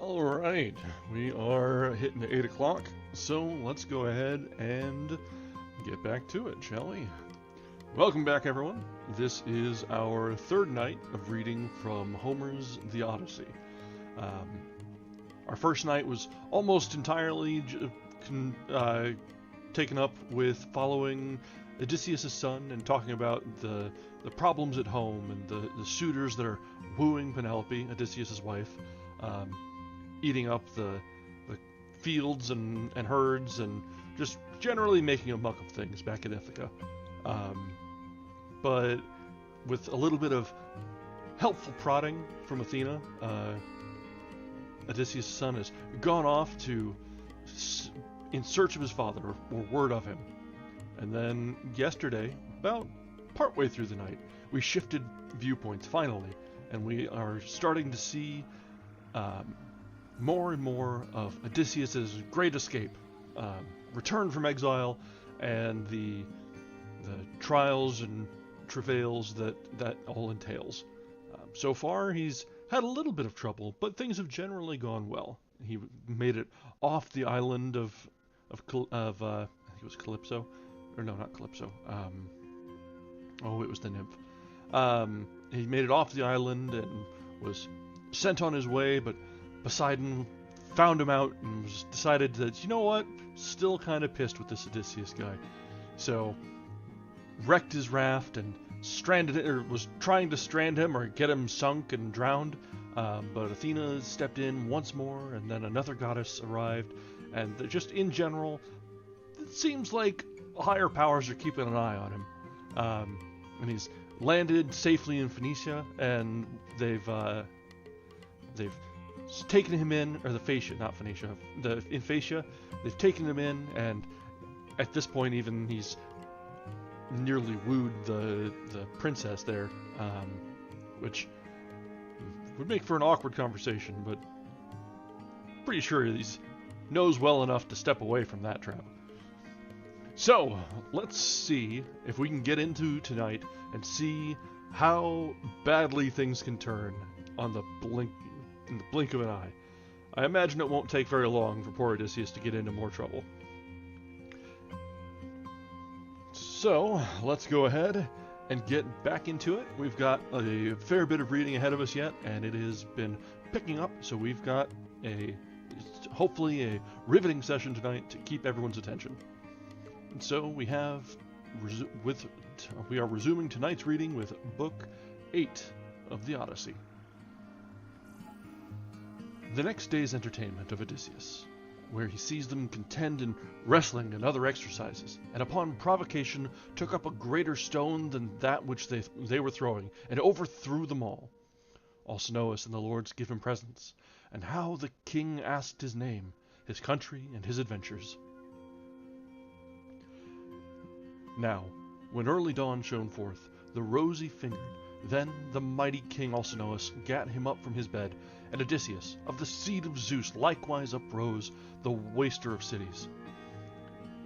All right, we are hitting 8 o'clock, so let's go ahead and get back to it, shall we? Welcome back, everyone. This is our third night of reading from Homer's The Odyssey. Our first night was almost entirely taken up with following Odysseus' son and talking about the problems at home and the suitors that are wooing Penelope, Odysseus' wife, eating up the fields and herds and just generally making a muck of things back in Ithaca. But with a little bit of helpful prodding from Athena, Odysseus' son has gone off in search of his father, or word of him. And then yesterday, about partway through the night, we shifted viewpoints finally, and we are starting to see more and more of Odysseus' great escape, return from exile, and the trials and travails that all entails. So far, he's had a little bit of trouble, but things have generally gone well. He made it off the island of I think it was Calypso, or no, not Calypso. It was the nymph. He made it off the island and was sent on his way, but Poseidon found him out and decided that, you know what, still kind of pissed with this Odysseus guy. So, wrecked his raft and was trying to strand him or get him sunk and drowned. But Athena stepped in once more, and then another goddess arrived, and just in general, it seems like higher powers are keeping an eye on him. And he's landed safely in Phoenicia, and they've taken him in, or the Phaeacia, not Phoenicia, in Phaeacia, they've taken him in, and at this point even he's nearly wooed the princess there, which would make for an awkward conversation, but pretty sure he knows well enough to step away from that trap. So, let's see if we can get into tonight and see how badly things can turn in the blink of an eye. I imagine it won't take very long for poor Odysseus to get into more trouble. So, let's go ahead and get back into it. We've got a fair bit of reading ahead of us yet, and it has been picking up, so we've got hopefully a riveting session tonight to keep everyone's attention. And so we are resuming tonight's reading with Book 8 of the Odyssey. The next day's entertainment of Odysseus, where he sees them contend in wrestling and other exercises, and upon provocation took up a greater stone than that which they were throwing, and overthrew them all. Alcinous and the lords give him presents, and how the king asked his name, his country, and his adventures. Now, when early dawn shone forth, the rosy-fingered, then the mighty king Alcinous gat him up from his bed, and Odysseus, of the seed of Zeus, likewise uprose, the waster of cities.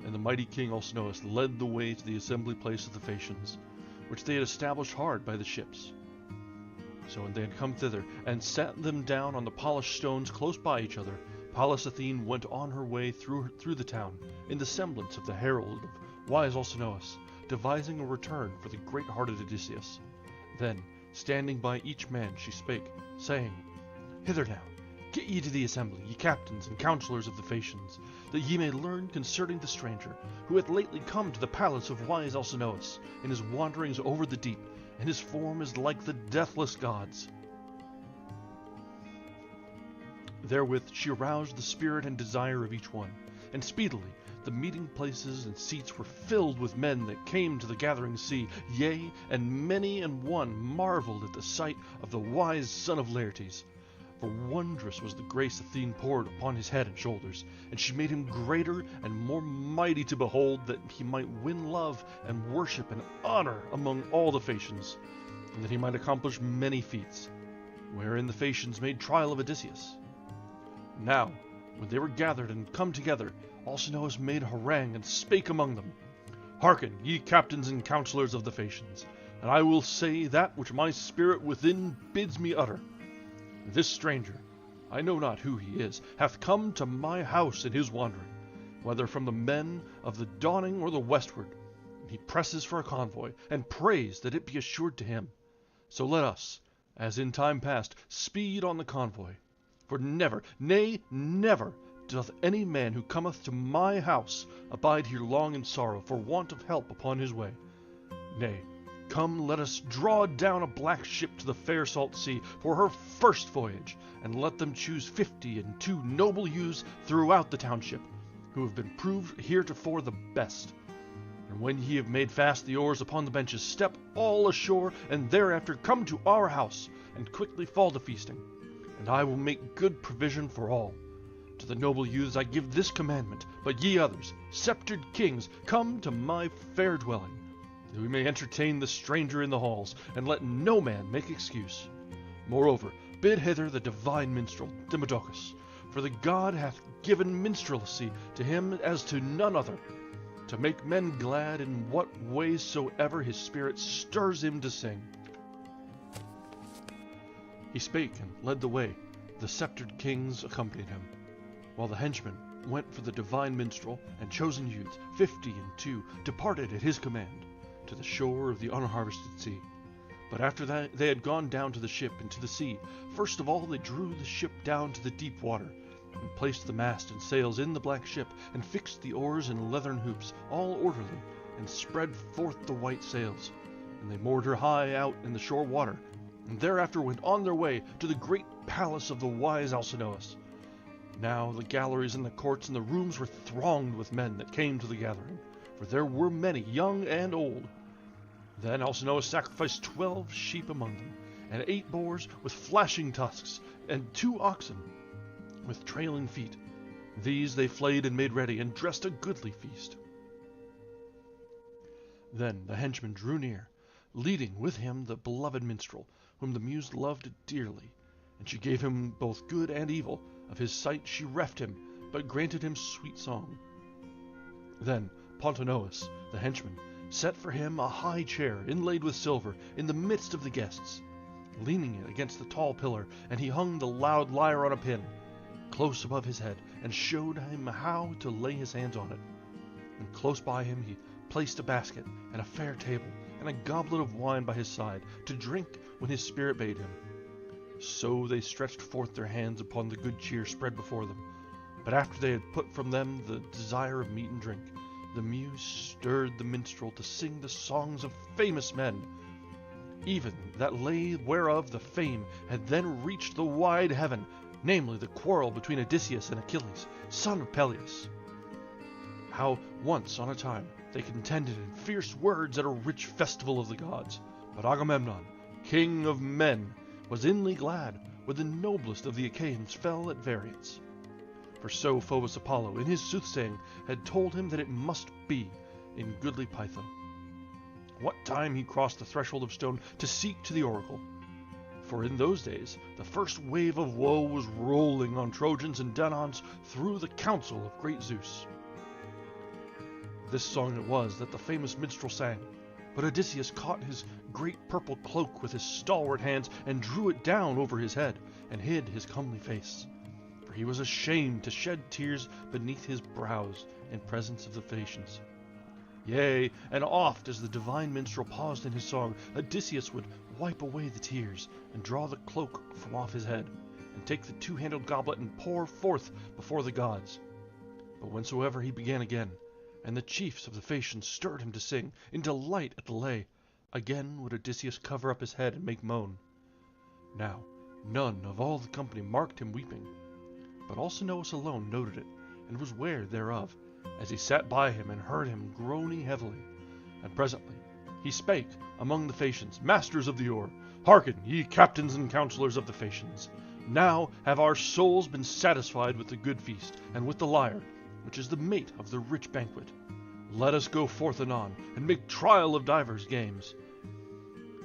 And the mighty king Alcinous led the way to the assembly place of the Phaeacians, which they had established hard by the ships. So when they had come thither, and sat them down on the polished stones close by each other, Pallas Athene went on her way through the town, in the semblance of the herald of wise Alcinous, devising a return for the great-hearted Odysseus. Then, standing by each man, she spake, saying, Hither now, get ye to the assembly, ye captains and counsellors of the Phaeacians, that ye may learn concerning the stranger, who hath lately come to the palace of wise Alcinous, in his wanderings over the deep, and his form is like the deathless gods. Therewith she aroused the spirit and desire of each one, and speedily the meeting places and seats were filled with men that came to the gathering sea, yea, and many and one marveled at the sight of the wise son of Laertes. For wondrous was the grace Athene poured upon his head and shoulders, and she made him greater and more mighty to behold, that he might win love and worship and honor among all the Phaeacians, and that he might accomplish many feats, wherein the Phaeacians made trial of Odysseus. Now, when they were gathered and come together, Alcinous made harangue and spake among them. Hearken, ye captains and counsellors of the Phaeacians, and I will say that which my spirit within bids me utter. This stranger, I know not who he is, hath come to my house in his wandering, whether from the men of the dawning or the westward. And he presses for a convoy, and prays that it be assured to him. So let us, as in time past, speed on the convoy. For never, nay, never, doth any man who cometh to my house abide here long in sorrow for want of help upon his way. Nay, come, let us draw down a black ship to the fair salt sea for her first voyage, and let them choose 52 noble youths throughout the township, who have been proved heretofore the best. And when ye have made fast the oars upon the benches, step all ashore, and thereafter come to our house, and quickly fall to feasting. And I will make good provision for all. To the noble youths I give this commandment, but ye others, sceptred kings, come to my fair dwelling, that we may entertain the stranger in the halls, and let no man make excuse. Moreover, bid hither the divine minstrel, Demodocus, for the god hath given minstrelsy to him as to none other, to make men glad in what ways soever his spirit stirs him to sing. He spake and led the way. The sceptred kings accompanied him, while the henchmen went for the divine minstrel, and chosen youths, 52, departed at his command, to the shore of the unharvested sea. But after that they had gone down to the ship and to the sea, first of all they drew the ship down to the deep water, and placed the mast and sails in the black ship, and fixed the oars in leathern hoops, all orderly, and spread forth the white sails. And they moored her high out in the shore water, and thereafter went on their way to the great palace of the wise Alcinous. Now the galleries and the courts and the rooms were thronged with men that came to the gathering, for there were many, young and old. Then Alcinous sacrificed 12 sheep among them, and 8 boars with flashing tusks, and 2 oxen with trailing feet. These they flayed and made ready, and dressed a goodly feast. Then the henchman drew near, leading with him the beloved minstrel, whom the muse loved dearly, and she gave him both good and evil. Of his sight she reft him, but granted him sweet song. Then Pontonous, the henchman, set for him a high chair inlaid with silver in the midst of the guests, leaning it against the tall pillar, and he hung the loud lyre on a pin, close above his head, and showed him how to lay his hands on it. And close by him he placed a basket, and a fair table, and a goblet of wine by his side, to drink when his spirit bade him. So they stretched forth their hands upon the good cheer spread before them. But after they had put from them the desire of meat and drink, the muse stirred the minstrel to sing the songs of famous men, even that lay whereof the fame had then reached the wide heaven, namely the quarrel between Odysseus and Achilles, son of Peleus. How once on a time they contended in fierce words at a rich festival of the gods, but Agamemnon, king of men, was inly glad when the noblest of the Achaeans fell at variance. For so Phobos Apollo in his soothsaying had told him that it must be in goodly Pytho. What time he crossed the threshold of stone to seek to the oracle. For in those days the first wave of woe was rolling on Trojans and Danaans through the council of great Zeus. This song it was that the famous minstrel sang, but Odysseus caught his great purple cloak with his stalwart hands, and drew it down over his head, and hid his comely face. For he was ashamed to shed tears beneath his brows in presence of the Phaeacians. Yea, and oft as the divine minstrel paused in his song, Odysseus would wipe away the tears, and draw the cloak from off his head, and take the 2-handled goblet, and pour forth before the gods. But whensoever he began again, and the chiefs of the Phaeacians stirred him to sing, in delight at the lay, again would Odysseus cover up his head and make moan. Now none of all the company marked him weeping, but Alcinous alone noted it, and was ware thereof, as he sat by him and heard him groaning heavily. And presently he spake among the Phaeacians, masters of the oar, hearken, ye captains and counselors of the Phaeacians. Now have our souls been satisfied with the good feast, and with the lyre, which is the mate of the rich banquet. Let us go forth anon, and make trial of divers games,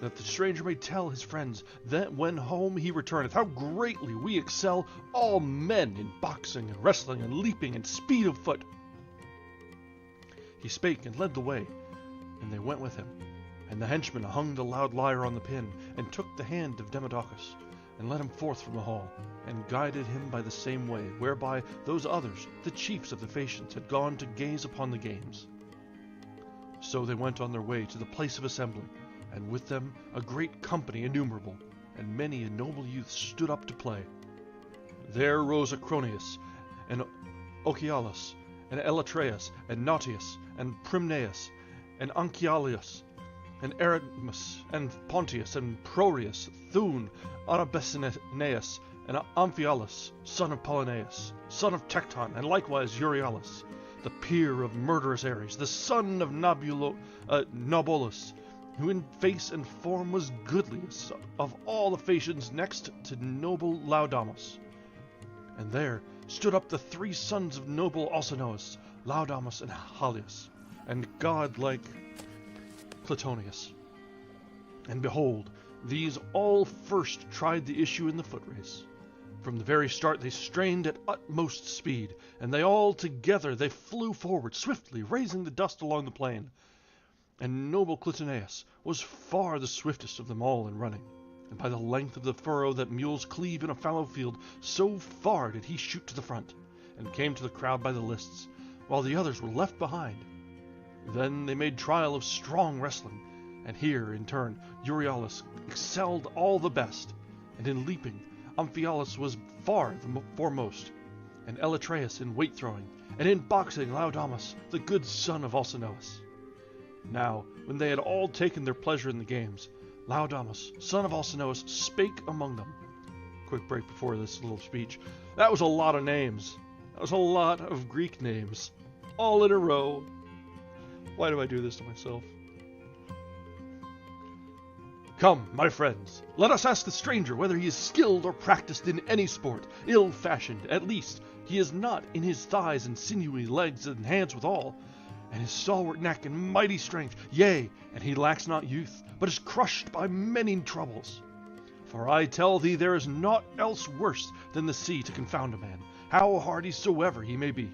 that the stranger may tell his friends that when home he returneth, how greatly we excel all men in boxing and wrestling and leaping and speed of foot. He spake and led the way, and they went with him. And the henchman hung the loud lyre on the pin, and took the hand of Demodocus, and led him forth from the hall, and guided him by the same way, whereby those others, the chiefs of the Phaeacians, had gone to gaze upon the games. So they went on their way to the place of assembly, and with them a great company innumerable, and many a noble youth stood up to play. There rose Acroneus, and Ochialus, and Elatreus, and Nautius, and Primnaeus, and Anchialus, and Erasmus, and Pontius, and Proreus, Thune, Anabesineus, and Amphialus, son of Polyneus, son of Tecton, and likewise Euryalus, the peer of murderous Ares, the son of Nobolus, who in face and form was goodliest of all the Phaeacians, next to noble Laodamas. And there stood up the three sons of noble Alcinous, Laodamas and Halius, and godlike Clytonius. And behold, these all first tried the issue in the foot race. From the very start they strained at utmost speed, and they flew forward swiftly, raising the dust along the plain. And noble Clytonius was far the swiftest of them all in running, and by the length of the furrow that mules cleave in a fallow field, so far did he shoot to the front, and came to the crowd by the lists, while the others were left behind. Then they made trial of strong wrestling, and here, in turn, Euryalus excelled all the best, and in leaping, Amphialus was far the foremost, and Elatreus in weight-throwing, and in boxing Laodamas, the good son of Alcinous. Now, when they had all taken their pleasure in the games, Laodamas, son of Alcinous, spake among them. Quick break before this little speech. That was a lot of names. That was a lot of Greek names, all in a row. Why do I do this to myself? Come, my friends, let us ask the stranger whether he is skilled or practiced in any sport, ill-fashioned, at least. He is not in his thighs and sinewy legs and hands withal, and his stalwart neck and mighty strength, yea, and he lacks not youth, but is crushed by many troubles. For I tell thee there is naught else worse than the sea to confound a man, how hardy soever he may be.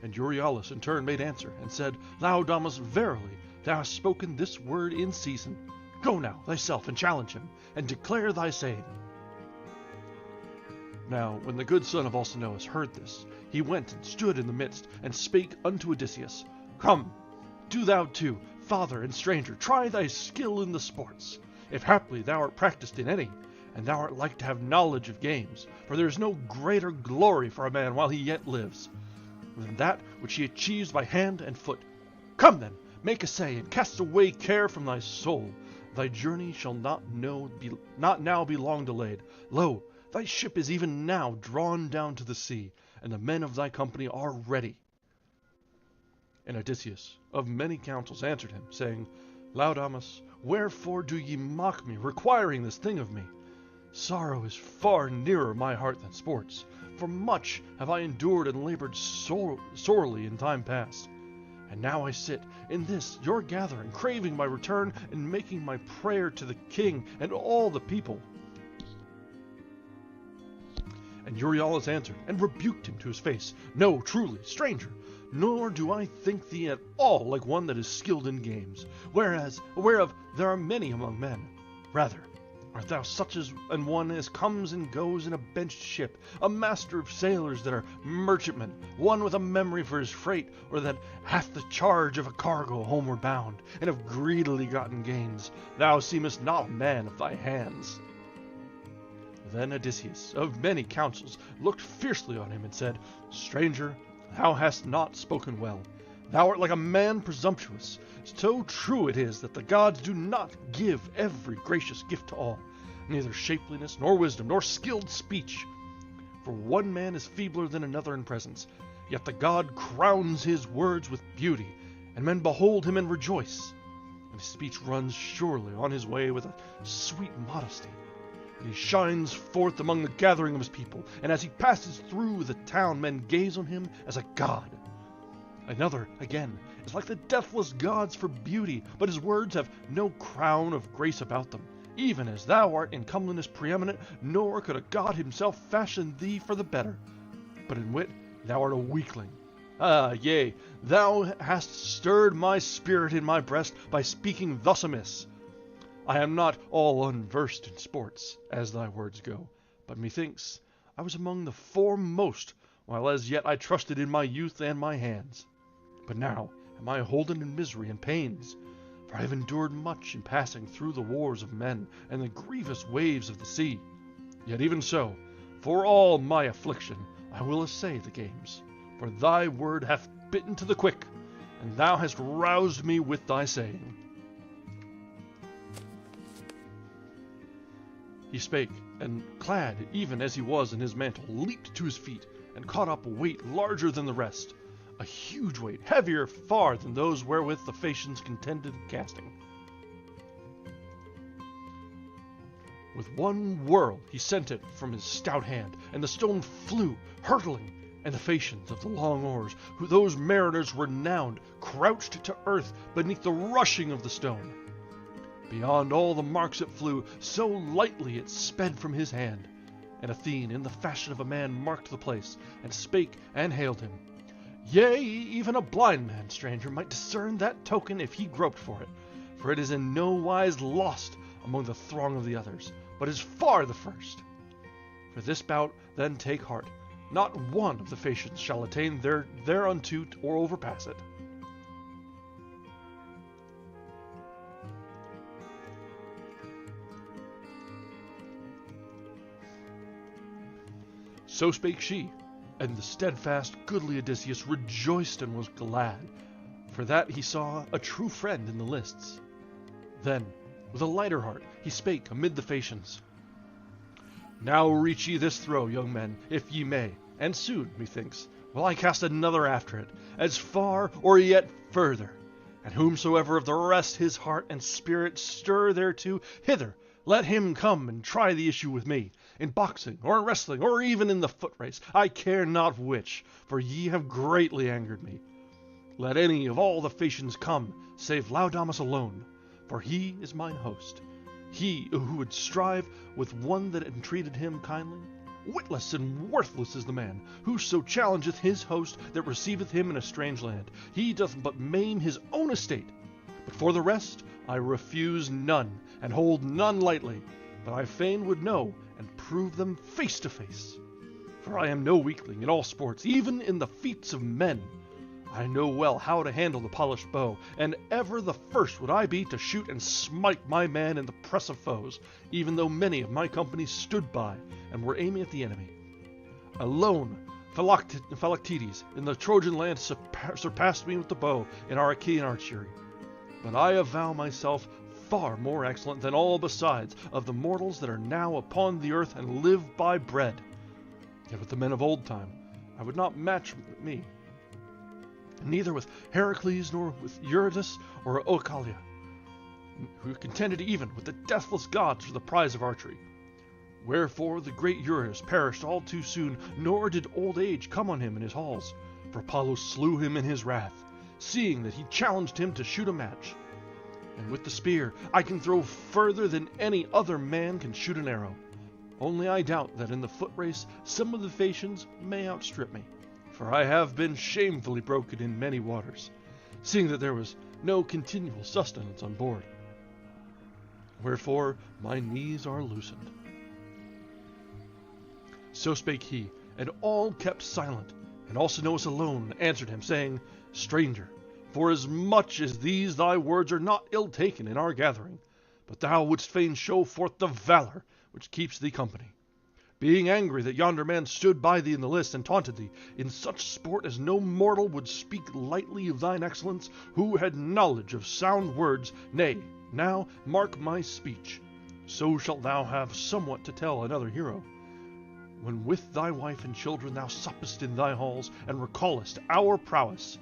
And Euryalus in turn made answer, and said, Laodamas, verily, thou hast spoken this word in season. Go now thyself and challenge him, and declare thy saying. Now, when the good son of Alcinous heard this, he went and stood in the midst, and spake unto Odysseus, Come, do thou too, father and stranger, try thy skill in the sports, if haply thou art practised in any, and thou art like to have knowledge of games, for there is no greater glory for a man while he yet lives, than that which he achieves by hand and foot. Come then, make essay, and cast away care from thy soul. Thy journey shall not now be long delayed. Lo, thy ship is even now drawn down to the sea, and the men of thy company are ready. And Odysseus, of many counsels, answered him, saying, Laodamas, wherefore do ye mock me, requiring this thing of me? Sorrow is far nearer my heart than sports, for much have I endured and labored sorely in time past. And now I sit in this your gathering, craving my return, and making my prayer to the king and all the people. And Euryalus answered, and rebuked him to his face, No, truly, stranger, nor do I think thee at all like one that is skilled in games, whereof there are many among men. Rather, art thou such an one as comes and goes in a benched ship, a master of sailors that are merchantmen, one with a memory for his freight, or that hath the charge of a cargo homeward bound, and of greedily gotten gains. Thou seemest not a man of thy hands. Then Odysseus, of many counsels, looked fiercely on him, and said, Stranger, thou hast not spoken well. Thou art like a man presumptuous. So true it is that the gods do not give every gracious gift to all, neither shapeliness, nor wisdom, nor skilled speech. For one man is feebler than another in presence, yet the god crowns his words with beauty, and men behold him and rejoice. And his speech runs surely on his way with a sweet modesty. And he shines forth among the gathering of his people, and as he passes through the town, men gaze on him as a god. Another, again, is like the deathless gods for beauty, but his words have no crown of grace about them, even as thou art in comeliness preeminent, nor could a god himself fashion thee for the better. But in wit thou art a weakling. Ah, yea, thou hast stirred my spirit in my breast by speaking thus amiss. I am not all unversed in sports, as thy words go, but methinks I was among the foremost, while as yet I trusted in my youth and my hands. But now am I holden in misery and pains, for I have endured much in passing through the wars of men and the grievous waves of the sea. Yet even so, for all my affliction, I will essay the games, for thy word hath bitten to the quick, and thou hast roused me with thy saying. He spake, and clad even as he was in his mantle, leaped to his feet, and caught up a weight larger than the rest, a huge weight, heavier far than those wherewith the Phaeacians contended casting. With one whirl he sent it from his stout hand, and the stone flew, hurtling, and the Phaeacians of the long oars, who those mariners renowned, crouched to earth beneath the rushing of the stone. Beyond all the marks it flew, so lightly it sped from his hand. And Athene, in the fashion of a man, marked the place, and spake and hailed him. Yea, even a blind man, stranger, might discern that token if he groped for it is in no wise lost among the throng of the others, but is far the first. For this bout then take heart, not one of the Phaeacians shall attain thereunto or overpass it. So spake she, and the steadfast, goodly Odysseus rejoiced and was glad, for that he saw a true friend in the lists. Then, with a lighter heart, he spake amid the Phaeacians. Now reach ye this throw, young men, if ye may, and soon, methinks, will I cast another after it, as far or yet further. And whomsoever of the rest his heart and spirit stir thereto, hither let him come and try the issue with me, in boxing, or in wrestling, or even in the foot race, I care not which, for ye have greatly angered me. Let any of all the Phaeacians come, save Laodamas alone, for he is mine host. He who would strive with one that entreated him kindly. Witless and worthless is the man, whoso challengeth his host that receiveth him in a strange land. He doth but maim his own estate. But for the rest, I refuse none, and hold none lightly, but I fain would know and prove them face to face. For I am no weakling in all sports, even in the feats of men. I know well how to handle the polished bow, and ever the first would I be to shoot and smite my man in the press of foes, even though many of my company stood by and were aiming at the enemy. Alone, Philoctetes in the Trojan land surpassed me with the bow in our Achaean archery. But I avow myself far more excellent than all besides of the mortals that are now upon the earth and live by bread. Yet with the men of old time I would not match with me, neither with Heracles nor with Eurytus or Oechalia, who contended even with the deathless gods for the prize of archery. Wherefore the great Eurytus perished all too soon, nor did old age come on him in his halls, for Apollo slew him in his wrath, seeing that he challenged him to shoot a match. And with the spear I can throw further than any other man can shoot an arrow. Only I doubt that in the foot race some of the Phaeacians may outstrip me, for I have been shamefully broken in many waters, seeing that there was no continual sustenance on board. Wherefore my knees are loosened. So spake he, and all kept silent, and Alcinous alone answered him, saying, Stranger, for as much as these thy words are not ill taken in our gathering, but thou wouldst fain show forth the valor which keeps thee company, being angry that yonder man stood by thee in the list and taunted thee in such sport as no mortal would speak lightly of thine excellence, who had knowledge of sound words. Nay, now mark my speech, so shalt thou have somewhat to tell another hero. When with thy wife and children thou suppest in thy halls, and recallest our prowess,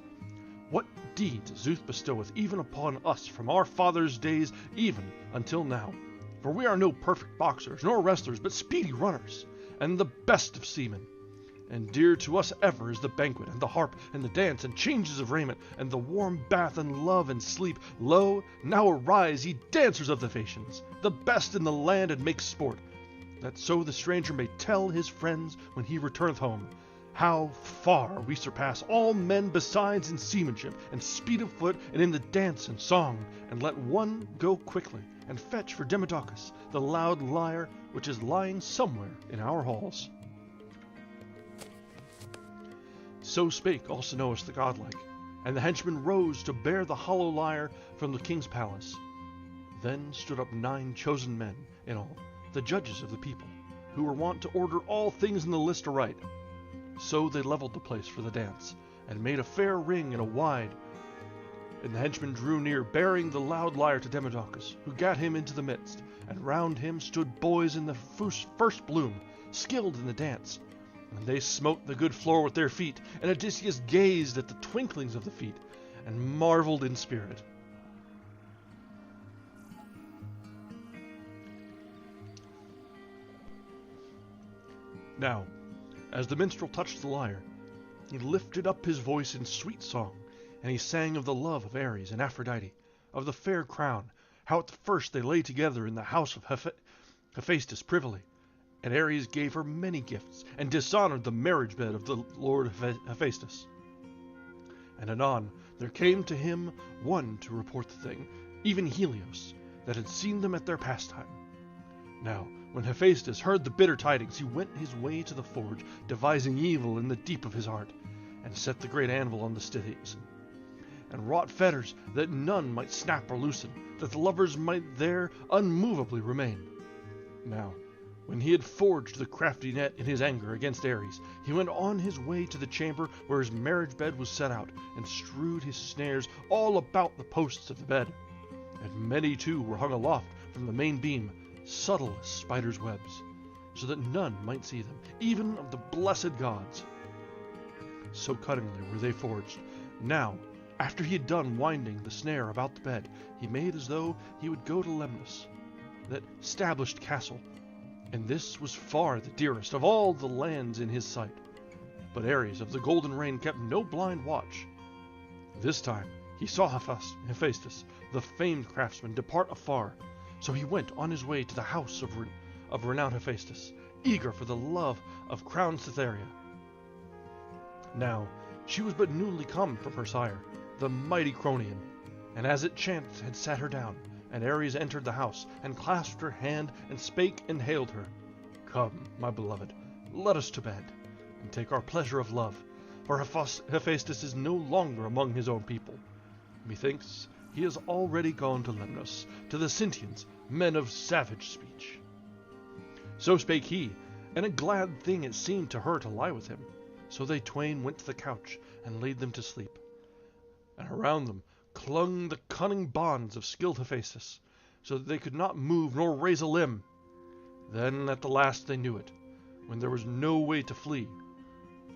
what deeds Zeus bestoweth even upon us from our fathers' days even until now. For we are no perfect boxers, nor wrestlers, but speedy runners, and the best of seamen. And dear to us ever is the banquet, and the harp, and the dance, and changes of raiment, and the warm bath, and love, and sleep. Lo, now arise, ye dancers of the Phaeacians, the best in the land, and make sport, that so the stranger may tell his friends when he returneth home, how far we surpass all men besides in seamanship and speed of foot and in the dance and song, and let one go quickly and fetch for Demodocus the loud lyre which is lying somewhere in our halls. So spake Alcinous the godlike, and the henchmen rose to bear the hollow lyre from the king's palace. Then stood up 9 chosen men in all, the judges of the people, who were wont to order all things in the list aright. So they leveled the place for the dance, and made a fair ring and a wide. And the henchmen drew near, bearing the loud lyre to Demodocus, who gat him into the midst, and round him stood boys in the first bloom, skilled in the dance. And they smote the good floor with their feet, and Odysseus gazed at the twinklings of the feet, and marveled in spirit. Now, as the minstrel touched the lyre, he lifted up his voice in sweet song, and he sang of the love of Ares and Aphrodite, of the fair crown, how at the first they lay together in the house of Hephaestus privily, and Ares gave her many gifts, and dishonored the marriage bed of the lord Hephaestus. And anon there came to him one to report the thing, even Helios, that had seen them at their pastime. Now, when Hephaestus heard the bitter tidings, he went his way to the forge, devising evil in the deep of his heart, and set the great anvil on the station, and wrought fetters that none might snap or loosen, that the lovers might there unmovably remain. Now, when he had forged the crafty net in his anger against Ares, he went on his way to the chamber where his marriage bed was set out, and strewed his snares all about the posts of the bed. And many too were hung aloft from the main beam, subtle as spiders' webs, so that none might see them, even of the blessed gods. So cunningly were they forged. Now, after he had done winding the snare about the bed, he made as though he would go to Lemnos, that stablished castle, and this was far the dearest of all the lands in his sight. But Ares of the golden rein kept no blind watch. This time he saw Hephaestus, the famed craftsman, depart afar, so he went on his way to the house of renowned Hephaestus, eager for the love of crowned Cytherea. Now she was but newly come from her sire, the mighty Cronion, and as it chanced had sat her down, and Ares entered the house, and clasped her hand, and spake and hailed her. Come, my beloved, let us to bed, and take our pleasure of love, for Hephaestus is no longer among his own people. Methinks he is already gone to Lemnos, to the Sintians, men of savage speech. So spake he, and a glad thing it seemed to her to lie with him. So they twain went to the couch, and laid them to sleep. And around them clung the cunning bonds of skilled Hephaestus, so that they could not move nor raise a limb. Then at the last they knew it, when there was no way to flee.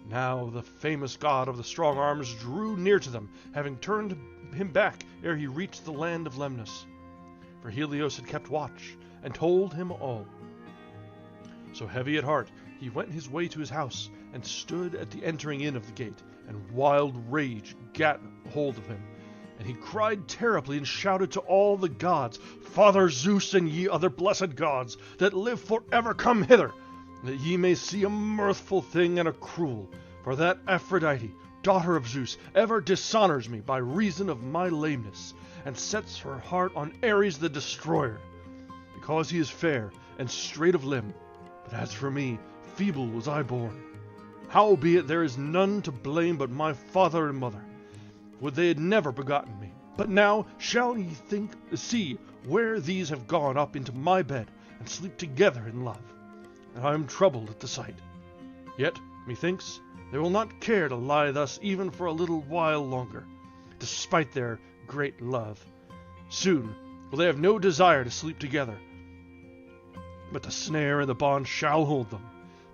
Now the famous god of the strong arms drew near to them, having turned him back ere he reached the land of Lemnos. For Helios had kept watch, and told him all. So heavy at heart, he went his way to his house, and stood at the entering in of the gate, and wild rage gat hold of him. And he cried terribly, and shouted to all the gods, Father Zeus, and ye other blessed gods, that live forever, come hither, that ye may see a mirthful thing and a cruel. For that Aphrodite, daughter of Zeus, ever dishonors me by reason of my lameness, and sets her heart on Ares the destroyer, because he is fair and straight of limb. But as for me, feeble was I born. Howbeit there is none to blame but my father and mother. Would they had never begotten me. But now shall ye see where these have gone up into my bed, and sleep together in love. And I am troubled at the sight. Yet, methinks, they will not care to lie thus even for a little while longer, despite their great love. Soon will they have no desire to sleep together, but the snare and the bond shall hold them,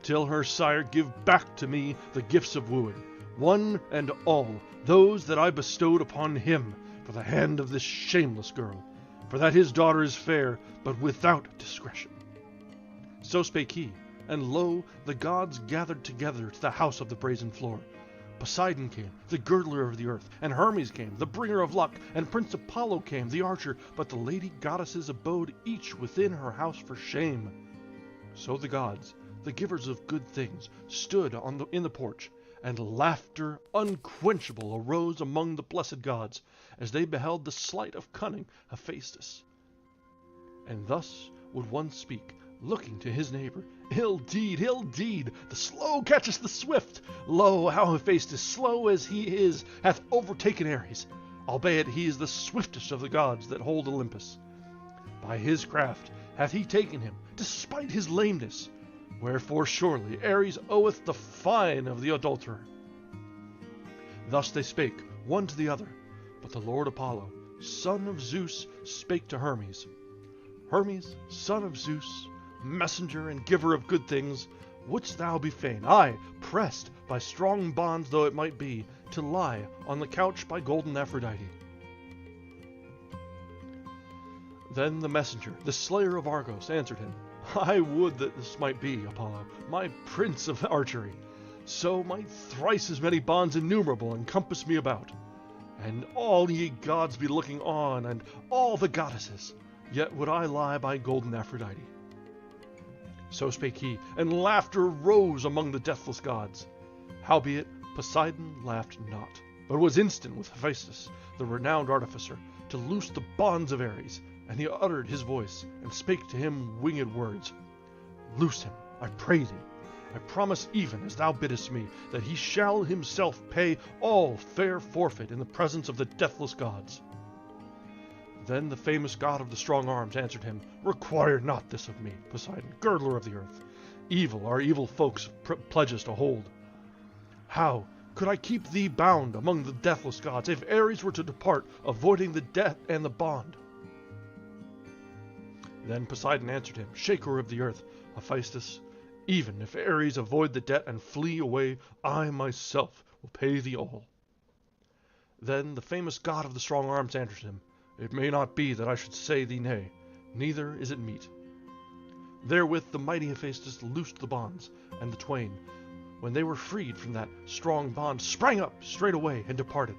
till her sire give back to me the gifts of wooing, one and all, those that I bestowed upon him for the hand of this shameless girl, for that his daughter is fair, but without discretion. So spake he, and lo, the gods gathered together to the house of the brazen floor. Poseidon came, the girdler of the earth, and Hermes came, the bringer of luck, and Prince Apollo came, the archer, but the lady goddesses abode each within her house for shame. So the gods, the givers of good things, stood in the porch, and laughter unquenchable arose among the blessed gods, as they beheld the sleight of cunning Hephaestus. And thus would one speak, looking to his neighbor, Ill deed, the slow catcheth the swift. Lo, how Hephaestus, slow as he is, hath overtaken Ares, albeit he is the swiftest of the gods that hold Olympus. By his craft hath he taken him, despite his lameness, wherefore surely Ares oweth the fine of the adulterer. Thus they spake one to the other, but the Lord Apollo, son of Zeus, spake to Hermes. Hermes, son of Zeus, messenger and giver of good things, wouldst thou be fain, aye, pressed by strong bonds though it might be, to lie on the couch by golden Aphrodite? Then the messenger, the slayer of Argos, answered him, I would that this might be, Apollo, my prince of archery. So might thrice as many bonds innumerable encompass me about, and all ye gods be looking on, and all the goddesses, yet would I lie by golden Aphrodite. So spake he, and laughter rose among the deathless gods. Howbeit Poseidon laughed not, but was instant with Hephaestus, the renowned artificer, to loose the bonds of Ares, and he uttered his voice, and spake to him winged words. Loose him, I pray thee. I promise even as thou biddest me, that he shall himself pay all fair forfeit in the presence of the deathless gods. Then the famous god of the strong arms answered him, Require not this of me, Poseidon, girdler of the earth. Evil are evil folks' pledges to hold. How could I keep thee bound among the deathless gods, if Ares were to depart, avoiding the debt and the bond? Then Poseidon answered him, Shaker of the earth, Hephaestus, even if Ares avoid the debt and flee away, I myself will pay thee all. Then the famous god of the strong arms answered him, It may not be that I should say thee nay, neither is it meet. Therewith the mighty Hephaestus loosed the bonds, and the twain, when they were freed from that strong bond, sprang up straightway and departed,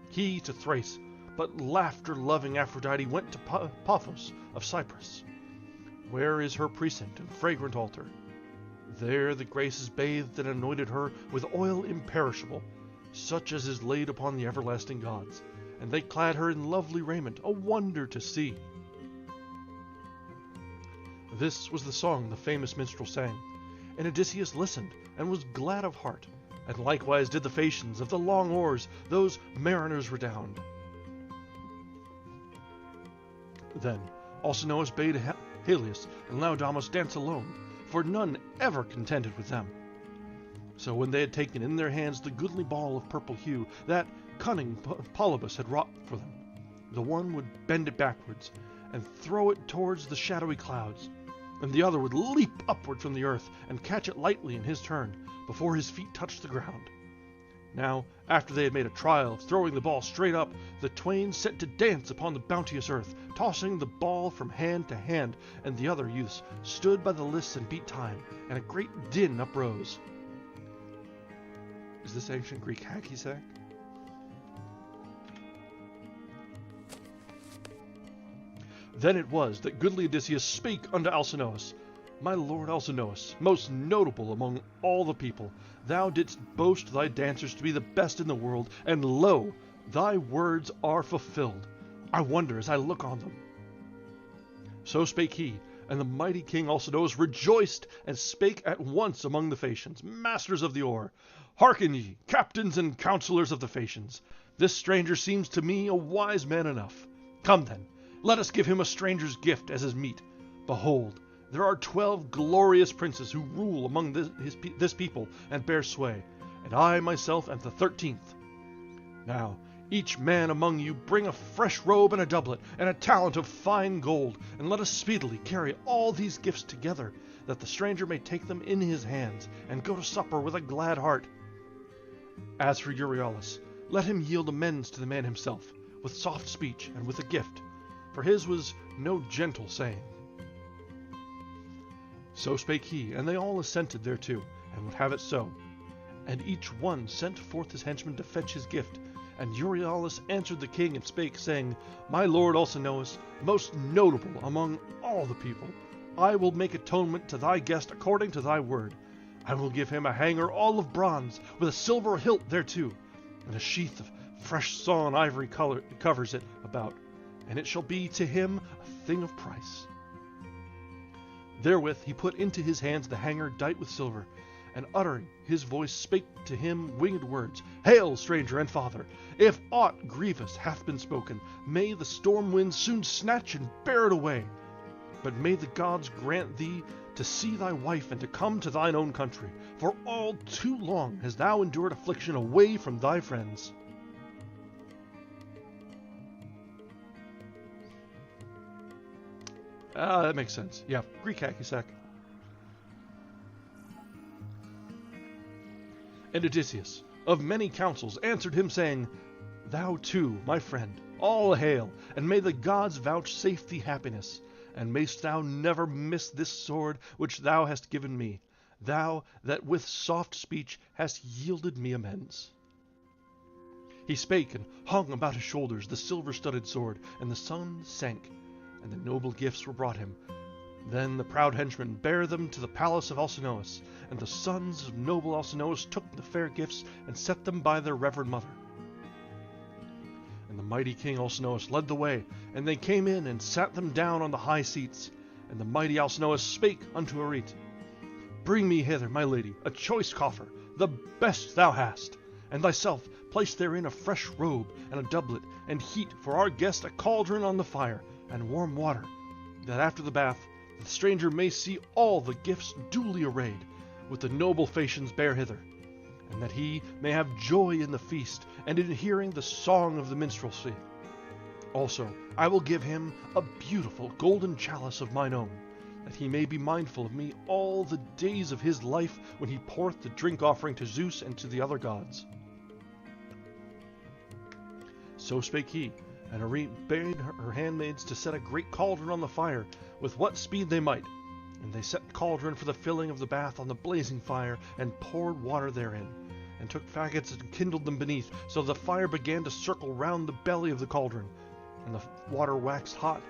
he to Thrace, but laughter-loving Aphrodite went to Paphos of Cyprus, where is her precinct and fragrant altar. There the Graces bathed and anointed her with oil imperishable, such as is laid upon the everlasting gods, and they clad her in lovely raiment, a wonder to see. This was the song the famous minstrel sang, and Odysseus listened, and was glad of heart, and likewise did the Phaeacians of the long oars, those mariners renowned. Then Alcinous bade Helios and Laodamas dance alone, for none ever contended with them. So when they had taken in their hands the goodly ball of purple hue that cunning Polybus had wrought for them, the one would bend it backwards and throw it towards the shadowy clouds, and the other would leap upward from the earth and catch it lightly in his turn before his feet touched the ground. Now, after they had made a trial of throwing the ball straight up, the twain set to dance upon the bounteous earth, tossing the ball from hand to hand, and the other youths stood by the lists and beat time, and a great din uprose. Is this ancient Greek hacky sack? Then it was that goodly Odysseus spake unto Alcinous, My lord Alcinous, most notable among all the people, thou didst boast thy dancers to be the best in the world, and lo, thy words are fulfilled. I wonder as I look on them. So spake he, and the mighty king Alcinous rejoiced, and spake at once among the Phaeacians, masters of the oar, Hearken ye, captains and counselors of the Phaeacians, this stranger seems to me a wise man enough. Come then, let us give him a stranger's gift as is meet. Behold, there are 12 glorious princes who rule among this people and bear sway, and I myself am the 13th. Now, each man among you bring a fresh robe and a doublet, and a talent of fine gold, and let us speedily carry all these gifts together, that the stranger may take them in his hands, and go to supper with a glad heart. As for Euryalus, let him yield amends to the man himself, with soft speech and with a gift, for his was no gentle saying. So spake he, and they all assented thereto, and would have it so. And each one sent forth his henchman to fetch his gift. And Euryalus answered the king and spake, saying, My lord Alcinous, most notable among all the people, I will make atonement to thy guest according to thy word. I will give him a hanger all of bronze, with a silver hilt thereto, and a sheath of fresh sawn ivory covers it about, and it shall be to him a thing of price. Therewith he put into his hands the hanger dight with silver, and uttering his voice spake to him winged words, Hail, stranger and father! If aught grievous hath been spoken, may the storm winds soon snatch and bear it away. But may the gods grant thee to see thy wife and to come to thine own country, for all too long hast thou endured affliction away from thy friends. That makes sense. Yeah, Greek hacky sack. And Odysseus, of many counsels, answered him, saying, Thou too, my friend, all hail, and may the gods vouchsafe thee happiness, and mayst thou never miss this sword which thou hast given me, thou that with soft speech hast yielded me amends. He spake, and hung about his shoulders the silver-studded sword, and the sun sank, and the noble gifts were brought him. Then the proud henchman bare them to the palace of Alcinous, and the sons of noble Alcinous took the fair gifts and set them by their reverend mother. And the mighty king Alcinous led the way, and they came in and sat them down on the high seats. And the mighty Alcinous spake unto Arete, Bring me hither, my lady, a choice coffer, the best thou hast, and thyself place therein a fresh robe and a doublet, and heat for our guest a cauldron on the fire, and warm water, that after the bath the stranger may see all the gifts duly arrayed, with the noble Phaeacians bear hither, and that he may have joy in the feast, and in hearing the song of the minstrelsy. Also, I will give him a beautiful golden chalice of mine own, that he may be mindful of me all the days of his life, when he poureth the drink offering to Zeus and to the other gods. So spake he, and Arete bade her handmaids to set a great cauldron on the fire, with what speed they might. And they set the cauldron for the filling of the bath on the blazing fire, and poured water therein, and took faggots and kindled them beneath, so the fire began to circle round the belly of the cauldron, and the water waxed hot.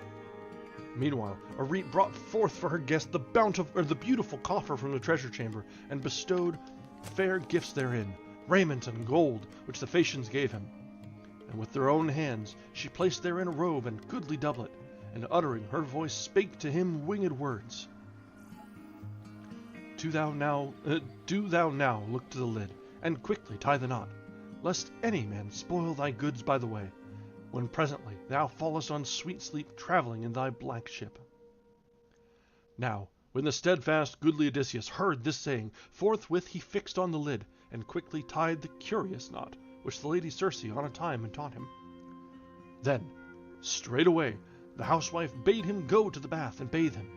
Meanwhile, Arete brought forth for her guest the beautiful coffer from the treasure chamber, and bestowed fair gifts therein, raiment and gold, which the Phaeacians gave him. And with their own hands she placed therein a robe and goodly doublet, and uttering her voice spake to him winged words. Do thou now look to the lid, and quickly tie the knot, lest any man spoil thy goods by the way, when presently thou fallest on sweet sleep travelling in thy black ship. Now, when the steadfast goodly Odysseus heard this saying, forthwith he fixed on the lid, and quickly tied the curious knot, which the lady Circe on a time had taught him. Then, straightway, the housewife bade him go to the bath and bathe him,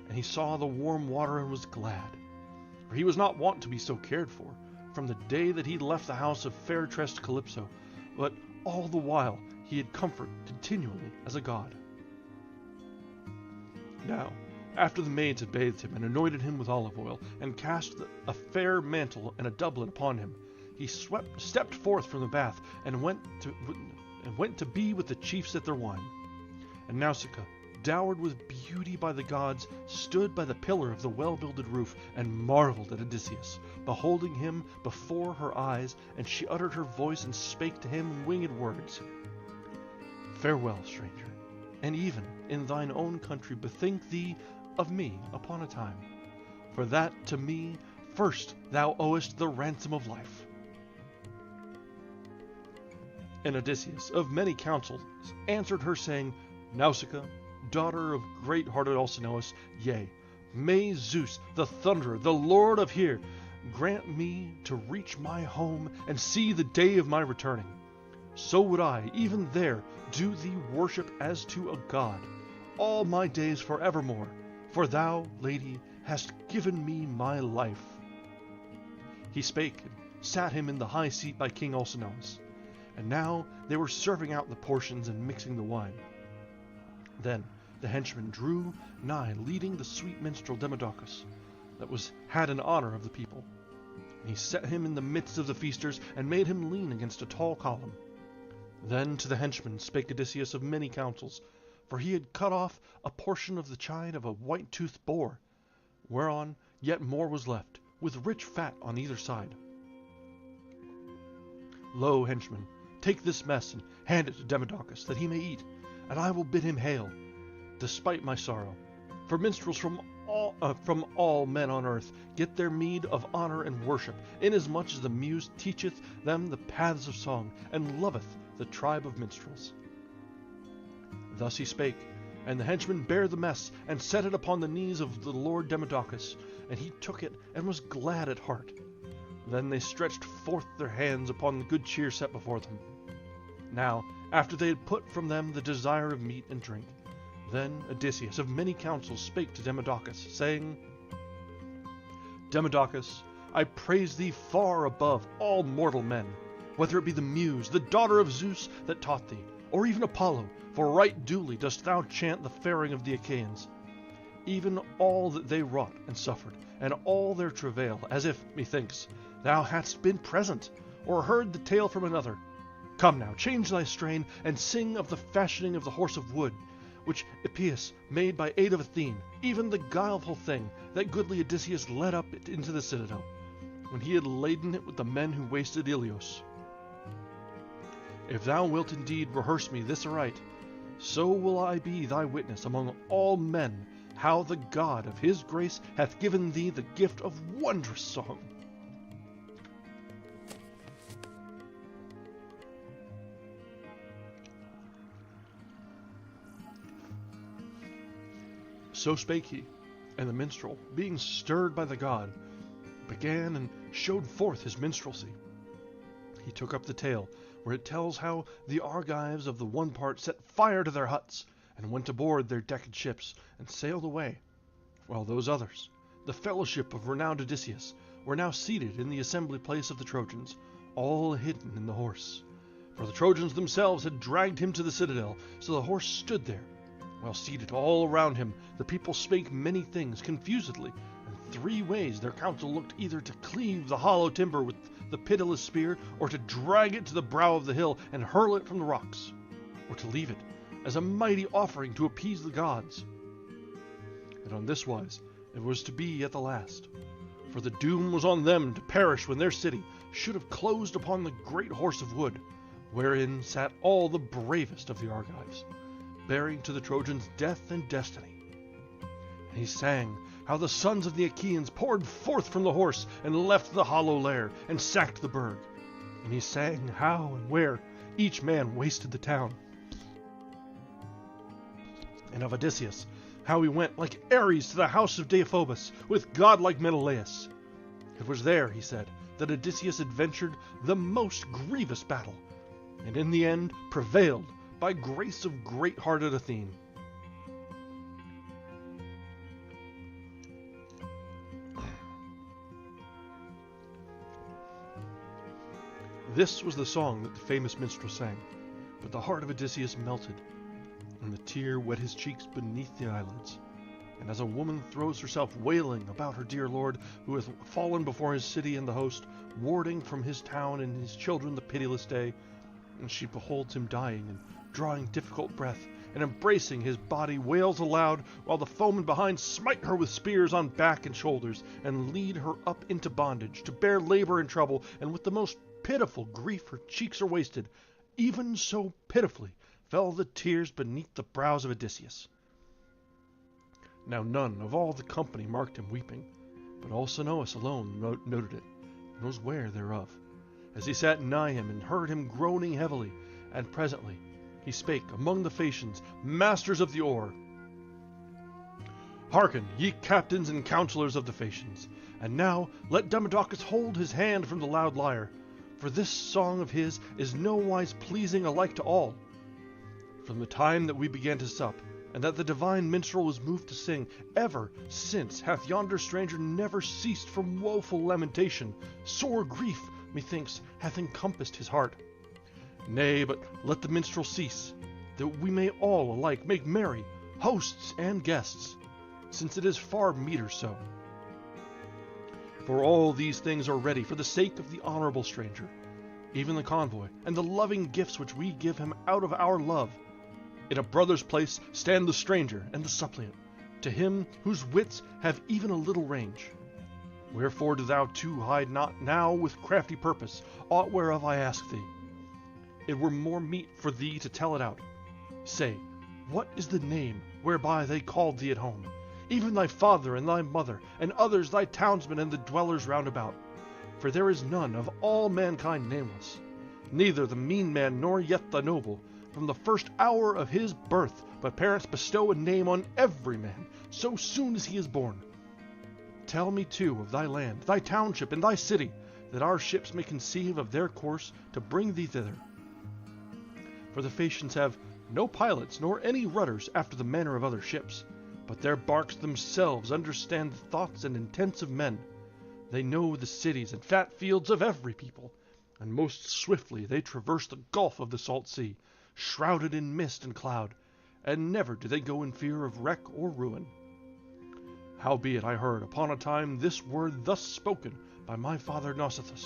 and he saw the warm water and was glad. For he was not wont to be so cared for, from the day that he left the house of fair-tressed Calypso, but all the while he had comfort continually as a god. Now, after the maids had bathed him and anointed him with olive oil, and cast a fair mantle and a doublet upon him, he stepped forth from the bath, and went to be with the chiefs at their wine. And Nausicaa, dowered with beauty by the gods, stood by the pillar of the well-builded roof, and marveled at Odysseus, beholding him before her eyes, and she uttered her voice and spake to him winged words. Farewell, stranger, and even in thine own country bethink thee of me upon a time, for that to me first thou owest the ransom of life. And Odysseus, of many counsels, answered her, saying, Nausicaa, daughter of great-hearted Alcinous, yea, may Zeus, the thunderer, the lord of here, grant me to reach my home and see the day of my returning. So would I, even there, do thee worship as to a god, all my days forevermore, for thou, lady, hast given me my life. He spake, and sat him in the high seat by King Alcinous. And now they were serving out the portions and mixing the wine. Then the henchman drew nigh, leading the sweet minstrel Demodocus, that had an honor of the people. And he set him in the midst of the feasters, and made him lean against a tall column. Then to the henchman spake Odysseus of many counsels, for he had cut off a portion of the chine of a white-toothed boar, whereon yet more was left, with rich fat on either side. Lo, henchman, take this mess and hand it to Demodocus, that he may eat, and I will bid him hail, despite my sorrow. For minstrels from all men on earth get their meed of honor and worship, inasmuch as the Muse teacheth them the paths of song, and loveth the tribe of minstrels. Thus he spake, and the henchman bare the mess, and set it upon the knees of the Lord Demodocus, and he took it, and was glad at heart. Then they stretched forth their hands upon the good cheer set before them. Now, after they had put from them the desire of meat and drink, then Odysseus of many counsels spake to Demodocus, saying, Demodocus, I praise thee far above all mortal men, whether it be the Muse, the daughter of Zeus, that taught thee, or even Apollo, for right duly dost thou chant the faring of the Achaeans, even all that they wrought and suffered, and all their travail, as if, methinks, thou hadst been present, or heard the tale from another. Come now, change thy strain, and sing of the fashioning of the horse of wood, which Epeus made by aid of Athene, even the guileful thing that goodly Odysseus led up it into the citadel, when he had laden it with the men who wasted Ilios. If thou wilt indeed rehearse me this aright, so will I be thy witness among all men, how the God of his grace hath given thee the gift of wondrous song. So spake he, and the minstrel, being stirred by the god, began and showed forth his minstrelsy. He took up the tale, where it tells how the Argives of the one part set fire to their huts, and went aboard their decked ships, and sailed away, while those others, the fellowship of renowned Odysseus, were now seated in the assembly place of the Trojans, all hidden in the horse. For the Trojans themselves had dragged him to the citadel, so the horse stood there. While seated all around him, the people spake many things confusedly, and 3 ways their counsel looked, either to cleave the hollow timber with the pitiless spear, or to drag it to the brow of the hill and hurl it from the rocks, or to leave it as a mighty offering to appease the gods. And on this wise it was to be at the last, for the doom was on them to perish when their city should have closed upon the great horse of wood, wherein sat all the bravest of the Argives, bearing to the Trojans death and destiny. And he sang how the sons of the Achaeans poured forth from the horse, and left the hollow lair, and sacked the burg. And he sang how and where each man wasted the town. And of Odysseus, how he went like Ares to the house of Deiphobus, with godlike Menelaus. It was there, he said, that Odysseus adventured the most grievous battle, and in the end prevailed by grace of great-hearted Athene. This was the song that the famous minstrel sang, but the heart of Odysseus melted, and the tear wet his cheeks beneath the eyelids. And as a woman throws herself wailing about her dear lord, who hath fallen before his city and the host, warding from his town and his children the pitiless day, and she beholds him dying and drawing difficult breath, and embracing his body wails aloud, while the foemen behind smite her with spears on back and shoulders, and lead her up into bondage, to bear labor and trouble, and with the most pitiful grief her cheeks are wasted. Even so pitifully fell the tears beneath the brows of Odysseus. Now none of all the company marked him weeping, but Alcinous alone noted it, and was ware thereof, as he sat nigh him and heard him groaning heavily. And presently he spake among the Phaeacians, masters of the oar. Hearken, ye captains and counselors of the Phaeacians, and now let Demodocus hold his hand from the loud lyre, for this song of his is nowise pleasing alike to all. From the time that we began to sup, and that the divine minstrel was moved to sing, ever since hath yonder stranger never ceased from woeful lamentation. Sore grief, methinks, hath encompassed his heart. Nay, but let the minstrel cease, that we may all alike make merry, hosts and guests, since it is far meeter so. For all these things are ready for the sake of the honorable stranger, even the convoy, and the loving gifts which we give him out of our love. In a brother's place stand the stranger and the suppliant, to him whose wits have even a little range. Wherefore do thou too hide not now with crafty purpose aught whereof I ask thee? It were more meet for thee to tell it out. Say, what is the name whereby they called thee at home, even thy father and thy mother, and others thy townsmen and the dwellers round about? For there is none of all mankind nameless, neither the mean man nor yet the noble, from the first hour of his birth, but parents bestow a name on every man, so soon as he is born. Tell me too of thy land, thy township, and thy city, that our ships may conceive of their course to bring thee thither. For the Phaeacians have no pilots, nor any rudders after the manner of other ships, but their barks themselves understand the thoughts and intents of men. They know the cities and fat fields of every people, and most swiftly they traverse the gulf of the salt sea, shrouded in mist and cloud, and never do they go in fear of wreck or ruin. Howbeit I heard upon a time this word thus spoken by my father Nausithous,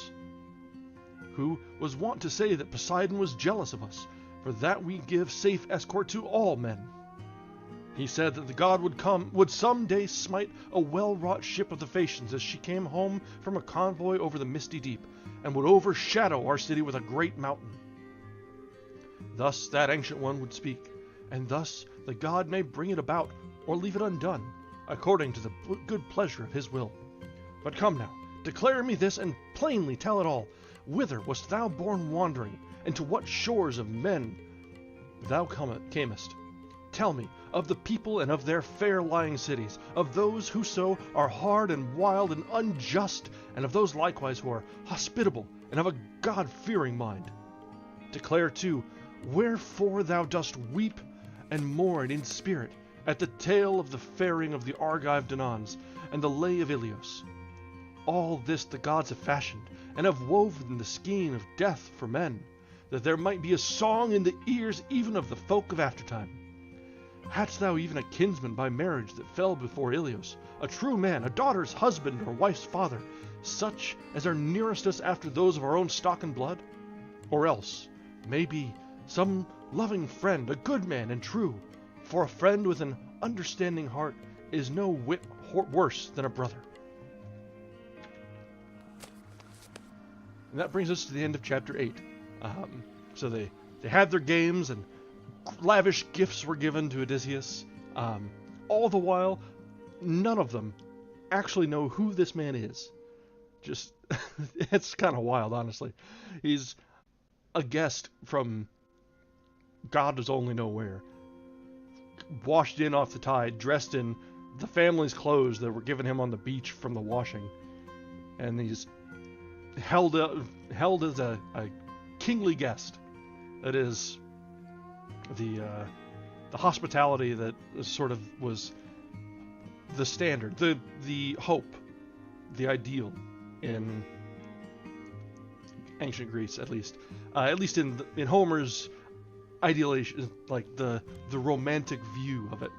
who was wont to say that Poseidon was jealous of us, for that we give safe escort to all men. He said that the god would some day smite a well-wrought ship of the Phaeacians as she came home from a convoy over the misty deep, and would overshadow our city with a great mountain. Thus that ancient one would speak, and thus the god may bring it about, or leave it undone, according to the good pleasure of his will. But come now, declare me this, and plainly tell it all. Whither wast thou born wandering, and to what shores of men thou camest? Tell me of the people and of their fair lying cities, of those whoso are hard and wild and unjust, and of those likewise who are hospitable and of a God-fearing mind. Declare too wherefore thou dost weep and mourn in spirit at the tale of the faring of the Argive Danons and the lay of Ilios. All this the gods have fashioned, and have woven the skein of death for men, that there might be a song in the ears even of the folk of aftertime. Hadst thou even a kinsman by marriage that fell before Ilios, a true man, a daughter's husband or wife's father, such as are nearest us after those of our own stock and blood? Or else, maybe, some loving friend, a good man and true, for a friend with an understanding heart is no whit worse than a brother. And that brings us to the end of chapter 8. So they had their games, and lavish gifts were given to Odysseus. All the while, none of them actually know who this man is. Just, it's kind of wild, honestly. He's a guest from God does only know where. Washed in off the tide, dressed in the family's clothes that were given him on the beach from the washing. And he's held as a kingly guest. That is the hospitality that sort of was the standard, the hope, the ideal in ancient Greece, at least in Homer's idealization, like the romantic view of it.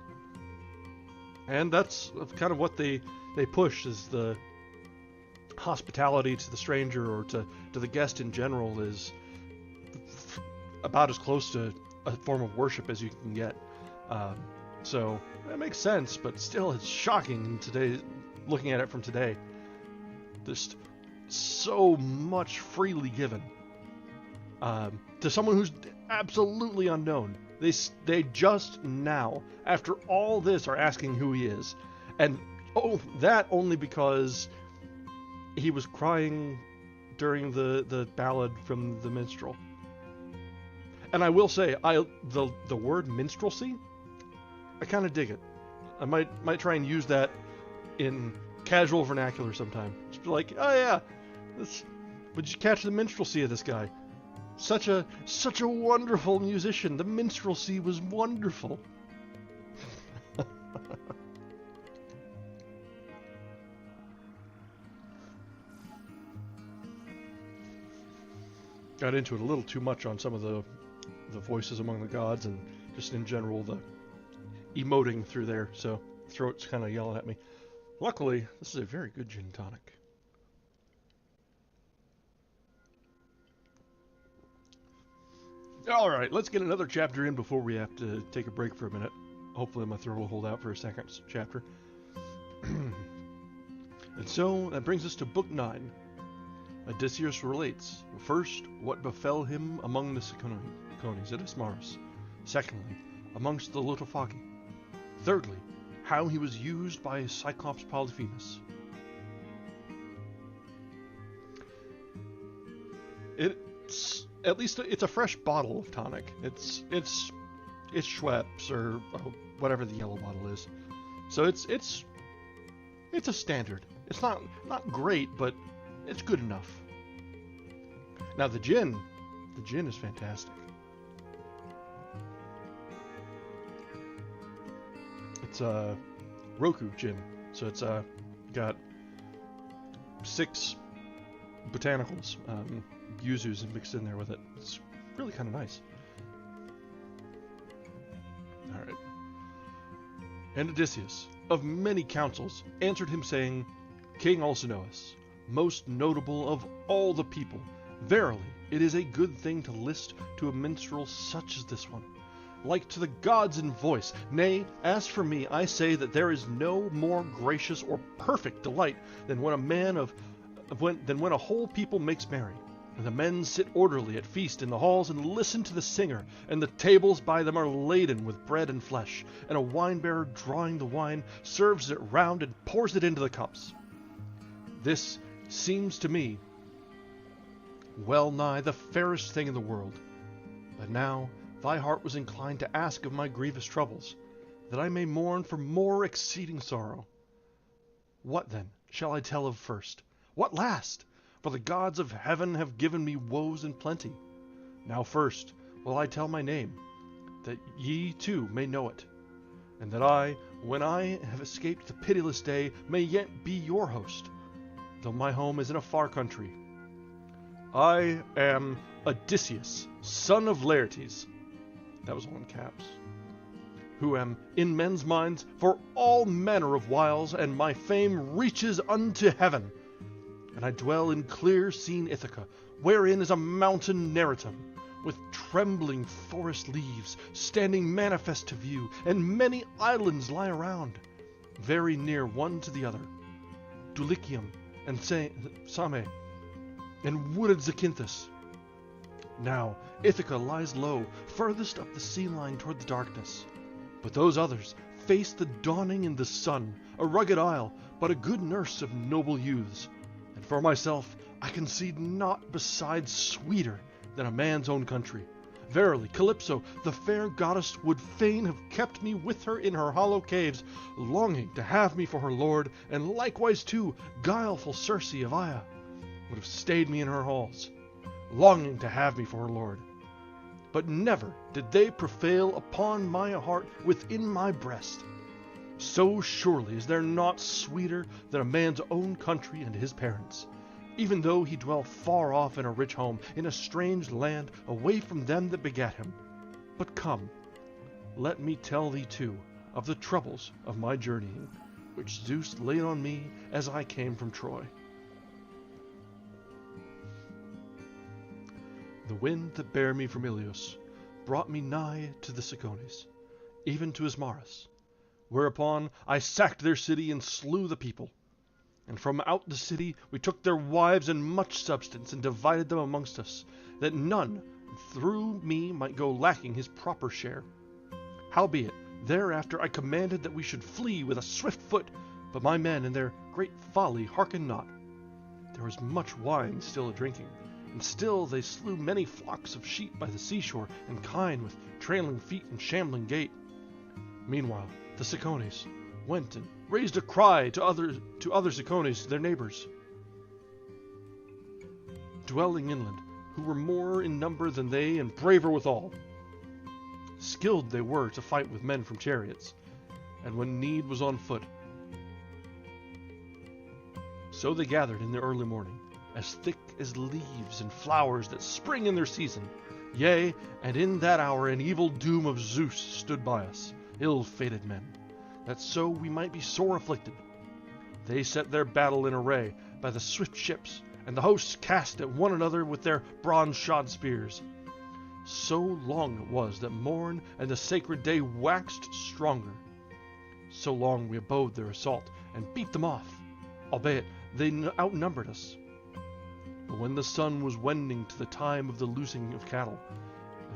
And that's kind of what they push, is the hospitality to the stranger or to the guest in general is about as close to a form of worship as you can get. So that makes sense, but still it's shocking today, looking at it from today. Just so much freely given to someone who's absolutely unknown. They just now, after all this, are asking who he is. And that only because he was crying during the ballad from the minstrel. And I will say, the word minstrelsy, I kind of dig it. I might try and use that in casual vernacular sometime. Just be like, oh yeah, would you catch the minstrelsy of this guy? Such a wonderful musician. The minstrelsy was wonderful. Got into it a little too much on some of the voices among the gods, and just in general the emoting through there, so throat's kind of yelling at me. Luckily, this is a very good gin tonic. Alright, let's get another chapter in before we have to take a break for a minute. Hopefully my throat will hold out for a second chapter. And so that brings us to Book 9. Odysseus relates, first, what befell him among the Cicones at Ismarus. Secondly, amongst the Lotophagi. Thirdly, how he was used by Cyclops Polyphemus. It's a fresh bottle of tonic. It's Schweppes or whatever the yellow bottle is. So it's a standard. It's not great, but it's good enough. Now the gin is fantastic. It's a Roku gin, so it's got 6 botanicals, yuzus mixed in there with it. It's really kind of nice. All right. And Odysseus, of many counsels, answered him, saying, King Alcinous, most notable of all the people, verily, it is a good thing to list to a minstrel such as this one, like to the gods in voice. Nay, as for me, I say that there is no more gracious or perfect delight than when a whole people makes merry, and the men sit orderly at feast in the halls and listen to the singer, and the tables by them are laden with bread and flesh, and a wine-bearer drawing the wine serves it round and pours it into the cups. This seems to me well nigh the fairest thing in the world. But now thy heart was inclined to ask of my grievous troubles, that I may mourn for more exceeding sorrow. What then shall I tell of first? What last? For the gods of heaven have given me woes in plenty. Now first will I tell my name, that ye too may know it, and that I, when I have escaped the pitiless day, may yet be your host, though my home is in a far country. I am Odysseus, son of Laertes, that was all in caps, who am in men's minds for all manner of wiles, and my fame reaches unto heaven. And I dwell in clear-seen Ithaca, wherein is a mountain Neritum, with trembling forest leaves, standing manifest to view, and many islands lie around, very near one to the other, Dulichium and Same, and wooded Zacynthus. Now Ithaca lies low, furthest up the sea line toward the darkness, but those others face the dawning in the sun, a rugged isle, but a good nurse of noble youths. And for myself, I concede naught besides sweeter than a man's own country. Verily, Calypso, the fair goddess, would fain have kept me with her in her hollow caves, longing to have me for her lord, and likewise too, guileful Circe of Aya would have stayed me in her halls, longing to have me for her lord. But never did they prevail upon my heart within my breast. So surely is there naught sweeter than a man's own country and his parents, even though he dwell far off in a rich home, in a strange land, away from them that begat him. But come, let me tell thee too of the troubles of my journeying, which Zeus laid on me as I came from Troy. The wind that bare me from Ilios brought me nigh to the Cicones, even to Ismarus, whereupon I sacked their city and slew the people. And from out the city we took their wives and much substance, and divided them amongst us, that none through me might go lacking his proper share. Howbeit, thereafter I commanded that we should flee with a swift foot, but my men in their great folly hearkened not. There was much wine still a-drinking, and still they slew many flocks of sheep by the seashore, and kine with trailing feet and shambling gait. Meanwhile the Cicones went and raised a cry to other Cicones, their neighbors, dwelling inland, who were more in number than they, and braver withal. Skilled they were to fight with men from chariots, and when need was on foot. So they gathered in the early morning, as thick as leaves and flowers that spring in their season. Yea, and in that hour an evil doom of Zeus stood by us, ill-fated men, that so we might be sore afflicted. They set their battle in array by the swift ships, and the hosts cast at one another with their bronze-shod spears. So long it was that morn and the sacred day waxed stronger. So long we abode their assault, and beat them off. albeit they outnumbered us. But when the sun was wending to the time of the loosing of cattle,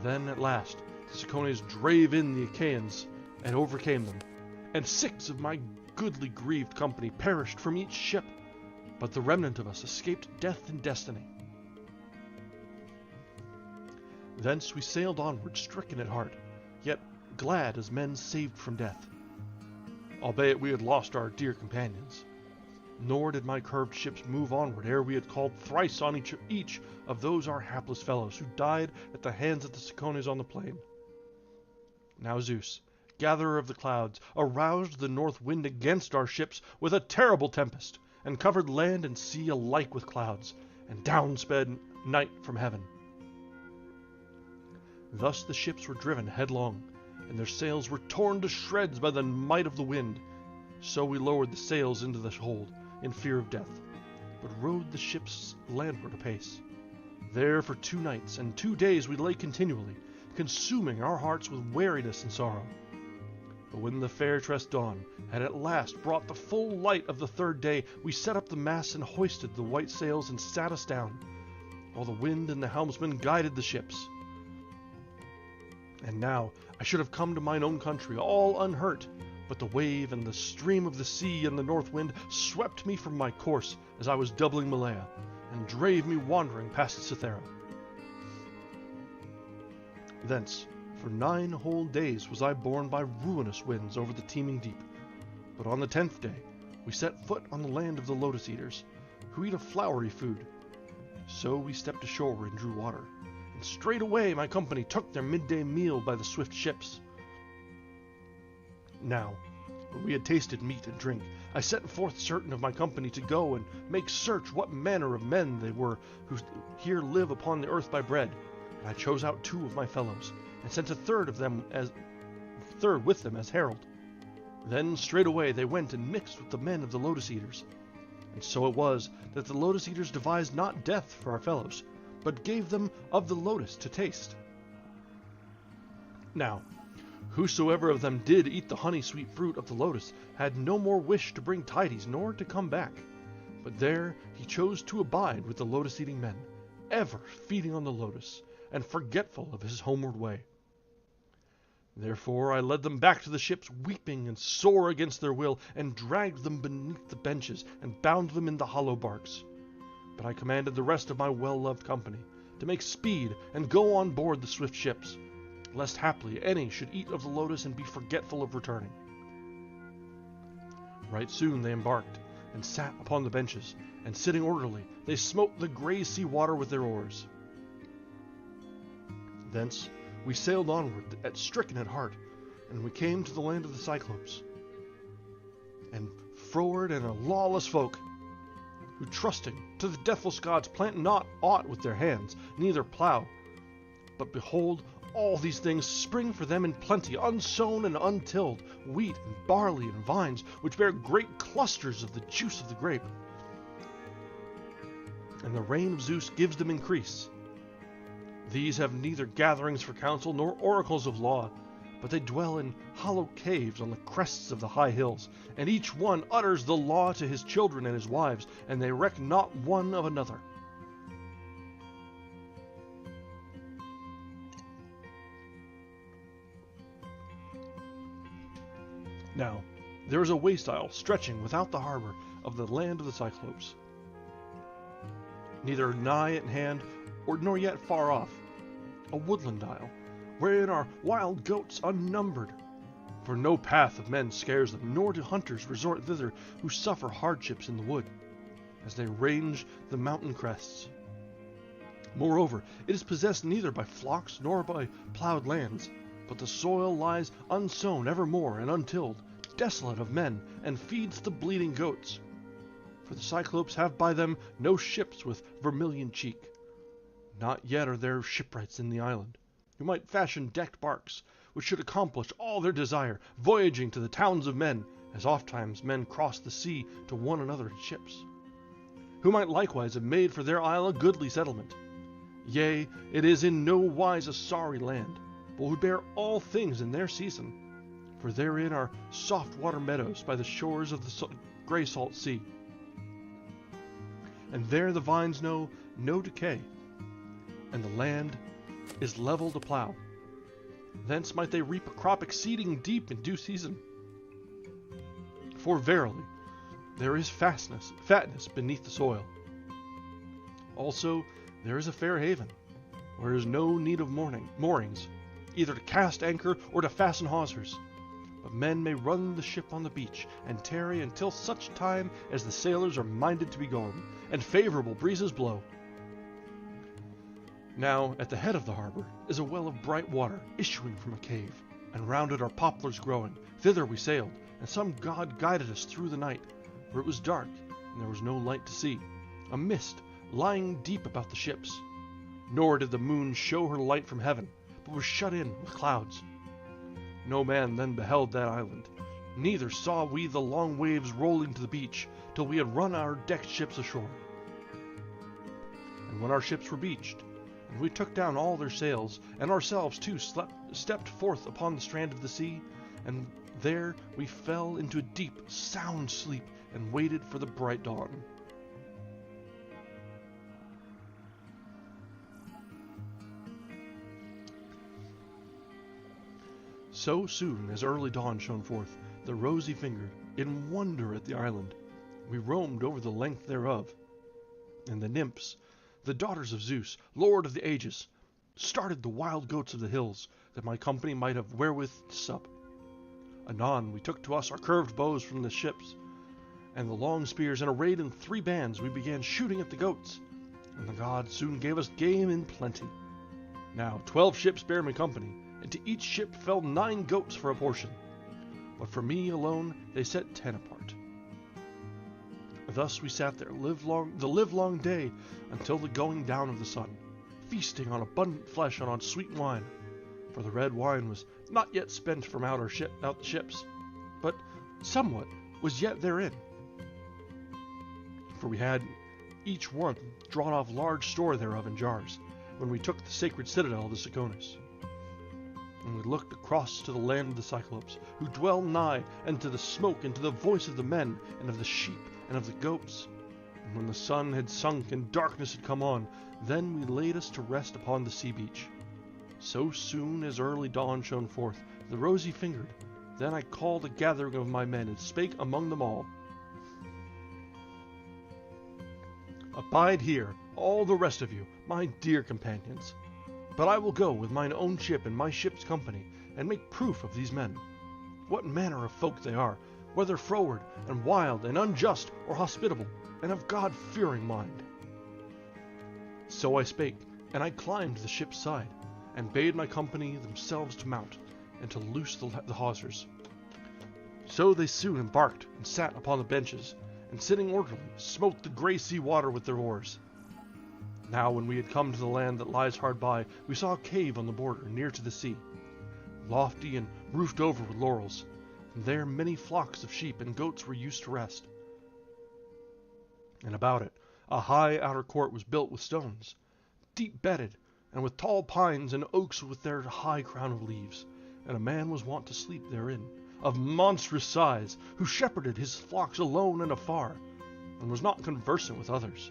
then at last the Cicones drave in the Achaeans and overcame them, and 6 of my goodly grieved company perished from each ship, but the remnant of us escaped death and destiny. Thence we sailed onward, stricken at heart, yet glad as men saved from death, albeit we had lost our dear companions. Nor did my curved ships move onward ere we had called thrice on each of those our hapless fellows who died at the hands of the Cicones on the plain. Now Zeus, gatherer of the clouds, aroused the north wind against our ships with a terrible tempest, and covered land and sea alike with clouds, and down sped night from heaven. Thus the ships were driven headlong, and their sails were torn to shreds by the might of the wind. So we lowered the sails into the hold, in fear of death, but rowed the ships landward apace. There for 2 nights and 2 days we lay continually, consuming our hearts with weariness and sorrow. But when the fair tressed dawn had at last brought the full light of the 3rd day, we set up the masts and hoisted the white sails and sat us down, while the wind and the helmsman guided the ships. And now I should have come to mine own country, all unhurt, but the wave and the stream of the sea and the north wind swept me from my course as I was doubling Malea, and drave me wandering past Cythera. Thence, for 9 whole days was I borne by ruinous winds over the teeming deep. But on the 10th day we set foot on the land of the lotus eaters, who eat a flowery food. So we stepped ashore and drew water, and straightway my company took their midday meal by the swift ships. Now, when we had tasted meat and drink, I set forth certain of my company to go and make search what manner of men they were who here live upon the earth by bread. And I chose out 2 of my fellows, and sent a third with them as herald. Then straightway they went and mixed with the men of the lotus eaters. And so it was that the lotus eaters devised not death for our fellows, but gave them of the lotus to taste. Now, whosoever of them did eat the honey-sweet fruit of the lotus had no more wish to bring tidings nor to come back, but there he chose to abide with the lotus-eating men, ever feeding on the lotus, and forgetful of his homeward way. Therefore I led them back to the ships, weeping and sore against their will, and dragged them beneath the benches, and bound them in the hollow barks. But I commanded the rest of my well-loved company to make speed and go on board the swift ships, lest haply any should eat of the lotus and be forgetful of returning. Right soon they embarked, and sat upon the benches, and sitting orderly, they smote the grey sea water with their oars. Thence we sailed onward, stricken at heart, and we came to the land of the Cyclopes. And froward and a lawless folk, who trusting to the deathless gods plant not aught with their hands, neither plough. But behold, all these things spring for them in plenty, unsown and untilled, wheat and barley and vines, which bear great clusters of the juice of the grape. And the reign of Zeus gives them increase. These have neither gatherings for counsel nor oracles of law, but they dwell in hollow caves on the crests of the high hills, and each one utters the law to his children and his wives, and they reck not one of another. Now, there is a waste isle stretching without the harbor of the land of the Cyclopes, neither nigh at hand nor yet far off, a woodland isle, wherein are wild goats unnumbered. For no path of men scares them, nor do hunters resort thither who suffer hardships in the wood, as they range the mountain crests. Moreover, it is possessed neither by flocks nor by ploughed lands, but the soil lies unsown evermore and untilled, desolate of men, and feeds the bleating goats. For the Cyclopes have by them no ships with vermilion cheek. Not yet are there shipwrights in the island, who might fashion decked barks, which should accomplish all their desire, voyaging to the towns of men, as ofttimes men cross the sea to one another in ships. Who might likewise have made for their isle a goodly settlement. Yea, it is in no wise a sorry land, but would bear all things in their season. For therein are soft water meadows by the shores of the grey salt sea, and there the vines know no decay, and the land is level to plow. Thence might they reap a crop exceeding deep in due season. For verily, there is fatness beneath the soil. Also, there is a fair haven, where is no need of moorings, either to cast anchor or to fasten hawsers. But men may run the ship on the beach, and tarry until such time as the sailors are minded to be gone, and favorable breezes blow. Now, at the head of the harbor is a well of bright water issuing from a cave, and round it are poplars growing. Thither we sailed, and some god guided us through the night, for it was dark, and there was no light to see, a mist lying deep about the ships. Nor did the moon show her light from heaven, but was shut in with clouds. No man then beheld that island, neither saw we the long waves rolling to the beach, till we had run our decked ships ashore. And when our ships were beached, and we took down all their sails, and ourselves too stepped forth upon the strand of the sea, and there we fell into a deep, sound sleep, and waited for the bright dawn. So soon as early dawn shone forth, the rosy-fingered, in wonder at the island, we roamed over the length thereof. And the nymphs, the daughters of Zeus, lord of the ages, started the wild goats of the hills, that my company might have wherewith to sup. Anon we took to us our curved bows from the ships, and the long spears, and arrayed in 3 bands we began shooting at the goats, and the gods soon gave us game in plenty. Now 12 ships bare me company, and to each ship fell 9 goats for a portion, but for me alone they set 10 apart. Thus we sat there the livelong day until the going down of the sun, feasting on abundant flesh and on sweet wine, for the red wine was not yet spent from out the ships, but somewhat was yet therein. For we had each one drawn off large store thereof in jars, when we took the sacred citadel of the Siconis. And we looked across to the land of the Cyclopes, who dwell nigh, and to the smoke, and to the voice of the men, and of the sheep, and of the goats. And when the sun had sunk, and darkness had come on, then we laid us to rest upon the sea beach. So soon as early dawn shone forth, the rosy-fingered, then I called a gathering of my men, and spake among them all. Abide here, all the rest of you, my dear companions. But I will go with mine own ship and my ship's company, and make proof of these men, what manner of folk they are, whether froward and wild and unjust, or hospitable, and of God-fearing mind. So I spake, and I climbed the ship's side, and bade my company themselves to mount, and to loose the hawsers. So they soon embarked, and sat upon the benches, and sitting orderly, smote the grey sea water with their oars. Now when we had come to the land that lies hard by, we saw a cave on the border, near to the sea, lofty and roofed over with laurels, and there many flocks of sheep and goats were used to rest. And about it a high outer court was built with stones, deep bedded, and with tall pines and oaks with their high crown of leaves, and a man was wont to sleep therein, of monstrous size, who shepherded his flocks alone and afar, and was not conversant with others,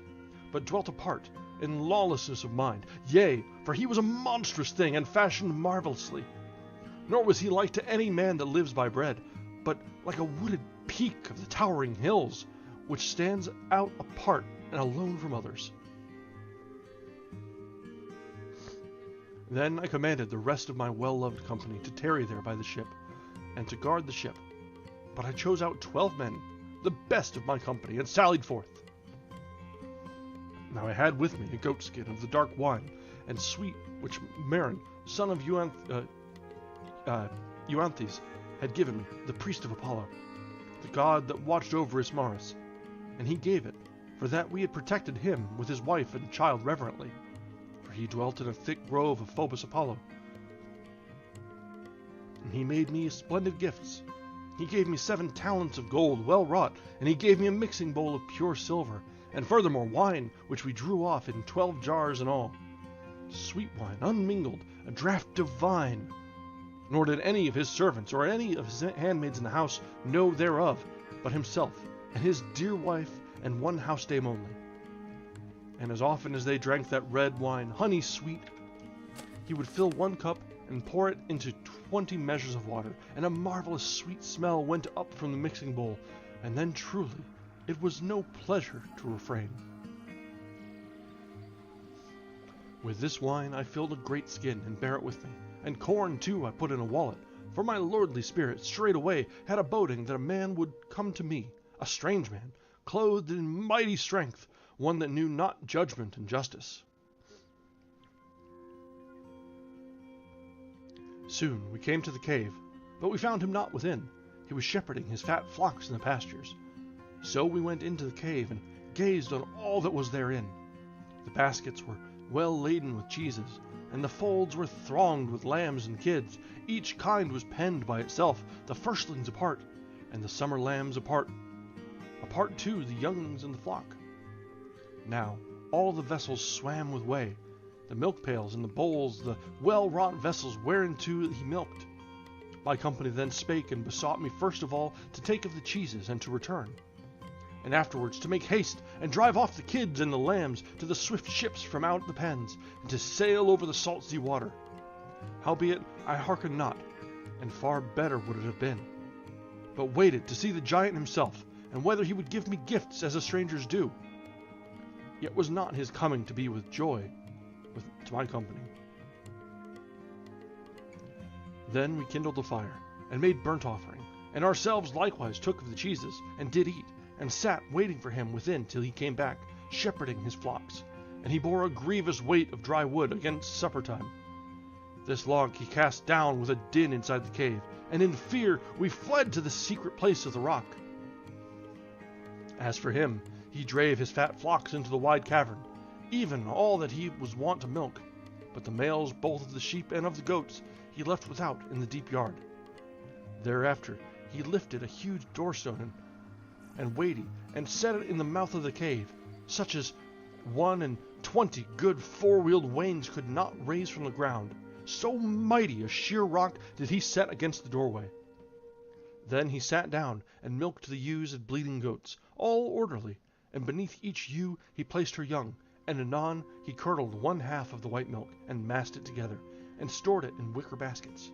but dwelt apart, in lawlessness of mind. Yea, for he was a monstrous thing, and fashioned marvelously. Nor was he like to any man that lives by bread, but like a wooded peak of the towering hills, which stands out apart and alone from others. Then I commanded the rest of my well-loved company to tarry there by the ship, and to guard the ship. But I chose out 12 men, the best of my company, and sallied forth. Now I had with me a goatskin of the dark wine, and sweet, which Marin, son of Euanthes, had given me, the priest of Apollo, the god that watched over Ismarus, and he gave it, for that we had protected him with his wife and child reverently, for he dwelt in a thick grove of Phobos Apollo. And he made me splendid gifts. He gave me 7 talents of gold, well wrought, and he gave me a mixing bowl of pure silver, and furthermore wine, which we drew off in 12 jars in all, sweet wine, unmingled, a draught divine. Nor did any of his servants or any of his handmaids in the house know thereof, but himself and his dear wife and one house dame only. and as often as they drank that red wine, honey sweet, he would fill 1 cup and pour it into 20 measures of water, and a marvelous sweet smell went up from the mixing bowl, and then truly it was no pleasure to refrain. With this wine I filled a great skin and bare it with me, and corn too I put in a wallet, for my lordly spirit straightway had a boding that a man would come to me, a strange man, clothed in mighty strength, one that knew not judgment and justice. Soon we came to the cave, but we found him not within. He was shepherding his fat flocks in the pastures. So we went into the cave and gazed on all that was therein. The baskets were well laden with cheeses, and the folds were thronged with lambs and kids. Each kind was penned by itself, the firstlings apart, and the summer lambs apart. Apart too the younglings in the flock. Now all the vessels swam with whey, the milk pails and the bowls, the well-wrought vessels whereinto he milked. My company then spake and besought me first of all to take of the cheeses and to return, and afterwards to make haste and drive off the kids and the lambs to the swift ships from out the pens, and to sail over the salt sea water. Howbeit I hearkened not, and far better would it have been, but waited to see the giant himself, and whether he would give me gifts as the strangers do. Yet was not his coming to be with joy to my company. Then we kindled a fire, and made burnt offering, and ourselves likewise took of the cheeses, and did eat, and sat waiting for him within till he came back, shepherding his flocks, and he bore a grievous weight of dry wood against supper time. This log he cast down with a din inside the cave, and in fear we fled to the secret place of the rock. As for him, he drave his fat flocks into the wide cavern, even all that he was wont to milk, but the males both of the sheep and of the goats he left without in the deep yard. Thereafter he lifted a huge doorstone and weighty, and set it in the mouth of the cave, such as 21 good 4-wheeled wains could not raise from the ground. So mighty a sheer rock did he set against the doorway. Then he sat down and milked the ewes and bleating goats, all orderly, and beneath each ewe he placed her young, and anon he curdled 1/2 of the white milk, and massed it together, and stored it in wicker baskets.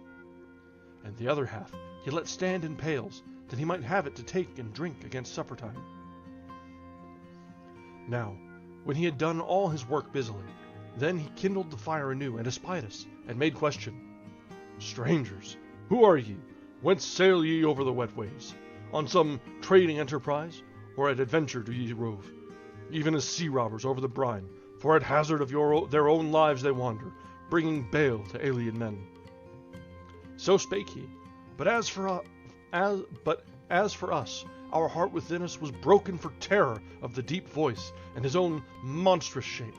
And the other half he let stand in pails, that he might have it to take and drink against supper time. Now, when he had done all his work busily, then he kindled the fire anew, and espied us, and made question, Strangers, who are ye? Whence sail ye over the wet ways? On some trading enterprise, or at adventure do ye rove? Even as sea robbers over the brine, for at hazard of their own lives they wander, bringing bale to alien men. So spake he, but as for us, our heart within us was broken for terror of the deep voice and his own monstrous shape.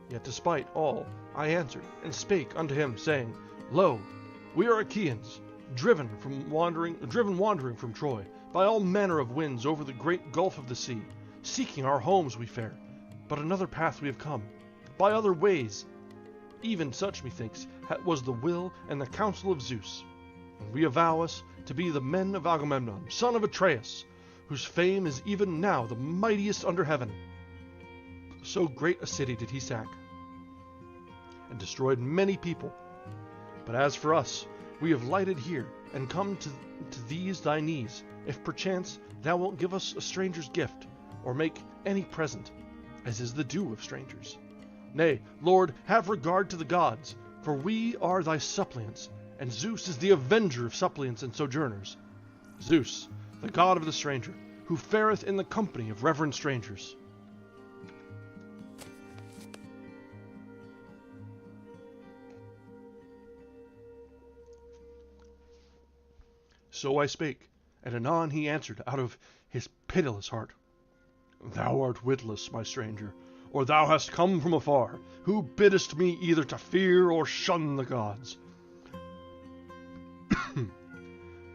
Yet despite all, I answered and spake unto him, saying, Lo, we are Achaeans, driven wandering from Troy, by all manner of winds over the great gulf of the sea. Seeking our homes we fare, but another path we have come, by other ways. Even such, methinks, was the will and the counsel of Zeus. And we avow us to be the men of Agamemnon, son of Atreus, whose fame is even now the mightiest under heaven. So great a city did he sack, and destroyed many people. But as for us, we have lighted here, and come to these thy knees, if perchance thou wilt give us a stranger's gift, or make any present, as is the due of strangers. Nay, Lord, have regard to the gods, for we are thy suppliants, and Zeus is the avenger of suppliants and sojourners. Zeus, the god of the stranger, who fareth in the company of reverend strangers. So I spake, and anon he answered out of his pitiless heart, Thou art witless, my stranger, or thou hast come from afar, who biddest me either to fear or shun the gods.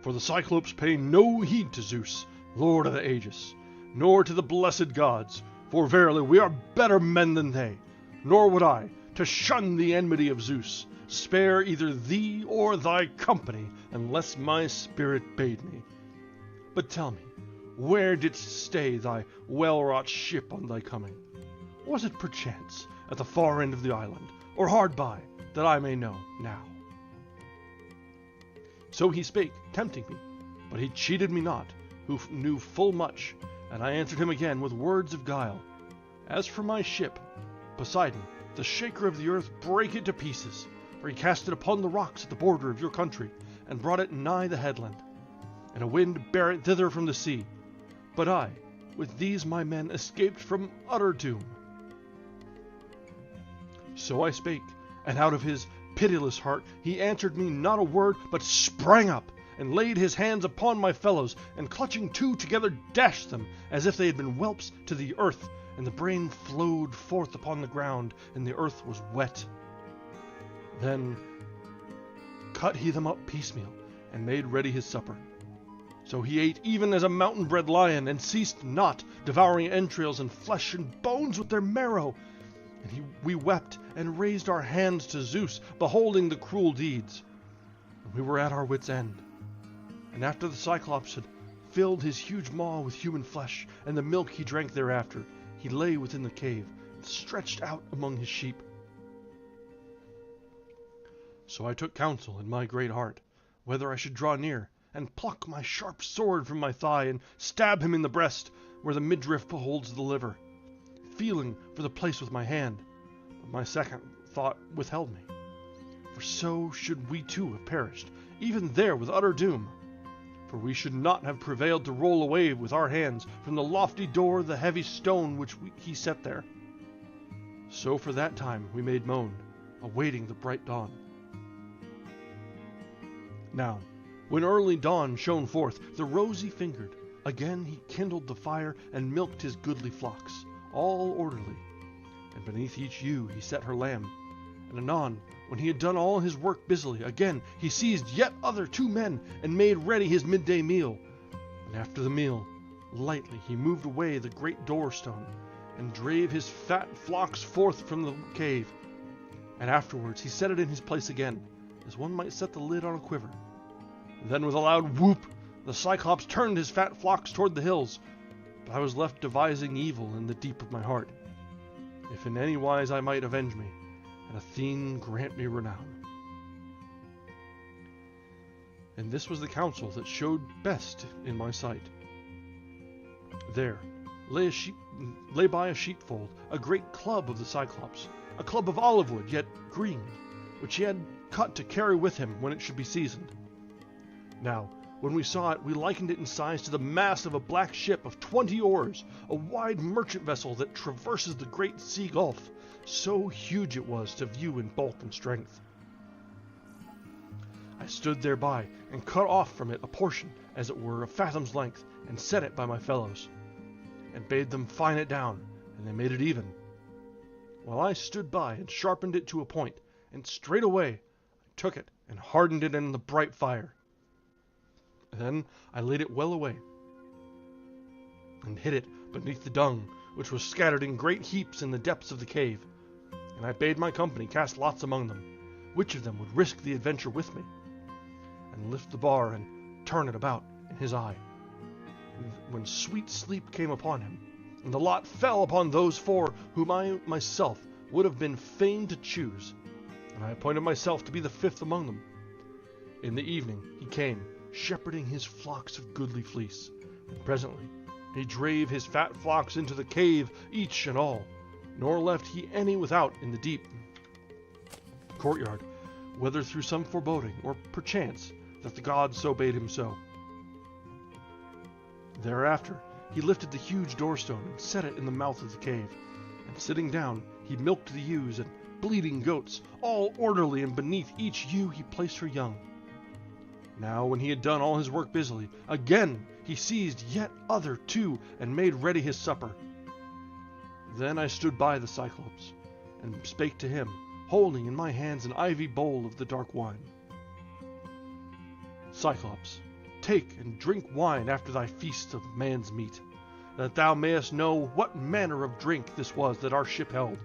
For the Cyclopes pay no heed to Zeus, Lord of the Aegis, nor to the blessed gods, for verily we are better men than they, nor would I, to shun the enmity of Zeus, spare either thee or thy company, unless my spirit bade me. But tell me, where didst stay thy well-wrought ship on thy coming? Was it perchance at the far end of the island, or hard by, that I may know now? So he spake, tempting me, but he cheated me not, who knew full much, and I answered him again with words of guile. As for my ship, Poseidon, the shaker of the earth, brake it to pieces, for he cast it upon the rocks at the border of your country, and brought it nigh the headland, and a wind bare it thither from the sea. But I, with these my men, escaped from utter doom. So I spake, and out of his pitiless heart he answered me not a word, but sprang up, and laid his hands upon my fellows, and clutching two together dashed them, as if they had been whelps, to the earth, and the brain flowed forth upon the ground, and the earth was wet. Then cut he them up piecemeal, and made ready his supper. So he ate even as a mountain-bred lion, and ceased not, devouring entrails and flesh and bones with their marrow. And we wept and raised our hands to Zeus, beholding the cruel deeds. And we were at our wits' end. And after the Cyclops had filled his huge maw with human flesh, and the milk he drank thereafter, he lay within the cave, and stretched out among his sheep. So I took counsel in my great heart, whether I should draw near, and pluck my sharp sword from my thigh, and stab him in the breast, where the midriff beholds the liver, feeling for the place with my hand, but my second thought withheld me. For so should we too have perished, even there with utter doom. For we should not have prevailed to roll away with our hands from the lofty door the heavy stone which he set there. So for that time we made moan, awaiting the bright dawn. Now, when early dawn shone forth, the rosy-fingered, again he kindled the fire and milked his goodly flocks, all orderly. And beneath each ewe he set her lamb. And anon, when he had done all his work busily, again he seized yet other 2 men, and made ready his midday meal. And after the meal, lightly he moved away the great door-stone, and drave his fat flocks forth from the cave. And afterwards he set it in his place again, as one might set the lid on a quiver. Then with a loud whoop, the Cyclops turned his fat flocks toward the hills, but I was left devising evil in the deep of my heart, if in any wise I might avenge me, and Athene grant me renown. And this was the counsel that showed best in my sight. There lay by a sheepfold a great club of the Cyclops, a club of olive wood, yet green, which he had cut to carry with him when it should be seasoned. Now, when we saw it, we likened it in size to the mast of a black ship of 20 oars, a wide merchant vessel that traverses the great sea gulf. So huge it was to view in bulk and strength. I stood thereby, and cut off from it a portion, as it were, a fathom's length, and set it by my fellows, and bade them fine it down, and they made it even. While I stood by and sharpened it to a point, and straightway I took it and hardened it in the bright fire. Then I laid it well away, and hid it beneath the dung, which was scattered in great heaps in the depths of the cave. And I bade my company cast lots among them, which of them would risk the adventure with me, and lift the bar and turn it about in his eye. When sweet sleep came upon him, and the lot fell upon those 4 whom I myself would have been fain to choose, and I appointed myself to be the 5th among them. In the evening he came, shepherding his flocks of goodly fleece, and presently he drave his fat flocks into the cave, each and all, nor left he any without in the deep courtyard, whether through some foreboding, or perchance that the gods so bade him so. Thereafter he lifted the huge doorstone and set it in the mouth of the cave, and sitting down he milked the ewes and bleating goats, all orderly, and beneath each ewe he placed her young. Now when he had done all his work busily, again he seized yet other 2, and made ready his supper. Then I stood by the Cyclops, and spake to him, holding in my hands an ivy bowl of the dark wine. Cyclops, take and drink wine after thy feast of man's meat, that thou mayest know what manner of drink this was that our ship held.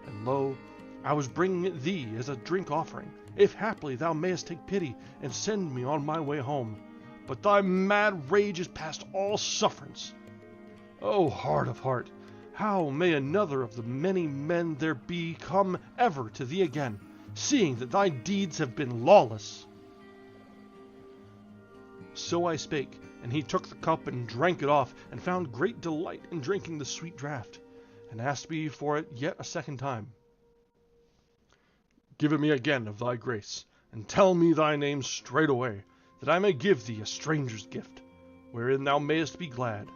And lo, I was bringing it thee as a drink offering, if haply thou mayest take pity and send me on my way home. But thy mad rage is past all sufferance. O heart of heart, how may another of the many men there be come ever to thee again, seeing that thy deeds have been lawless? So I spake, and he took the cup and drank it off, and found great delight in drinking the sweet draught, and asked me for it yet a second time. Give it me again of thy grace, and tell me thy name straightway, that I may give thee a stranger's gift, wherein thou mayest be glad.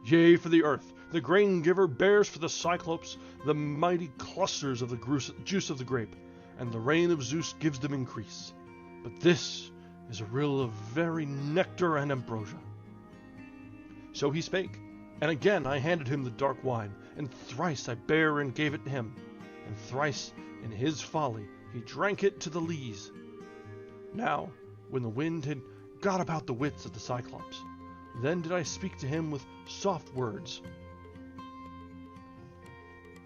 Yea, for the earth, the grain-giver, bears for the Cyclops the mighty clusters of the juice of the grape, and the rain of Zeus gives them increase. But this is a rill of very nectar and ambrosia. So he spake, and again I handed him the dark wine, and thrice I bare and gave it to him, and thrice in his folly he drank it to the lees. Now, when the wind had got about the wits of the Cyclops, then did I speak to him with soft words.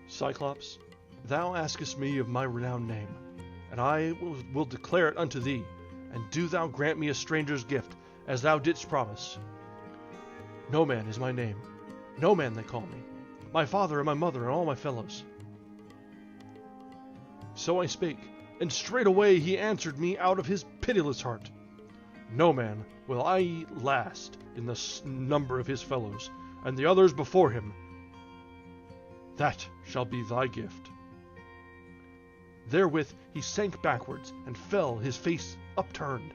Cyclops, thou askest me of my renowned name, and I will declare it unto thee, and do thou grant me a stranger's gift, as thou didst promise. No man is my name, no man they call me, my father and my mother and all my fellows. So I spake, and straightway he answered me out of his pitiless heart. No man will I eat last in the number of his fellows, and the others before him. That shall be thy gift. Therewith he sank backwards, and fell, his face upturned.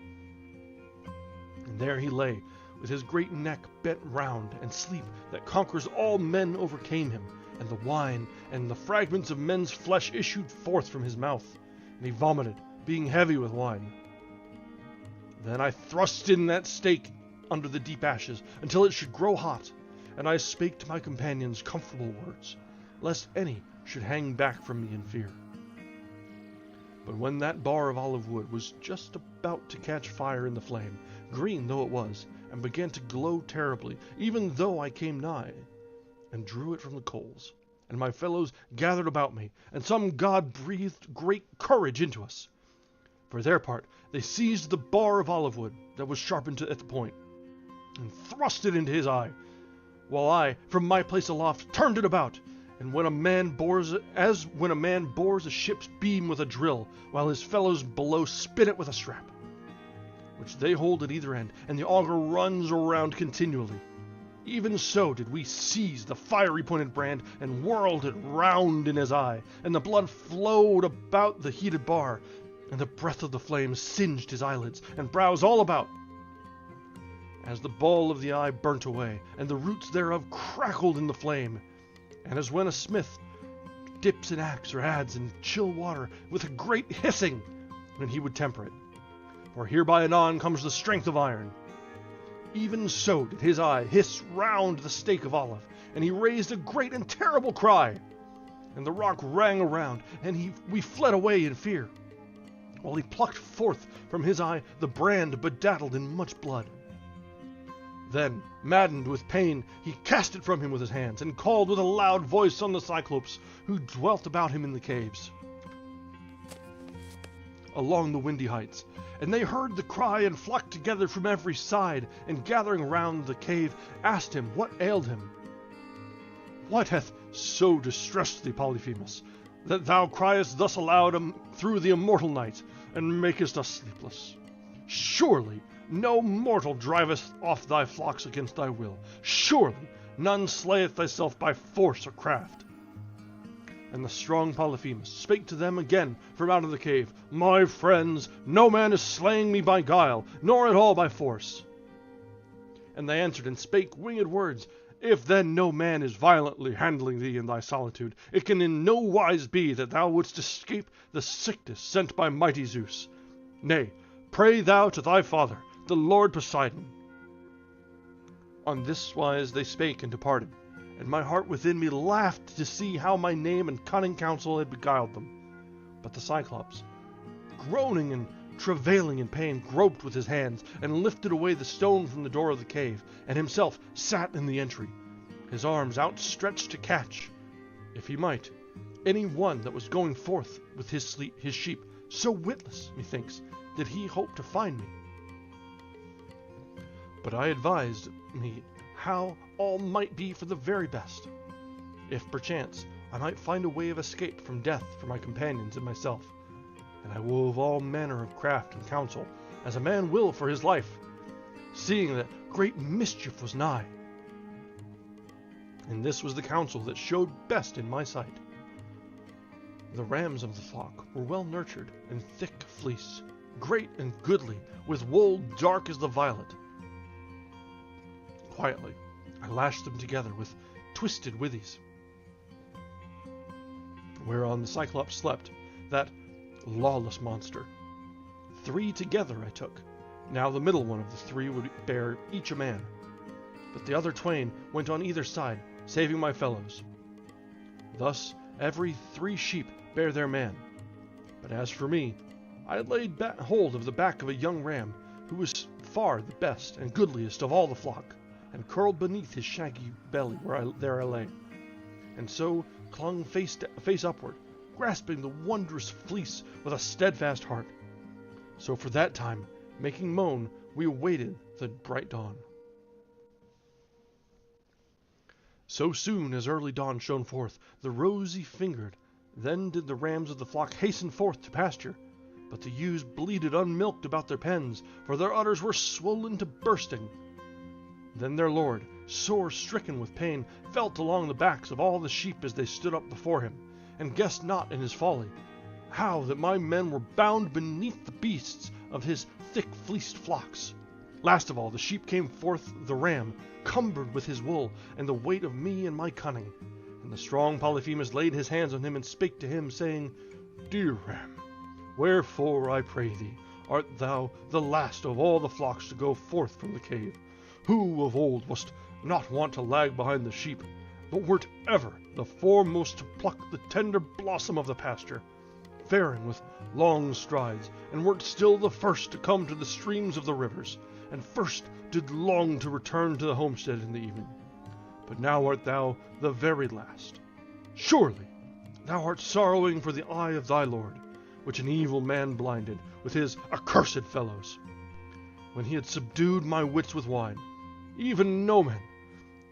And there he lay, with his great neck bent round, and sleep that conquers all men overcame him, and the wine and the fragments of men's flesh issued forth from his mouth, and he vomited, being heavy with wine. Then I thrust in that stake under the deep ashes, until it should grow hot, and I spake to my companions comfortable words, lest any should hang back from me in fear. But when that bar of olive wood was just about to catch fire in the flame, green though it was, and began to glow terribly, even though I came nigh, and drew it from the coals, and my fellows gathered about me, and some god breathed great courage into us. For their part, they seized the bar of olive wood that was sharpened at the point, and thrust it into his eye, while I, from my place aloft, turned it about, and when a man bores a ship's beam with a drill, while his fellows below spin it with a strap, which they hold at either end, and the auger runs around continually. Even so did we seize the fiery pointed brand, and whirled it round in his eye, and the blood flowed about the heated bar, and the breath of the flames singed his eyelids and brows all about, as the ball of the eye burnt away, and the roots thereof crackled in the flame, and as when a smith dips an axe or adds in chill water with a great hissing when he would temper it. For hereby anon comes the strength of iron. Even so did his eye hiss round the stake of olive, and he raised a great and terrible cry, and the rock rang around, and we fled away in fear, while he plucked forth from his eye the brand bedaddled in much blood. Then, maddened with pain, he cast it from him with his hands, and called with a loud voice on the Cyclops, who dwelt about him in the caves, along the windy heights. And they heard the cry, and flocked together from every side, and gathering round the cave, asked him what ailed him. What hath so distressed thee, Polyphemus, that thou criest thus aloud through the immortal night, and makest us sleepless? Surely no mortal driveth off thy flocks against thy will. Surely none slayeth thyself by force or craft. And the strong Polyphemus spake to them again from out of the cave, My friends, no man is slaying me by guile, nor at all by force. And they answered and spake winged words, If then no man is violently handling thee in thy solitude, it can in no wise be that thou wouldst escape the sickness sent by mighty Zeus. Nay, pray thou to thy father, the Lord Poseidon. On this wise they spake and departed, and my heart within me laughed to see how my name and cunning counsel had beguiled them. But the Cyclops, groaning and travailing in pain, groped with his hands, and lifted away the stone from the door of the cave, and himself sat in the entry, his arms outstretched to catch, if he might, any one that was going forth with his sheep. So witless, methinks, did he hope to find me. But I advised me how all might be for the very best. if perchance I might find a way of escape from death for my companions and myself. And I wove all manner of craft and counsel, as a man will for his life, seeing that great mischief was nigh. And this was the counsel that showed best in my sight. The rams of the flock were well nurtured and thick fleece, great and goodly, with wool dark as the violet. Quietly, I lashed them together with twisted withies, whereon the Cyclops slept, that lawless monster. 3 together I took. Now the middle one of the 3 would bear each a man, but the other twain went on either side, saving my fellows. Thus every 3 sheep bare their man. But as for me, I laid hold of the back of a young ram, who was far the best and goodliest of all the flock, and curled beneath his shaggy belly where I lay, and so clung face upward, grasping the wondrous fleece with a steadfast heart. So for that time, making moan, we awaited the bright dawn. So soon as early dawn shone forth, the rosy-fingered, then did the rams of the flock hasten forth to pasture, but the ewes bleated unmilked about their pens, for their udders were swollen to bursting. Then their lord, sore stricken with pain, felt along the backs of all the sheep as they stood up before him, and guessed not in his folly how that my men were bound beneath the beasts of his thick-fleeced flocks. Last of all, the sheep came forth the ram, cumbered with his wool, and the weight of me and my cunning. And the strong Polyphemus laid his hands on him and spake to him, saying, Dear ram, wherefore, I pray thee, art thou the last of all the flocks to go forth from the cave, who of old wast not wont to lag behind the sheep, but wert ever the foremost to pluck the tender blossom of the pasture, faring with long strides, and wert still the first to come to the streams of the rivers, and first did long to return to the homestead in the evening. But now art thou the very last. Surely thou art sorrowing for the eye of thy Lord, which an evil man blinded with his accursed fellows, when he had subdued my wits with wine. Even no man,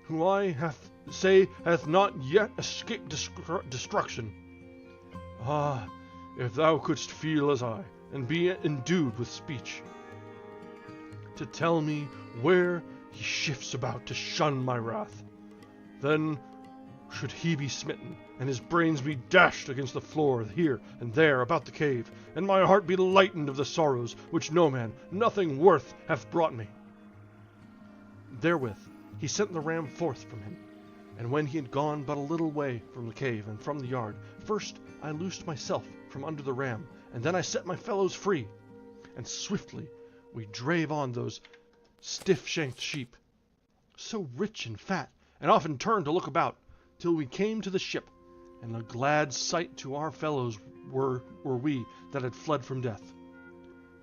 who I hath not yet escaped destruction. Ah, if thou couldst feel as I, and be endued with speech, to tell me where he shifts about to shun my wrath, then should he be smitten, and his brains be dashed against the floor here and there about the cave, and my heart be lightened of the sorrows which no man, nothing worth, hath brought me. Therewith he sent the ram forth from him, and when he had gone but a little way from the cave and from the yard, first I loosed myself from under the ram, and then I set my fellows free, and swiftly we drave on those stiff-shanked sheep, so rich and fat, and often turned to look about, till we came to the ship, and a glad sight to our fellows were we that had fled from death.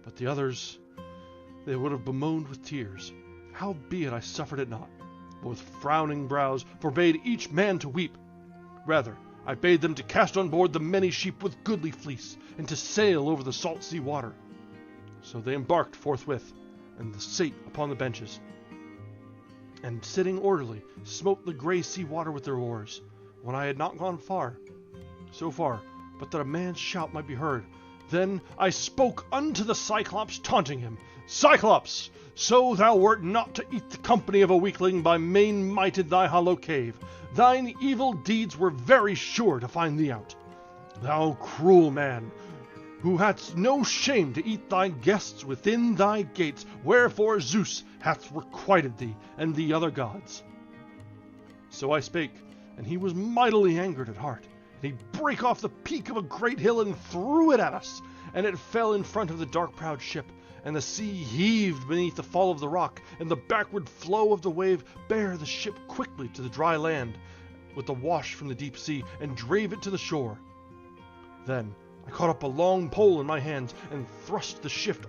But the others they would have bemoaned with tears. Howbeit I suffered it not, but with frowning brows forbade each man to weep. Rather, I bade them to cast on board the many sheep with goodly fleece, and to sail over the salt sea water. So they embarked forthwith, and sate upon the benches, and sitting orderly, smote the grey sea water with their oars, when I had not gone far, so far, but that a man's shout might be heard. Then I spoke unto the Cyclops, taunting him, Cyclops, so thou wert not to eat the company of a weakling by main-mighted thy hollow cave. Thine evil deeds were very sure to find thee out. Thou cruel man, who hadst no shame to eat thy guests within thy gates, wherefore Zeus hath requited thee, and the other gods. So I spake, and he was mightily angered at heart, and he brake off the peak of a great hill and threw it at us, and it fell in front of the dark-prowed ship, and the sea heaved beneath the fall of the rock, and the backward flow of the wave bare the ship quickly to the dry land with the wash from the deep sea, and drave it to the shore. Then I caught up a long pole in my hands, and thrust the ship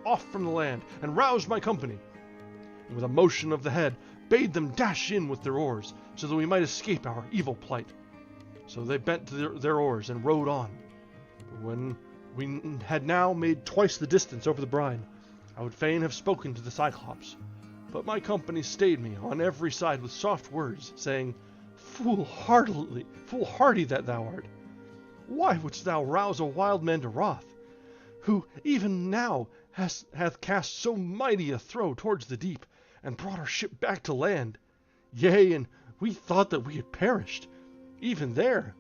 off from the land, and roused my company, and with a motion of the head bade them dash in with their oars, so that we might escape our evil plight. So they bent to their oars and rowed on. But when we had now made twice the distance over the brine, I would fain have spoken to the Cyclops, but my company stayed me on every side with soft words, saying, foolhardy that thou art! Why wouldst thou rouse a wild man to wrath, who even now hath cast so mighty a throw towards the deep, and brought our ship back to land? Yea, and we thought that we had perished, even there.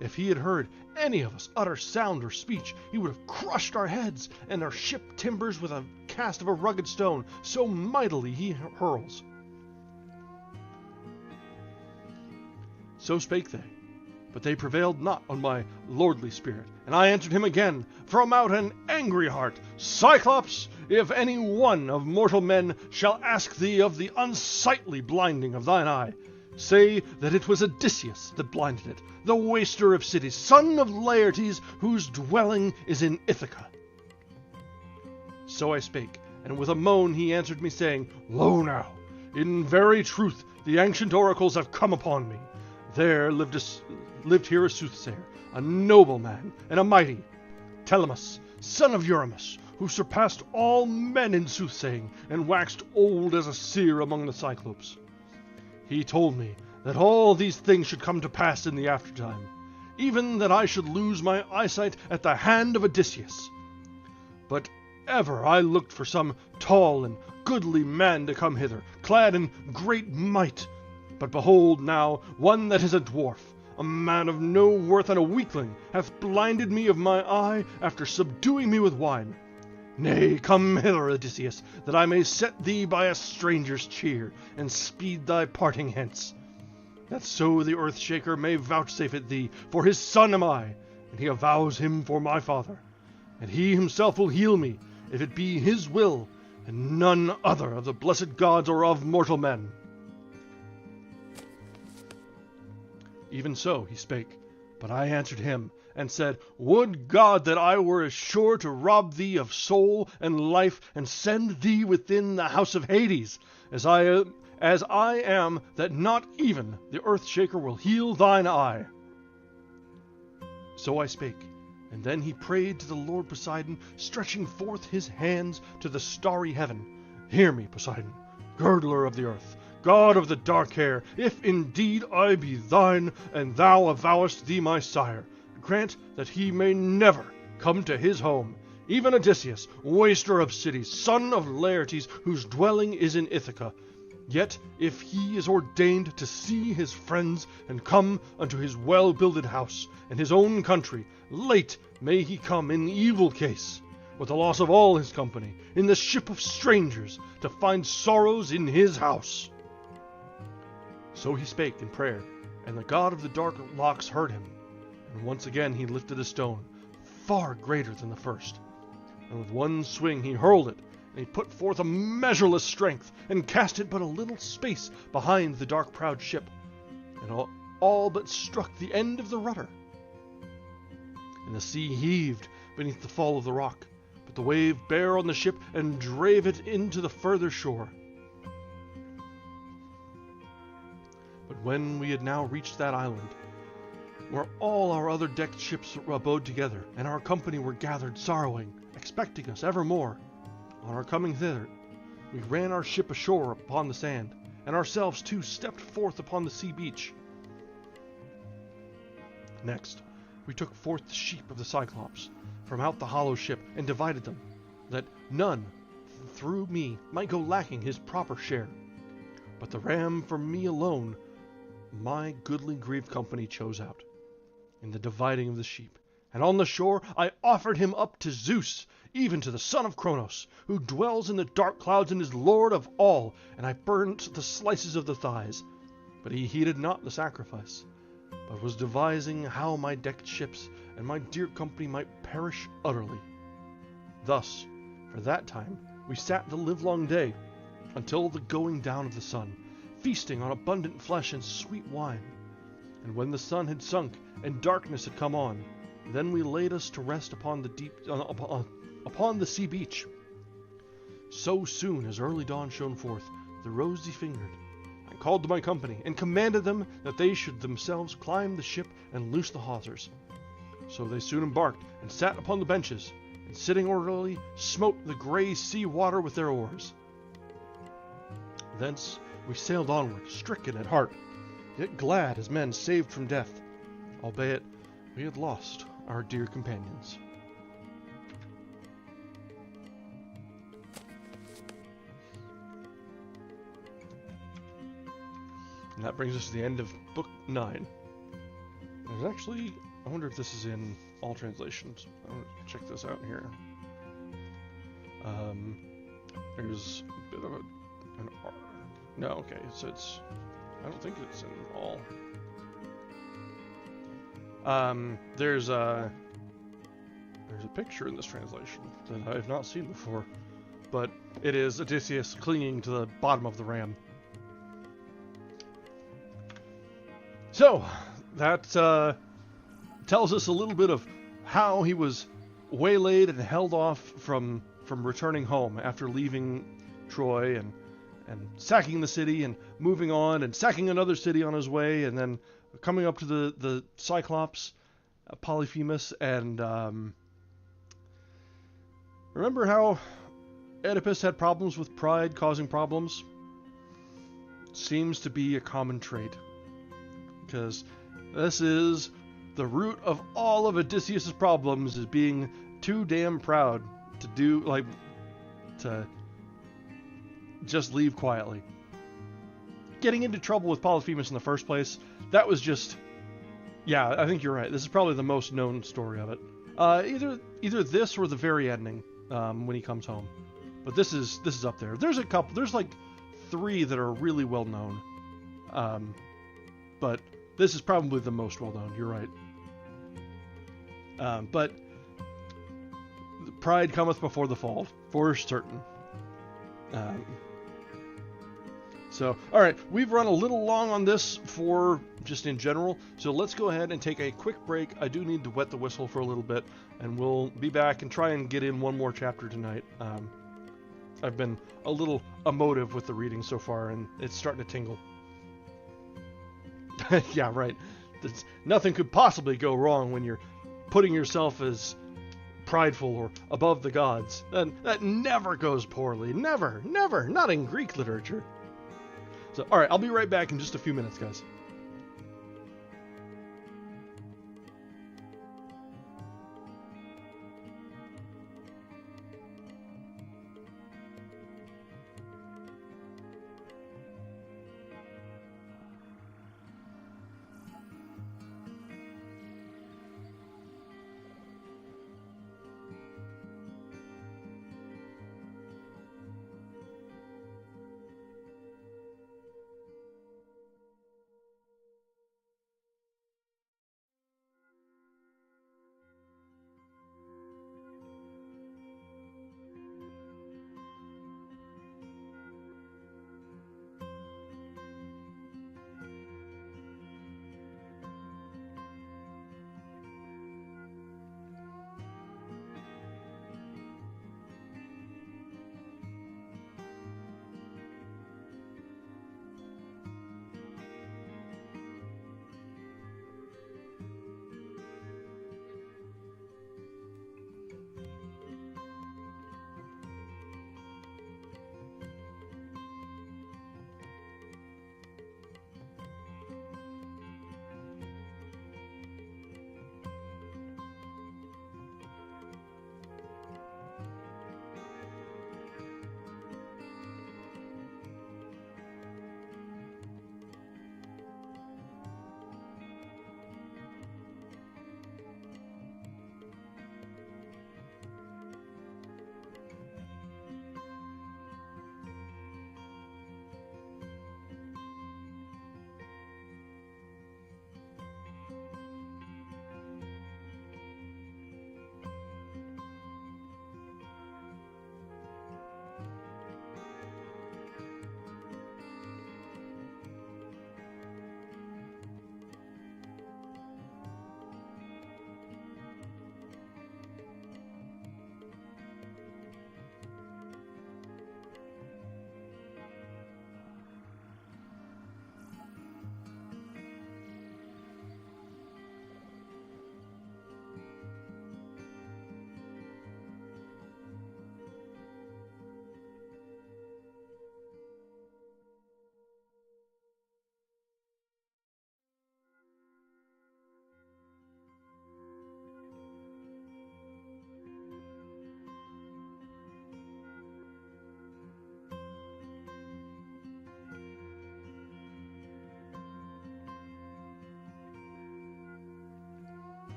If he had heard any of us utter sound or speech, he would have crushed our heads and our ship timbers with a cast of a rugged stone, so mightily he hurls. So spake they, but they prevailed not on my lordly spirit. And I answered him again from out an angry heart, Cyclops, if any one of mortal men shall ask thee of the unsightly blinding of thine eye, say that it was Odysseus that blinded it, the waster of cities, son of Laertes, whose dwelling is in Ithaca. So I spake, and with a moan he answered me, saying, Lo now, in very truth the ancient oracles have come upon me. There lived here a soothsayer, a noble man, and a mighty, Telemus, son of Eurymus, who surpassed all men in soothsaying, and waxed old as a seer among the Cyclopes. He told me that all these things should come to pass in the aftertime, even that I should lose my eyesight at the hand of Odysseus. But ever I looked for some tall and goodly man to come hither, clad in great might. But behold now, one that is a dwarf, a man of no worth and a weakling, hath blinded me of my eye after subduing me with wine. Nay, come hither, Odysseus, that I may set thee by a stranger's cheer, and speed thy parting hence, that so the earth-shaker may vouchsafe it thee, for his son am I, and he avows him for my father, and he himself will heal me, if it be his will, and none other of the blessed gods or of mortal men. Even so he spake, but I answered him, and said, Would God that I were as sure to rob thee of soul and life, and send thee within the house of Hades, as I am, that not even the earth-shaker will heal thine eye. So I spake, and then he prayed to the Lord Poseidon, stretching forth his hands to the starry heaven. Hear me, Poseidon, girdler of the earth, God of the dark hair, if indeed I be thine, and thou avowest thee my sire, grant that he may never come to his home, even Odysseus, waster of cities, son of Laertes, whose dwelling is in Ithaca. Yet if he is ordained to see his friends, and come unto his well-builded house, and his own country, late may he come in evil case, with the loss of all his company, in the ship of strangers, to find sorrows in his house. So he spake in prayer, and the god of the dark locks heard him. And once again he lifted a stone, far greater than the first. And with one swing he hurled it, and he put forth a measureless strength, and cast it but a little space behind the dark-prowed ship, and all but struck the end of the rudder. And the sea heaved beneath the fall of the rock, but the wave bare on the ship, and drave it into the further shore. But when we had now reached that island, where all our other decked ships abode together, and our company were gathered sorrowing, expecting us evermore, on our coming thither, we ran our ship ashore upon the sand, and ourselves too stepped forth upon the sea beach. Next, we took forth the sheep of the Cyclops from out the hollow ship, and divided them, that none through me might go lacking his proper share. But the ram for me alone my goodly grieved company chose out, in the dividing of the sheep. And on the shore I offered him up to Zeus, even to the son of Cronos, who dwells in the dark clouds and is lord of all, and I burnt the slices of the thighs. But he heeded not the sacrifice, but was devising how my decked ships and my dear company might perish utterly. Thus, for that time, we sat the livelong day, until the going down of the sun, feasting on abundant flesh and sweet wine. And when the sun had sunk, and darkness had come on, then we laid us to rest upon the sea beach. So soon as early dawn shone forth, the rosy fingered, I called to my company, and commanded them that they should themselves climb the ship and loose the hawsers. So they soon embarked, and sat upon the benches, and sitting orderly, smote the grey sea water with their oars. Thence we sailed onward, stricken at heart, yet glad as men saved from death, albeit we had lost our dear companions. And that brings us to the end of Book 9. There's actually, I wonder if this is in all translations. I'm going to check this out here. There's a bit of an R. No, okay, so it's, I don't think it's in all. There's a picture in this translation that I have not seen before, but it is Odysseus clinging to the bottom of the ram. So, that tells us a little bit of how he was waylaid and held off from returning home after leaving Troy and sacking the city and moving on and sacking another city on his way and then coming up to the Cyclops, Polyphemus, and remember how Oedipus had problems with pride causing problems? Seems to be a common trait, because this is the root of all of Odysseus' problems, is being too damn proud to just leave quietly. Getting into trouble with Polyphemus in the first place, that was just, yeah, I think you're right. This is probably the most known story of it. Either this or the very ending, when he comes home. But this is up there. There's a couple. There's like 3 that are really well known. But this is probably the most well known. You're right. But pride cometh before the fall, for certain. So, all right, we've run a little long on this for just in general, so let's go ahead and take a quick break. I do need to wet the whistle for a little bit, and we'll be back and try and get in one more chapter tonight. I've been a little emotive with the reading so far, and it's starting to tingle. Yeah, right. Nothing could possibly go wrong when you're putting yourself as prideful or above the gods. That never goes poorly. Never, never. Not in Greek literature. So, all right, I'll be right back in just a few minutes, guys.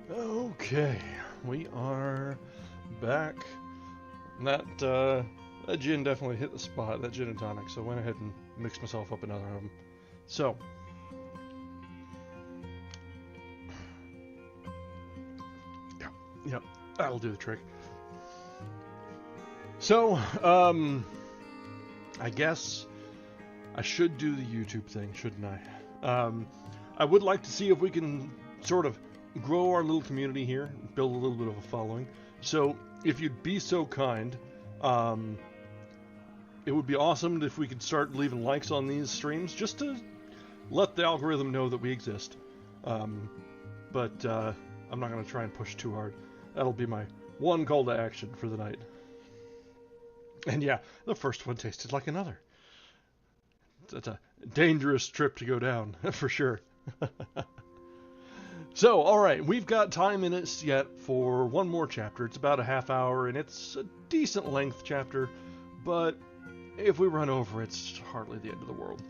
Okay, we are back. That gin definitely hit the spot, that gin and tonic, so I went ahead and mixed myself up another of them. So, yeah, that'll do the trick. So, I guess I should do the YouTube thing, shouldn't I? I would like to see if we can sort of grow our little community here, build a little bit of a following. So if you'd be so kind, it would be awesome if we could start leaving likes on these streams, just to let the algorithm know that we exist. But I'm not going to try and push too hard. That'll be my one call to action for the night. And yeah, the first one tasted like another. It's a dangerous trip to go down, for sure. So, alright, we've got time in it yet for one more chapter. It's about a half hour, and it's a decent length chapter, but if we run over, it's hardly the end of the world.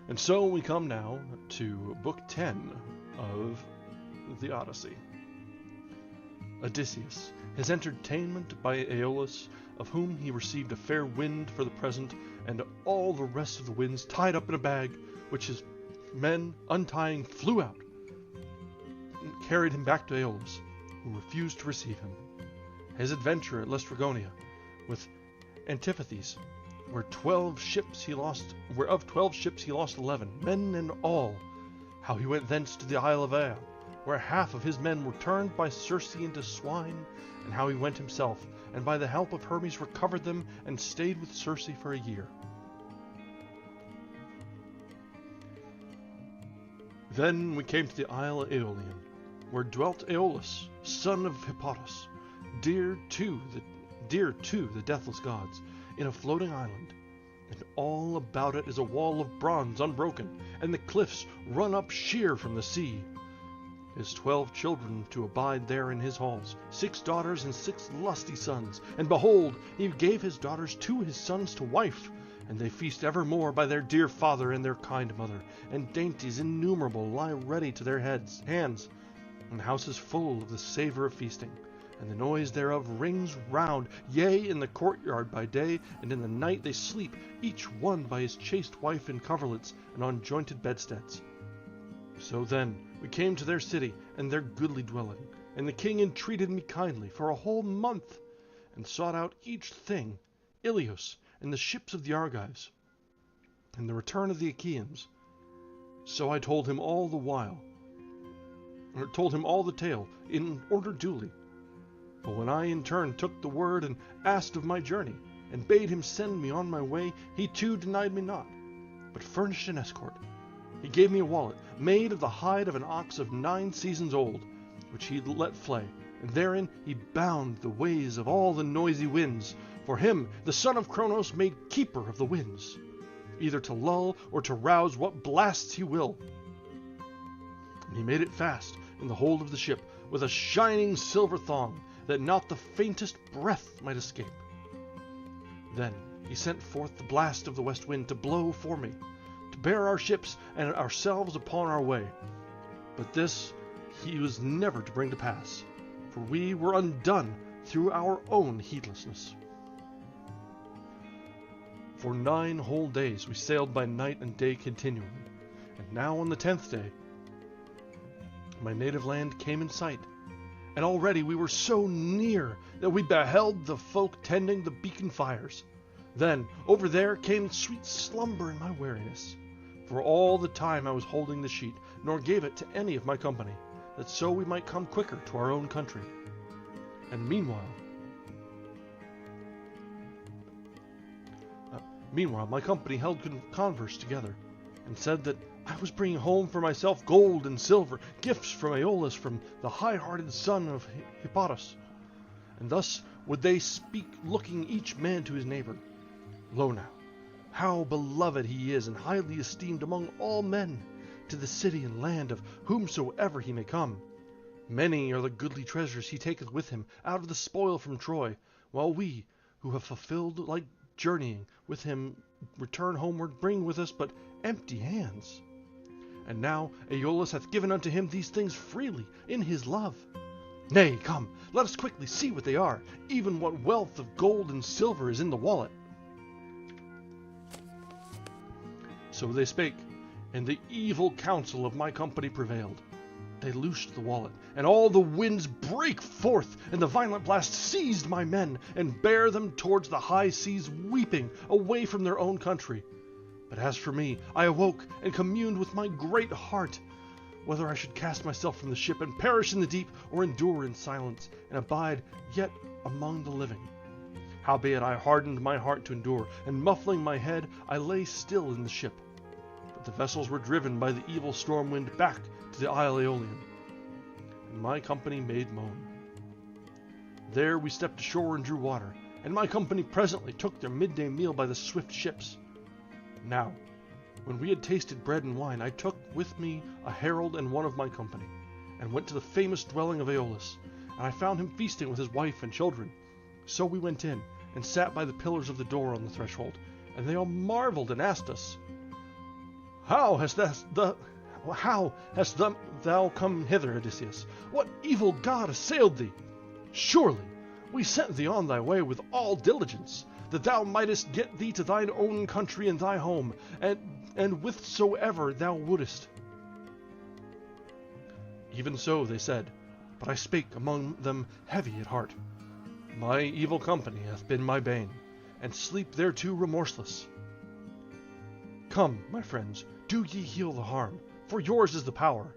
And so we come now to Book 10 of the Odyssey. Odysseus, his entertainment by Aeolus, of whom he received a fair wind for the present, and all the rest of the winds tied up in a bag, which his men, untying, flew out, and carried him back to Aeolus, who refused to receive him. His adventure at Laestrygonia, with Antiphates, whereof 12 ships he lost 11, men and all, how he went thence to the Isle of Aia, where half of his men were turned by Circe into swine, and how he went himself, and by the help of Hermes recovered them, and stayed with Circe for a year. Then we came to the Isle of Aeolian, where dwelt Aeolus, son of Hippotas, dear to the deathless gods, in a floating island, and all about it is a wall of bronze unbroken, and the cliffs run up sheer from the sea. His 12 children to abide there in his halls, 6 daughters and 6 lusty sons, and behold, he gave his daughters to his sons to wife, and they feast evermore by their dear father and their kind mother, and dainties innumerable lie ready to their hands, and the house is full of the savour of feasting, and the noise thereof rings round, yea, in the courtyard by day, and in the night they sleep, each one by his chaste wife in coverlets and on jointed bedsteads. So then we came to their city and their goodly dwelling, and the king entreated me kindly for a whole month, and sought out each thing, Ilios, and the ships of the Argives, and the return of the Achaeans. So I told him all the tale, in order duly. But when I in turn took the word and asked of my journey, and bade him send me on my way, he too denied me not, but furnished an escort. He gave me a wallet, made of the hide of an ox of 9 seasons old, which he let flay, and therein he bound the ways of all the noisy winds. For him, the son of Cronos, made keeper of the winds, either to lull or to rouse what blasts he will. And he made it fast in the hold of the ship with a shining silver thong, that not the faintest breath might escape. Then he sent forth the blast of the west wind to blow for me, to bear our ships and ourselves upon our way. But this he was never to bring to pass, for we were undone through our own heedlessness. For 9 whole days we sailed by night and day continually, and now on the 10th day my native land came in sight, and already we were so near that we beheld the folk tending the beacon fires. Then over there came sweet slumber in my weariness, for all the time I was holding the sheet, nor gave it to any of my company, that so we might come quicker to our own country. And meanwhile my company held converse together, and said that I was bringing home for myself gold and silver, gifts from Aeolus, from the high-hearted son of Hippotas. And thus would they speak, looking each man to his neighbor. Lo now, how beloved he is, and highly esteemed among all men, to the city and land of whomsoever he may come. Many are the goodly treasures he taketh with him out of the spoil from Troy, while we, who have fulfilled like journeying with him, return homeward, bring with us but empty hands. and now Aeolus hath given unto him these things freely, in his love. Nay, come, let us quickly see what they are, even what wealth of gold and silver is in the wallet. So they spake, and the evil counsel of my company prevailed. They loosed the wallet, and all the winds brake forth, and the violent blast seized my men, and bare them towards the high seas, weeping, away from their own country. But as for me, I awoke, and communed with my great heart, whether I should cast myself from the ship, and perish in the deep, or endure in silence, and abide yet among the living. Howbeit I hardened my heart to endure, and muffling my head, I lay still in the ship. But the vessels were driven by the evil storm wind back to the Isle Aeolian, and my company made moan. There we stepped ashore and drew water, and my company presently took their midday meal by the swift ships. Now, when we had tasted bread and wine, I took with me a herald and one of my company, and went to the famous dwelling of Aeolus, and I found him feasting with his wife and children. So we went in, and sat by the pillars of the door on the threshold, and they all marveled and asked us, How hast thou come hither, Odysseus? What evil god assailed thee? Surely we sent thee on thy way with all diligence, that thou mightest get thee to thine own country and thy home, and whithersoever thou wouldest. Even so, they said, but I spake among them heavy at heart. My evil company hath been my bane, and sleep thereto remorseless. Come, my friends, do ye heal the harm, for yours is the power.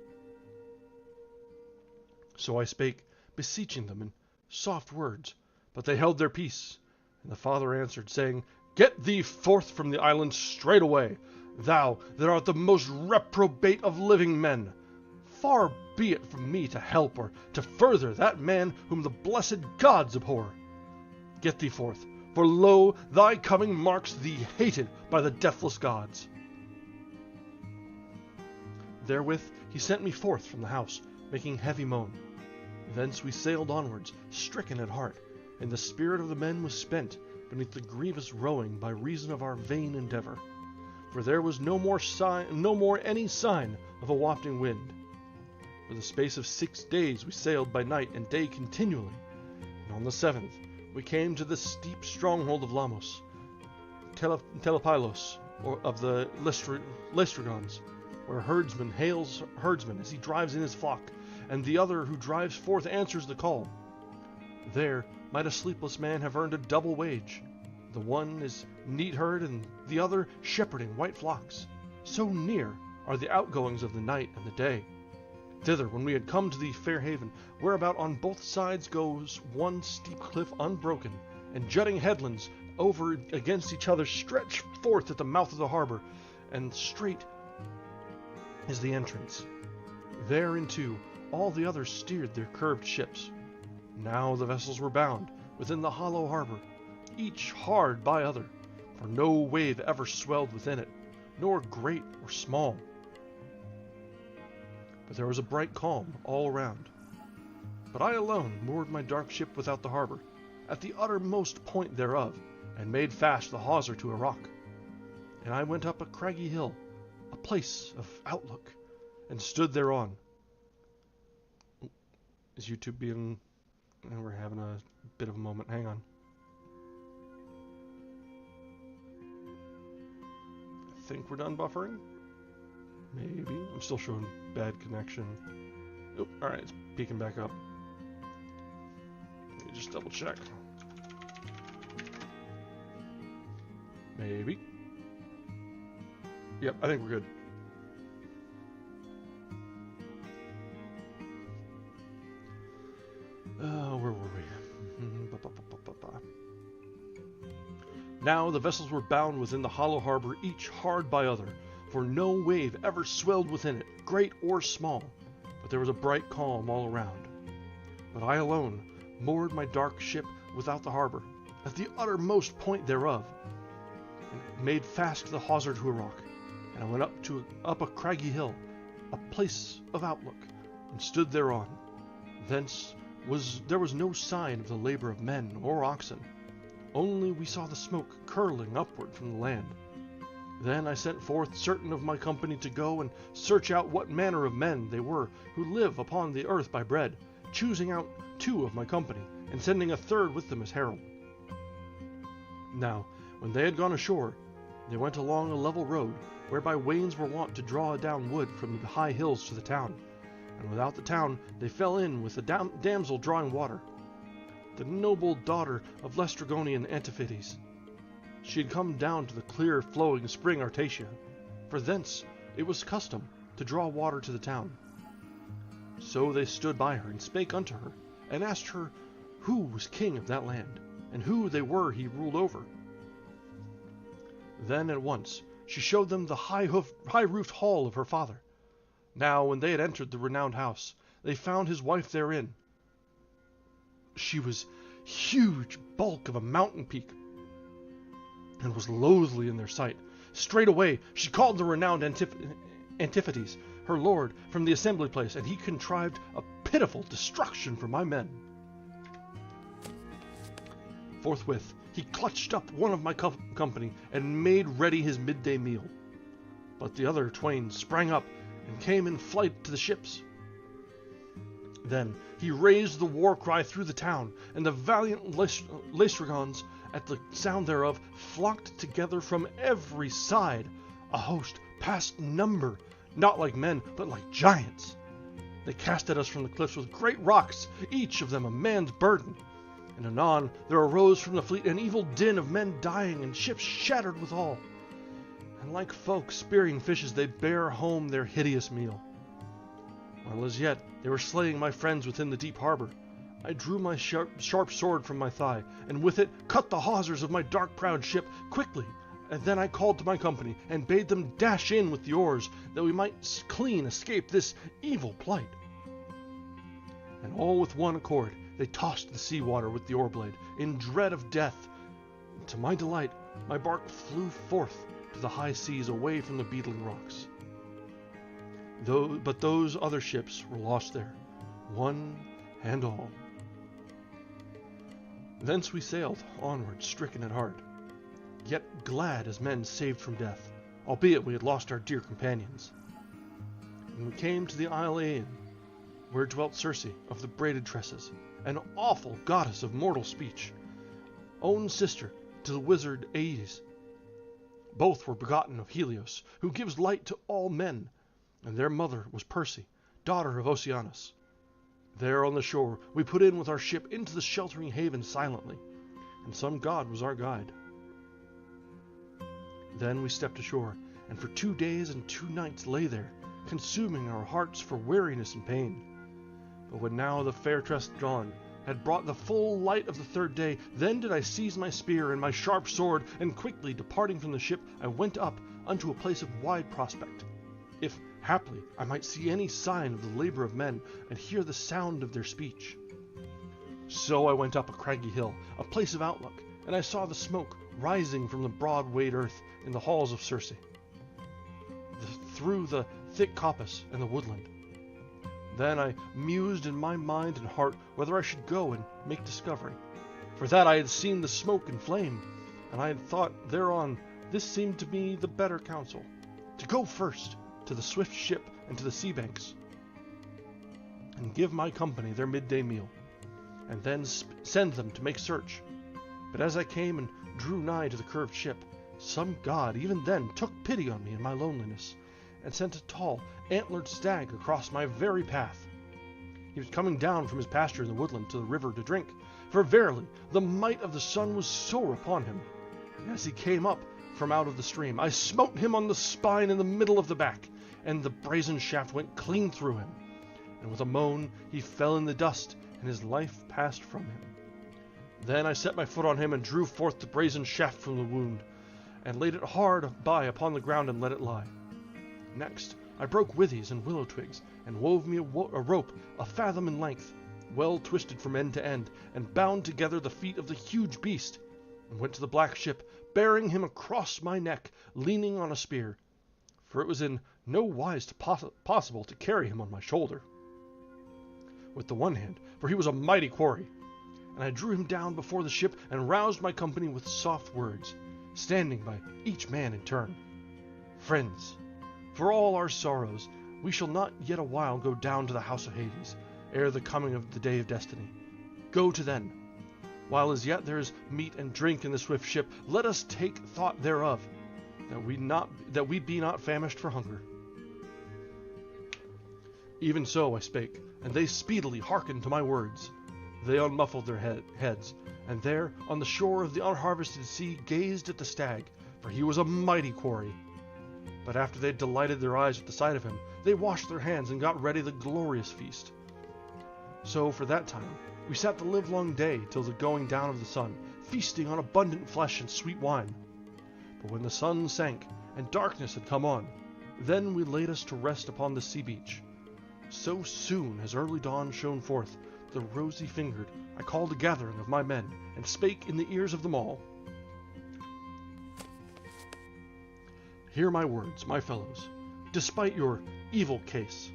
So I spake, beseeching them in soft words, but they held their peace. And the father answered, saying, Get thee forth from the island straightway, thou that art the most reprobate of living men. Far be it from me to help or to further that man whom the blessed gods abhor. Get thee forth, for lo, thy coming marks thee hated by the deathless gods. Therewith he sent me forth from the house, making heavy moan. Thence we sailed onwards, stricken at heart, and the spirit of the men was spent beneath the grievous rowing by reason of our vain endeavor. For there was no more any sign of a wafting wind. For the space of 6 days we sailed by night and day continually, and on the 7th we came to the steep stronghold of Lamos, Telepylos, or of the Laestrygons, where herdsman hails herdsman as he drives in his flock, and the other who drives forth answers the call. There might a sleepless man have earned a double wage. The one is neat herd, and the other shepherding white flocks. So near are the outgoings of the night and the day. Thither, when we had come to the fair haven, whereabout on both sides goes one steep cliff unbroken, and jutting headlands over against each other stretch forth at the mouth of the harbor, and straight is the entrance. Thereinto all the others steered their curved ships. Now the vessels were bound within the hollow harbor, each hard by other, for no wave ever swelled within it, nor great or small. But there was a bright calm all around. But I alone moored my dark ship without the harbor, at the uttermost point thereof, and made fast the hawser to a rock. And I went up a craggy hill, a place of outlook, and stood thereon. Is YouTube being... We're having a bit of a moment. Hang on. I think we're done buffering. Maybe. I'm still showing bad connection. Oh, alright, it's peeking back up. Let me just double check. Maybe. Yep, I think we're good. Where were we? Now the vessels were bound within the hollow harbor, each hard by other, for no wave ever swelled within it, great or small, but there was a bright calm all around. But I alone moored my dark ship without the harbor, at the uttermost point thereof, and made fast the hawser to a rock, and I went up a craggy hill, a place of outlook, and stood thereon. Thence there was no sign of the labor of men or oxen, only we saw the smoke curling upward from the land. Then I sent forth certain of my company to go and search out what manner of men they were who live upon the earth by bread, choosing out 2 of my company, and sending a 3rd with them as herald. Now, when they had gone ashore, they went along a level road, whereby wains were wont to draw down wood from the high hills to the town. And without the town they fell in with a damsel drawing water, the noble daughter of Laestrygonian Antiphates. She had come down to the clear flowing spring Artacia, for thence it was custom to draw water to the town. So they stood by her and spake unto her, and asked her who was king of that land, and who they were he ruled over. Then at once she showed them the high-roofed hall of her father. Now when they had entered the renowned house, they found his wife therein. She was huge bulk of a mountain peak, and was loathly in their sight. Straightway she called the renowned Antiphates, her lord, from the assembly place, and he contrived a pitiful destruction for my men. Forthwith he clutched up one of my company and made ready his midday meal. But the other twain sprang up and came in flight to the ships. Then he raised the war cry through the town, and the valiant Laestrygons, at the sound thereof, flocked together from every side, a host past number, not like men, but like giants. They cast at us from the cliffs with great rocks, each of them a man's burden. And anon there arose from the fleet an evil din of men dying, and ships shattered withal. And like folk spearing fishes, they bare home their hideous meal. While as yet they were slaying my friends within the deep harbor, I drew my sharp sword from my thigh, and with it cut the hawsers of my dark-prowed ship quickly. And then I called to my company, and bade them dash in with the oars, that we might clean escape this evil plight. And all with one accord they tossed the sea water with the oar-blade, in dread of death. And to my delight, my bark flew forth to the high seas, away from the beetling rocks. But those other ships were lost there, one and all. Thence we sailed onward, stricken at heart, yet glad as men saved from death, albeit we had lost our dear companions. And we came to the Isle Aean, where dwelt Circe of the braided tresses, an awful goddess of mortal speech, own sister to the wizard Aedes. Both were begotten of Helios, who gives light to all men, and their mother was Perse, daughter of Oceanus. There on the shore we put in with our ship into the sheltering haven silently, and some god was our guide. Then we stepped ashore, and for 2 days and 2 nights lay there, consuming our hearts for weariness and pain. But when now the fair-tressed dawn had brought the full light of the 3rd day, then did I seize my spear and my sharp sword, and quickly departing from the ship, I went up unto a place of wide prospect, if haply I might see any sign of the labor of men, and hear the sound of their speech. So I went up a craggy hill, a place of outlook, and I saw the smoke rising from the broad-wayed earth in the halls of Circe, through the thick coppice and the woodland. Then I mused in my mind and heart whether I should go and make discovery. For that I had seen the smoke and flame, and I had thought thereon this seemed to me the better counsel, to go first to the swift ship and to the sea banks, and give my company their midday meal, and then send them to make search. But as I came and drew nigh to the curved ship, some god even then took pity on me in my loneliness, and sent a tall, antlered stag across my very path. He was coming down from his pasture in the woodland to the river to drink, for verily the might of the sun was sore upon him. And as he came up from out of the stream, I smote him on the spine in the middle of the back, and the brazen shaft went clean through him. And with a moan he fell in the dust, and his life passed from him. Then I set my foot on him, and drew forth the brazen shaft from the wound, and laid it hard by upon the ground, and let it lie. Next I broke withies and willow twigs, and wove me a rope a fathom in length, well twisted from end to end, and bound together the feet of the huge beast, and went to the black ship, bearing him across my neck, leaning on a spear, for it was in no wise possible to carry him on my shoulder with the one hand, for he was a mighty quarry. And I drew him down before the ship, and roused my company with soft words, standing by each man in turn. Friends, for all our sorrows, we shall not yet a while go down to the house of Hades, ere the coming of the day of destiny. Go to then. While as yet there is meat and drink in the swift ship, let us take thought thereof, that we be not famished for hunger. Even so I spake, and they speedily hearkened to my words. They unmuffled their heads, and there on the shore of the unharvested sea gazed at the stag, for he was a mighty quarry. But after they had delighted their eyes at the sight of him, they washed their hands and got ready the glorious feast. So for that time we sat the livelong day till the going down of the sun, feasting on abundant flesh and sweet wine. But when the sun sank and darkness had come on, then we laid us to rest upon the sea beach. So soon as early dawn shone forth, the rosy-fingered, I called a gathering of my men, and spake in the ears of them all. Hear my words, my fellows, despite your evil case.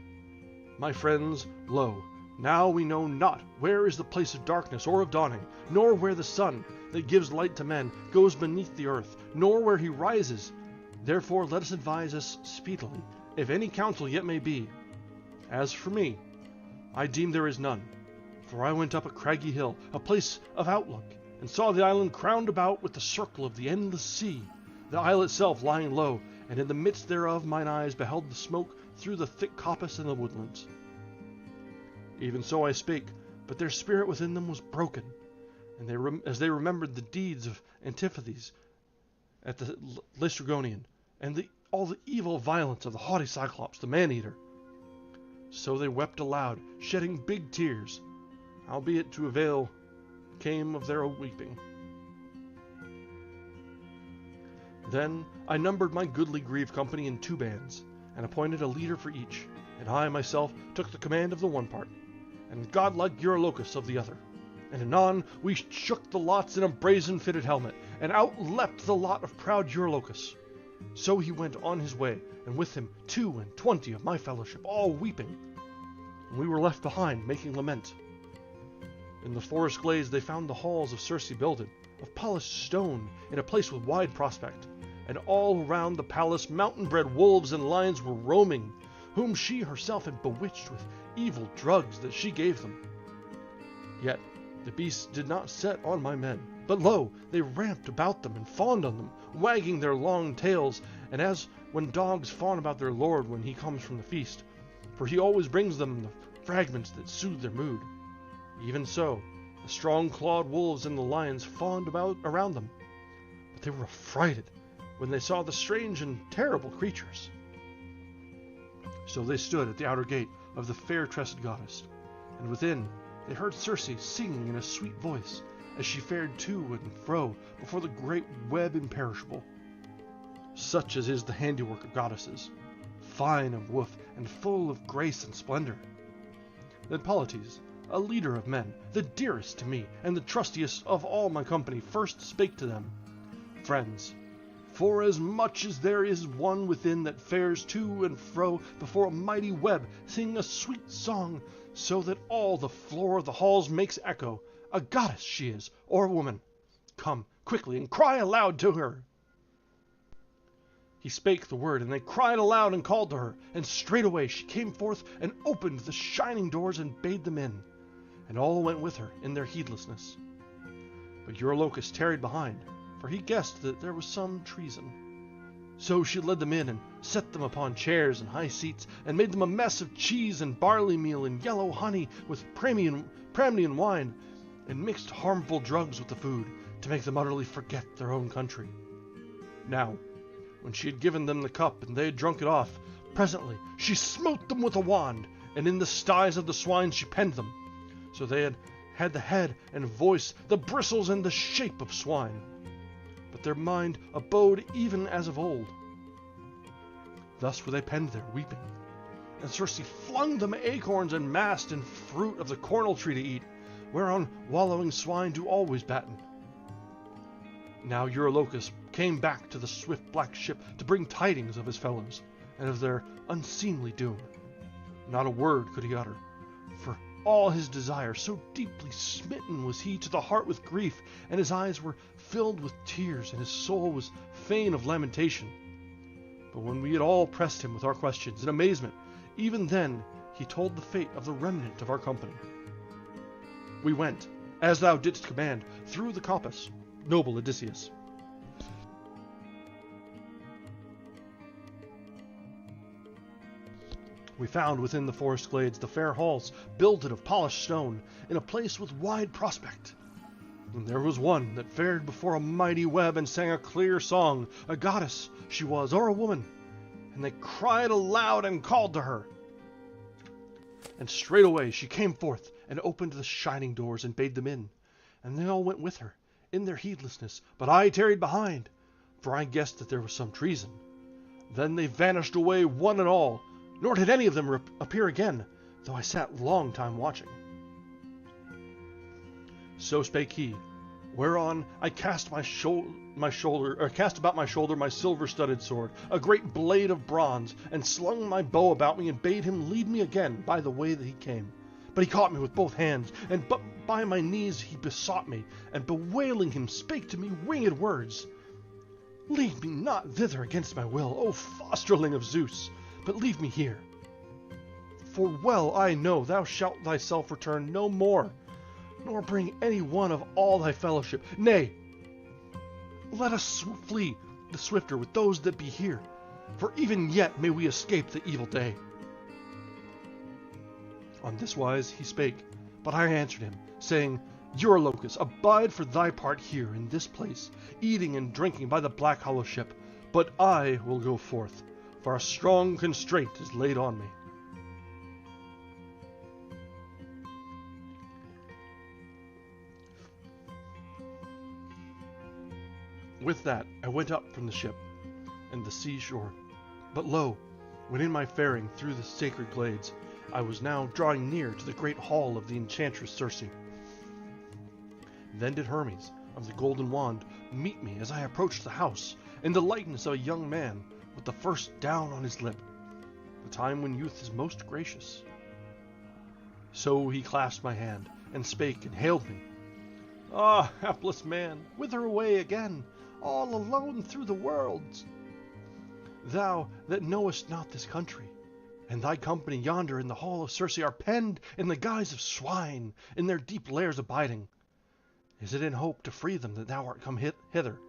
My friends, lo, now we know not where is the place of darkness or of dawning, nor where the sun, that gives light to men, goes beneath the earth, nor where he rises. Therefore let us advise us speedily, if any counsel yet may be. As for me, I deem there is none, for I went up a craggy hill, a place of outlook, and saw the island crowned about with the circle of the endless sea, the isle itself lying low, and in the midst thereof mine eyes beheld the smoke through the thick coppice and the woodlands. Even so I spake, but their spirit within them was broken, and as they remembered the deeds of Antiphates at the Laestrygonian, and all the evil violence of the haughty Cyclops, the man-eater. So they wept aloud, shedding big tears, albeit to avail came of their weeping. Then I numbered my goodly grieved company in 2 bands, and appointed a leader for each, and I myself took the command of the one part, and godlike Eurylochus of the other. And anon we shook the lots in a brazen-fitted helmet, and out leapt the lot of proud Eurylochus. So he went on his way, and with him 22 of my fellowship, all weeping. And we were left behind, making lament. In the forest glades they found the halls of Circe builded, of polished stone, in a place with wide prospect. And all round the palace mountain-bred wolves and lions were roaming, whom she herself had bewitched with evil drugs that she gave them. Yet the beasts did not set on my men, but lo, they ramped about them and fawned on them, wagging their long tails, and as when dogs fawn about their lord when he comes from the feast, for he always brings them the fragments that soothe their mood. Even so, the strong-clawed wolves and the lions fawned around them, but they were affrighted when they saw the strange and terrible creatures. So they stood at the outer gate of the fair-tressed goddess, and within they heard Circe singing in a sweet voice, as she fared to and fro before the great web imperishable. Such as is the handiwork of goddesses, fine of woof and full of grace and splendor. Then Polites, a leader of men, the dearest to me, and the trustiest of all my company, first spake to them. Friends, for as much as there is one within that fares to and fro before a mighty web, singing a sweet song, so that all the floor of the halls makes echo, a goddess she is, or a woman. Come quickly and cry aloud to her. He spake the word, and they cried aloud and called to her, and straightway she came forth and opened the shining doors and bade them in, and all went with her in their heedlessness. But Eurylochus tarried behind, for he guessed that there was some treason. So she led them in and set them upon chairs and high seats, and made them a mess of cheese and barley meal and yellow honey with Pramnian wine, and mixed harmful drugs with the food, to make them utterly forget their own country. Now, when she had given them the cup and they had drunk it off, presently she smote them with a wand, and in the styes of the swine she penned them, so they had the head and voice, the bristles and the shape of swine. But their mind abode even as of old. Thus were they penned there, weeping. And Circe flung them acorns and mast and fruit of the cornel tree to eat, whereon wallowing swine do always batten. Now Eurylochus came back to the swift black ship to bring tidings of his fellows, and of their unseemly doom. Not a word could he utter, for all his desire, so deeply smitten was he to the heart with grief, and his eyes were filled with tears, and his soul was fain of lamentation. But when we had all pressed him with our questions in amazement, even then he told the fate of the remnant of our company. We went, as thou didst command, through the coppice, noble Odysseus. We found within the forest glades the fair halls, builded of polished stone, in a place with wide prospect. And there was one that fared before a mighty web and sang a clear song, a goddess she was, or a woman. And they cried aloud and called to her. And straightway she came forth and opened the shining doors and bade them in. And they all went with her, in their heedlessness, but I tarried behind, for I guessed that there was some treason. Then they vanished away one and all, nor did any of them appear again, though I sat long time watching. So spake he, whereon I cast about my shoulder my silver-studded sword, a great blade of bronze, and slung my bow about me, and bade him lead me again by the way that he came. But he caught me with both hands, and but by my knees he besought me, and bewailing him spake to me winged words. Lead me not thither against my will, O fosterling of Zeus, but leave me here. For well I know thou shalt thyself return no more, nor bring any one of all thy fellowship. Nay, let us flee the swifter with those that be here, for even yet may we escape the evil day. On this wise he spake, but I answered him, saying, Eurylochus, abide for thy part here in this place, eating and drinking by the black hollow ship, but I will go forth, for a strong constraint is laid on me. With that I went up from the ship and the seashore, but lo, when in my faring through the sacred glades, I was now drawing near to the great hall of the enchantress Circe. Then did Hermes of the golden wand meet me as I approached the house, in the likeness of a young man, with the first down on his lip, the time when youth is most gracious. So he clasped my hand, and spake, and hailed me. Ah, hapless man, whither away again, all alone through the worlds? Thou that knowest not this country, and thy company yonder in the hall of Circe are penned in the guise of swine, in their deep lairs abiding. Is it in hope to free them that thou art come hither?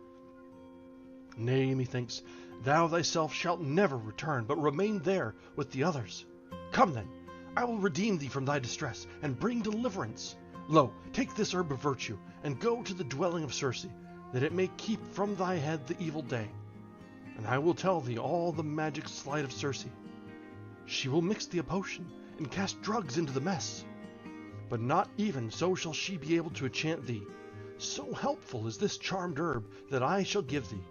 Nay, methinks, thou thyself shalt never return, but remain there with the others. Come then, I will redeem thee from thy distress, and bring deliverance. Lo, take this herb of virtue, and go to the dwelling of Circe, that it may keep from thy head the evil day. And I will tell thee all the magic sleight of Circe. She will mix thee a potion, and cast drugs into the mess. But not even so shall she be able to enchant thee. So helpful is this charmed herb that I shall give thee.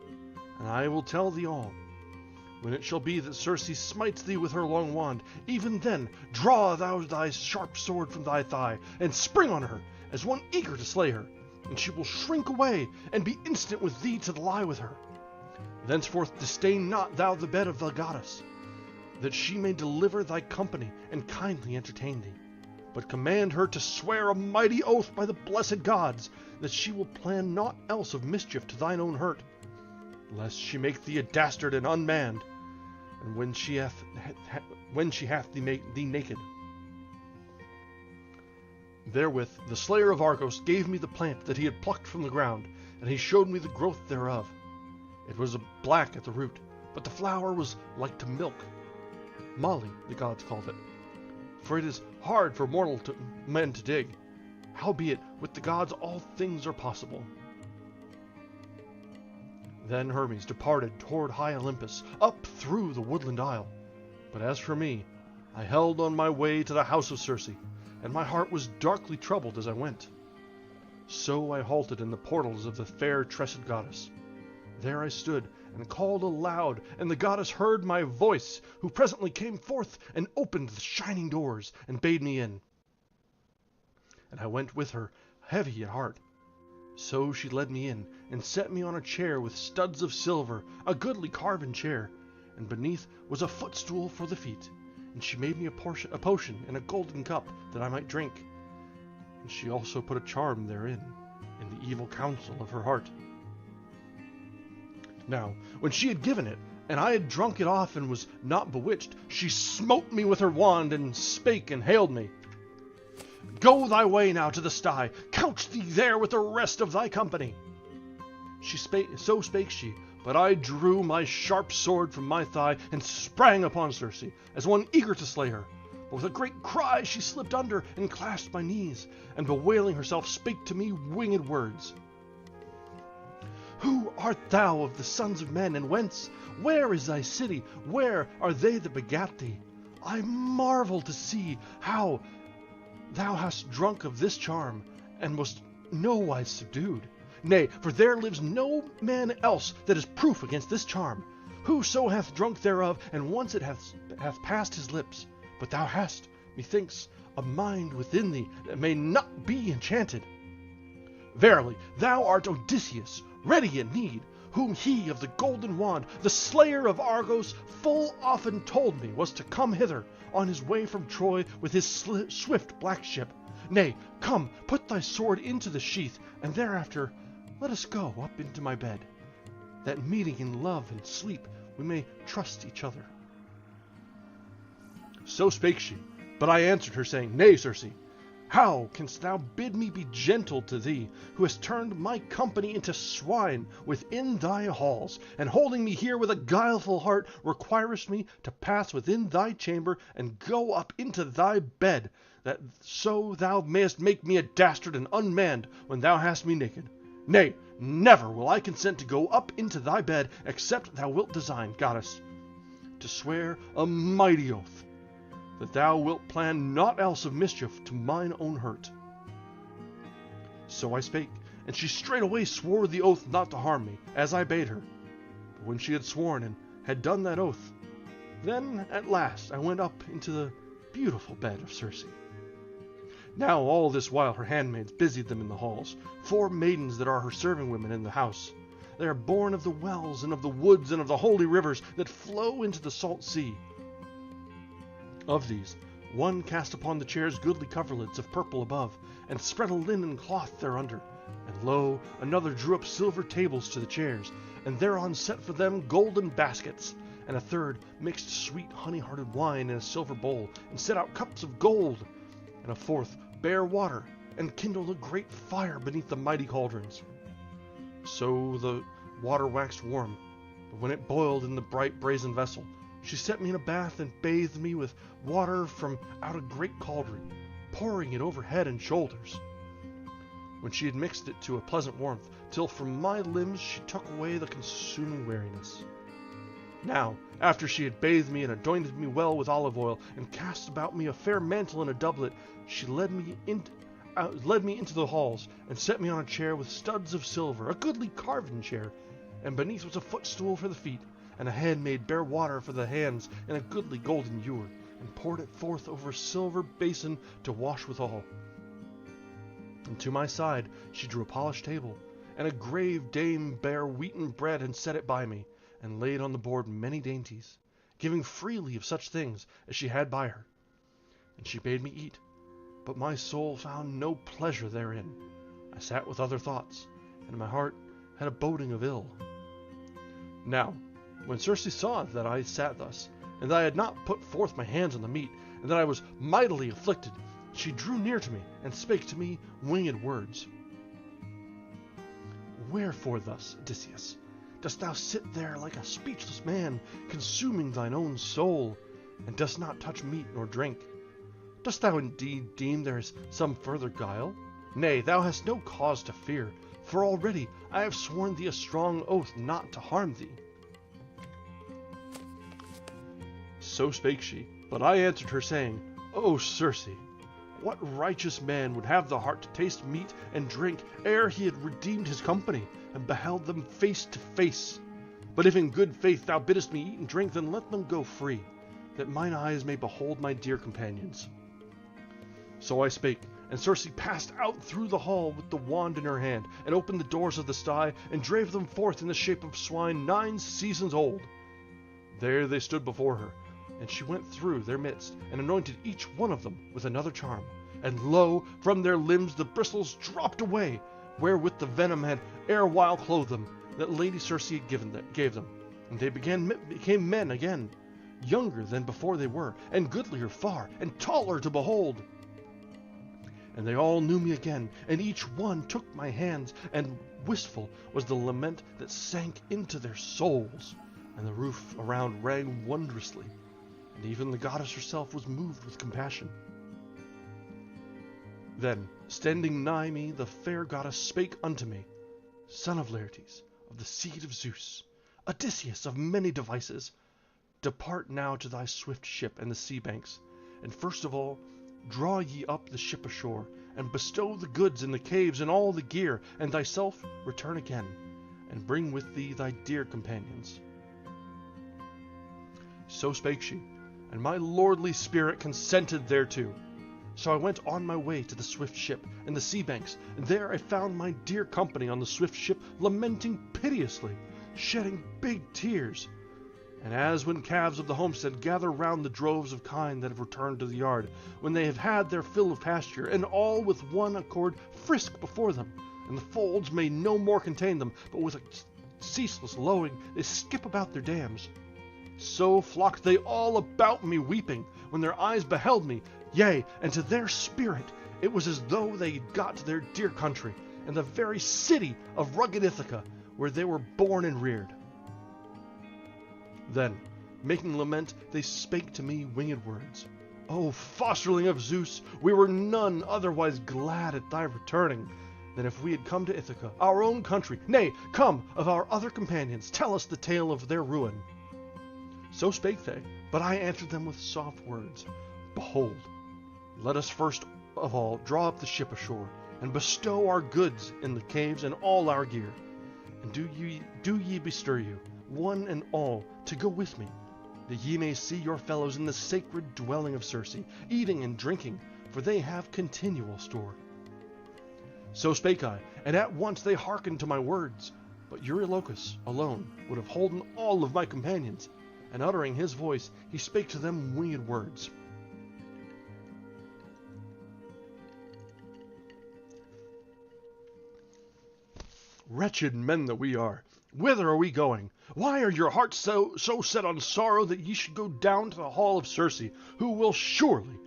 And I will tell thee all. When it shall be that Circe smites thee with her long wand, even then draw thou thy sharp sword from thy thigh, and spring on her, as one eager to slay her, and she will shrink away, and be instant with thee to lie with her. Thenceforth disdain not thou the bed of the goddess, that she may deliver thy company, and kindly entertain thee. But command her to swear a mighty oath by the blessed gods, that she will plan naught else of mischief to thine own hurt, lest she make thee a dastard and unmanned, and when she hath thee naked. Therewith the slayer of Argos gave me the plant that he had plucked from the ground, and he showed me the growth thereof. It was black at the root, but the flower was like to milk. Molly, the gods called it, for it is hard for mortal men to dig. Howbeit, with the gods all things are possible. Then Hermes departed toward high Olympus, up through the woodland isle. But as for me, I held on my way to the house of Circe, and my heart was darkly troubled as I went. So I halted in the portals of the fair tressed goddess. There I stood, and called aloud, and the goddess heard my voice, who presently came forth, and opened the shining doors, and bade me in. And I went with her, heavy at heart. So she led me in, and set me on a chair with studs of silver, a goodly carven chair, and beneath was a footstool for the feet. And she made me a potion in a golden cup, that I might drink. And she also put a charm therein, in the evil counsel of her heart. Now, when she had given it, and I had drunk it off and was not bewitched, she smote me with her wand, and spake and hailed me. Go thy way now to the sty, couch thee there with the rest of thy company. So spake she, but I drew my sharp sword from my thigh, and sprang upon Circe, as one eager to slay her. But with a great cry she slipped under, and clasped my knees, and bewailing herself spake to me winged words. Who art thou of the sons of men, and whence? Where is thy city? Where are they that begat thee? I marvel to see how thou hast drunk of this charm, and wast nowise subdued. Nay, for there lives no man else that is proof against this charm. Whoso hath drunk thereof, and once it hath passed his lips. But thou hast, methinks, a mind within thee that may not be enchanted. Verily, thou art Odysseus, ready in need, whom he of the golden wand, the slayer of Argos, full often told me was to come hither on his way from Troy with his swift black ship. Nay, come, put thy sword into the sheath, and thereafter let us go up into my bed, that meeting in love and sleep we may trust each other. So spake she, but I answered her, saying, Nay, Circe, how canst thou bid me be gentle to thee, who hast turned my company into swine within thy halls, and holding me here with a guileful heart, requirest me to pass within thy chamber, and go up into thy bed, that so thou mayest make me a dastard and unmanned when thou hast me naked? Nay, never will I consent to go up into thy bed, except thou wilt design, goddess, to swear a mighty oath, that thou wilt plan naught else of mischief to mine own hurt. So I spake, and she straightway swore the oath not to harm me, as I bade her. But when she had sworn and had done that oath, then at last I went up into the beautiful bed of Circe. Now all this while her handmaids busied them in the halls, 4 maidens that are her serving women in the house. They are born of the wells and of the woods and of the holy rivers that flow into the salt sea. Of these, one cast upon the chairs goodly coverlets of purple above, and spread a linen cloth thereunder. And lo, another drew up silver tables to the chairs, and thereon set for them golden baskets. And a third mixed sweet honey-hearted wine in a silver bowl, and set out cups of gold. And a fourth bare water, and kindled a great fire beneath the mighty cauldrons. So the water waxed warm, but when it boiled in the bright brazen vessel, she set me in a bath and bathed me with water from out a great cauldron, pouring it over head and shoulders. When she had mixed it to a pleasant warmth, till from my limbs she took away the consuming weariness. Now, after she had bathed me and anointed me well with olive oil, and cast about me a fair mantle and a doublet, she led me into the halls, and set me on a chair with studs of silver, a goodly carven chair, and beneath was a footstool for the feet, and a handmaid bare water for the hands in a goodly golden ewer, and poured it forth over a silver basin to wash withal. And to my side she drew a polished table, and a grave dame bare wheaten bread, and set it by me, and laid on the board many dainties, giving freely of such things as she had by her. And she bade me eat, but my soul found no pleasure therein. I sat with other thoughts, and my heart had a boding of ill. Now, when Circe saw that I sat thus, and that I had not put forth my hands on the meat, and that I was mightily afflicted, she drew near to me, and spake to me winged words. Wherefore thus, Odysseus, dost thou sit there like a speechless man, consuming thine own soul, and dost not touch meat nor drink? Dost thou indeed deem there is some further guile? Nay, thou hast no cause to fear, for already I have sworn thee a strong oath not to harm thee. So spake she, but I answered her, saying, O Circe, what righteous man would have the heart to taste meat and drink ere he had redeemed his company, and beheld them face to face? But if in good faith thou biddest me eat and drink, then let them go free, that mine eyes may behold my dear companions. So I spake, and Circe passed out through the hall with the wand in her hand, and opened the doors of the sty, and drave them forth in the shape of swine 9 seasons old. There they stood before her, and she went through their midst, and anointed each one of them with another charm. And lo, from their limbs the bristles dropped away, wherewith the venom had erewhile clothed them, that Lady Circe gave them. And they became men again, younger than before they were, and goodlier far, and taller to behold. And they all knew me again, and each one took my hands, and wistful was the lament that sank into their souls, and the roof around rang wondrously, and even the goddess herself was moved with compassion. Then, standing nigh me, the fair goddess spake unto me, Son of Laertes, of the seed of Zeus, Odysseus of many devices, depart now to thy swift ship and the sea banks, and first of all draw ye up the ship ashore, and bestow the goods in the caves and all the gear, and thyself return again, and bring with thee thy dear companions. So spake she, and my lordly spirit consented thereto. So I went on my way to the swift ship and the sea banks, and there I found my dear company on the swift ship lamenting piteously, shedding big tears. And as when calves of the homestead gather round the droves of kine that have returned to the yard, when they have had their fill of pasture, and all with one accord frisk before them, and the folds may no more contain them, but with a ceaseless lowing they skip about their dams, so flocked they all about me weeping, when their eyes beheld me, yea, and to their spirit it was as though they got to their dear country, and the very city of rugged Ithaca, where they were born and reared. Then, making lament, they spake to me winged words. O fosterling of Zeus, we were none otherwise glad at thy returning, than if we had come to Ithaca, our own country. Nay, come, of our other companions, tell us the tale of their ruin. So spake they, but I answered them with soft words. Behold, let us first of all draw up the ship ashore, and bestow our goods in the caves and all our gear. And do ye bestir you, one and all, to go with me, that ye may see your fellows in the sacred dwelling of Circe, eating and drinking, for they have continual store. So spake I, and at once they hearkened to my words. But Eurylochus alone would have holden all of my companions, and uttering his voice, he spake to them winged words. Wretched men that we are, whither are we going? Why are your hearts so set on sorrow that ye should go down to the hall of Circe, who will surely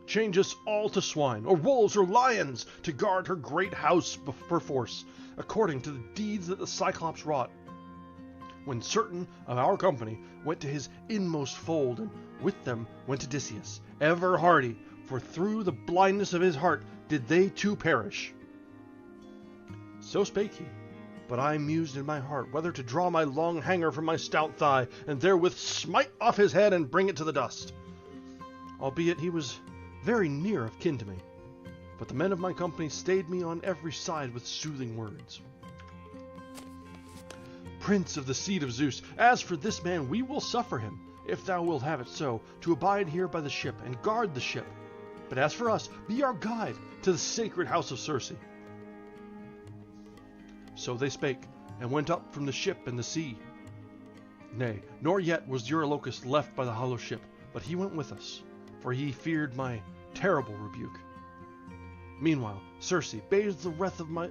change us all to swine, or wolves, or lions, to guard her great house perforce, according to the deeds that the Cyclops wrought, when certain of our company went to his inmost fold, and with them went Odysseus, ever hardy, for through the blindness of his heart did they too perish. So spake he, but I mused in my heart whether to draw my long hanger from my stout thigh, and therewith smite off his head and bring it to the dust, albeit he was very near of kin to me. But the men of my company stayed me on every side with soothing words. Prince of the seed of Zeus, as for this man, we will suffer him, if thou wilt have it so, to abide here by the ship, and guard the ship. But as for us, be our guide to the sacred house of Circe. So they spake, and went up from the ship in the sea. Nay, nor yet was Eurylochus left by the hollow ship, but he went with us, for he feared my terrible rebuke. Meanwhile, Circe bathed the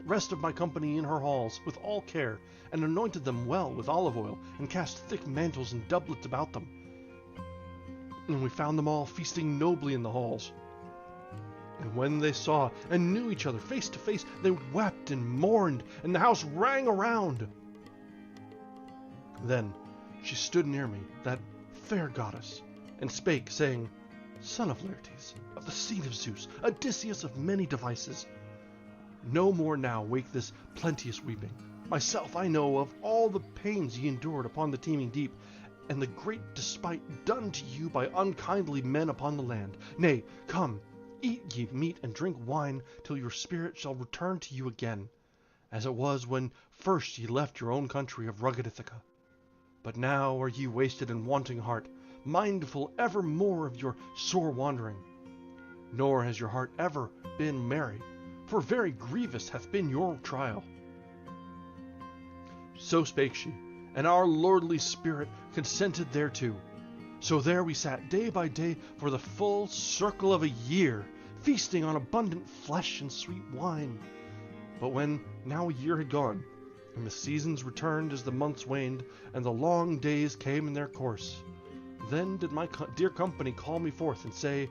rest of my company in her halls with all care, and anointed them well with olive oil, and cast thick mantles and doublets about them. And we found them all feasting nobly in the halls. And when they saw and knew each other face to face, they wept and mourned, and the house rang around. Then she stood near me, that fair goddess, and spake, saying, Son of Laertes, of the seed of Zeus, Odysseus of many devices, no more now wake this plenteous weeping. Myself I know of all the pains ye endured upon the teeming deep, and the great despite done to you by unkindly men upon the land. Nay, come, eat ye meat and drink wine, till your spirit shall return to you again, as it was when first ye left your own country of rugged Ithaca. But now are ye wasted and wanting heart, mindful evermore of your sore wandering. Nor has your heart ever been merry, for very grievous hath been your trial. So spake she, and our lordly spirit consented thereto. So there we sat day by day for the full circle of a year, feasting on abundant flesh and sweet wine. But when now a year had gone, And the seasons returned as the months waned, and the long days came in their course. Then did my dear company call me forth and say,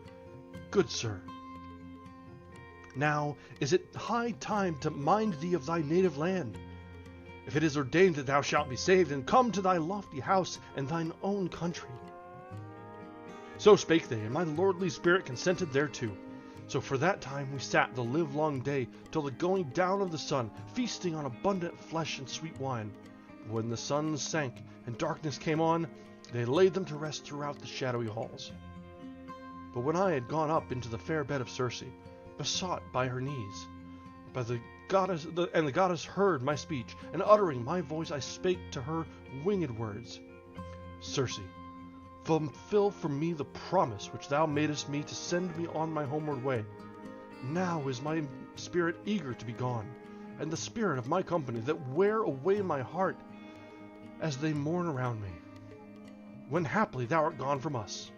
Good sir, now is it high time to mind thee of thy native land? If it is ordained that thou shalt be saved, and come to thy lofty house and thine own country. So spake they, and my lordly spirit consented thereto. So for that time we sat the livelong day, till the going down of the sun, feasting on abundant flesh and sweet wine. When the sun sank and darkness came on, they laid them to rest throughout the shadowy halls. But when I had gone up into the fair bed of Circe, besought by her knees, by the goddess, and the goddess heard my speech, and uttering my voice I spake to her winged words. Circe, fulfill for me the promise which thou madest me to send me on my homeward way. Now is my spirit eager to be gone, and the spirit of my company that wear away my heart as they mourn around me, when haply thou art gone from us.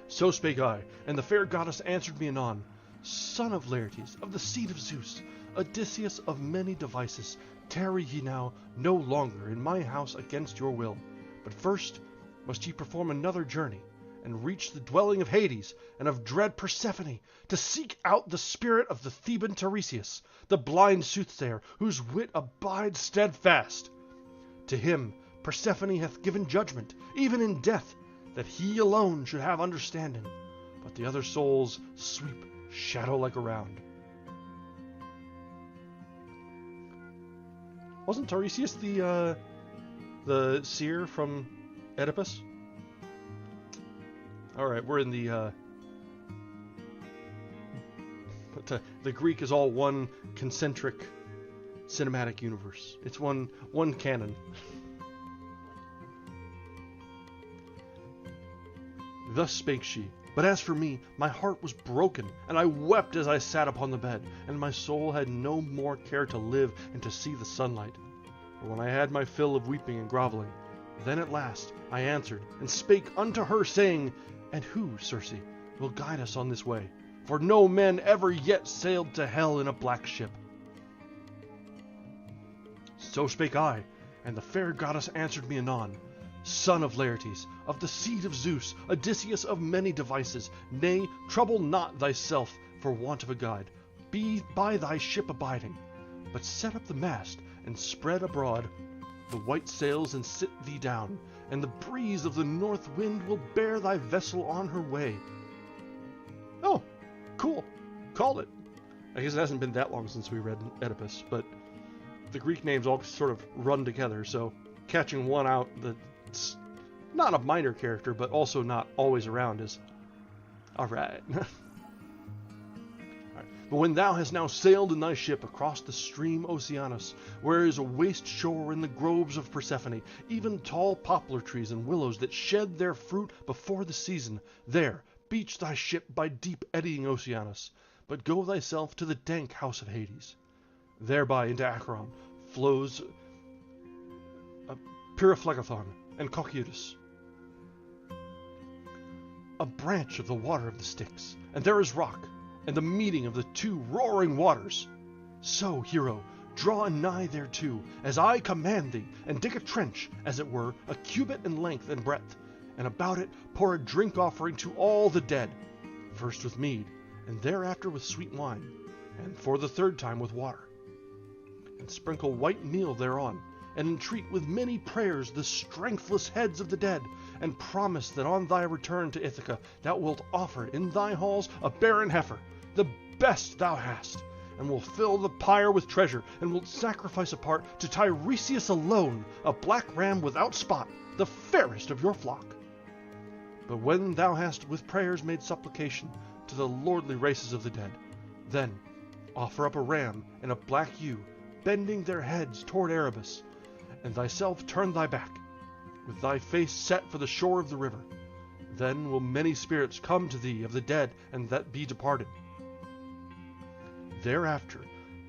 So spake I, and the fair goddess answered me anon, Son of Laertes, of the seed of Zeus, Odysseus of many devices, tarry ye now no longer in my house against your will, but first must ye perform another journey, and reach the dwelling of Hades, and of dread Persephone, to seek out the spirit of the Theban Tiresias, the blind soothsayer, whose wit abides steadfast. To him Persephone hath given judgment, even in death, that he alone should have understanding, but the other souls sweep shadow-like around. Wasn't Tiresias the seer from Oedipus? Alright, we're in the Greek is all one concentric cinematic universe. It's one canon. Thus spake she, but as for me, my heart was broken, and I wept as I sat upon the bed, and my soul had no more care to live and to see the sunlight. But when I had my fill of weeping and groveling, then at last I answered, and spake unto her, saying, And who, Circe, will guide us on this way? For no man ever yet sailed to hell in a black ship. So spake I, and the fair goddess answered me anon, Son of Laertes, of the seed of Zeus, Odysseus of many devices, nay, trouble not thyself for want of a guide. Be by thy ship abiding, but set up the mast, and spread abroad the white sails, and sit thee down, and the breeze of the north wind will bear thy vessel on her way. Oh, cool. Called it. I guess it hasn't been that long since we read Oedipus, but the Greek names all sort of run together, so catching one out that's not a minor character, but also not always around is alright. But when thou hast now sailed in thy ship across the stream Oceanus, where is a waste shore in the groves of Persephone, even tall poplar trees and willows that shed their fruit before the season, there beach thy ship by deep eddying Oceanus, but go thyself to the dank house of Hades. Thereby into Acheron flows Pyriphlegethon and Cocytus, a branch of the water of the Styx, and there is rock, and the meeting of the two roaring waters. So, hero, draw nigh thereto, as I command thee, and dig a trench, as it were, a cubit in length and breadth, and about it pour a drink offering to all the dead, first with mead, and thereafter with sweet wine, and for the third time with water. And sprinkle white meal thereon, and entreat with many prayers the strengthless heads of the dead, and promise that on thy return to Ithaca thou wilt offer in thy halls a barren heifer, the best thou hast, and will fill the pyre with treasure, and wilt sacrifice apart to Tiresias alone a black ram without spot, the fairest of your flock. But when thou hast with prayers made supplication to the lordly races of the dead, then offer up a ram and a black ewe, bending their heads toward Erebus, and thyself turn thy back, with thy face set for the shore of the river. Then will many spirits come to thee of the dead and that be departed. Thereafter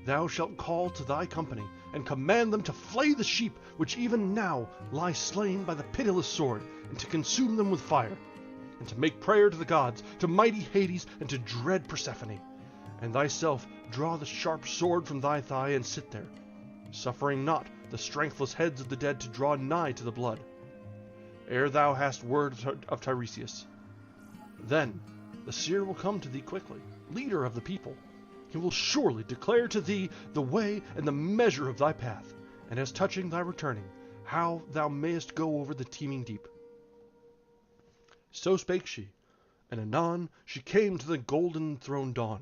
thou shalt call to thy company, and command them to flay the sheep which even now lie slain by the pitiless sword, and to consume them with fire, and to make prayer to the gods, to mighty Hades, and to dread Persephone. And thyself draw the sharp sword from thy thigh, and sit there, suffering not the strengthless heads of the dead to draw nigh to the blood. Ere thou hast word of Tiresias, then the seer will come to thee quickly, leader of the people. He will surely declare to thee the way and the measure of thy path, and as touching thy returning, how thou mayest go over the teeming deep. So spake she, and anon she came to the golden throned dawn.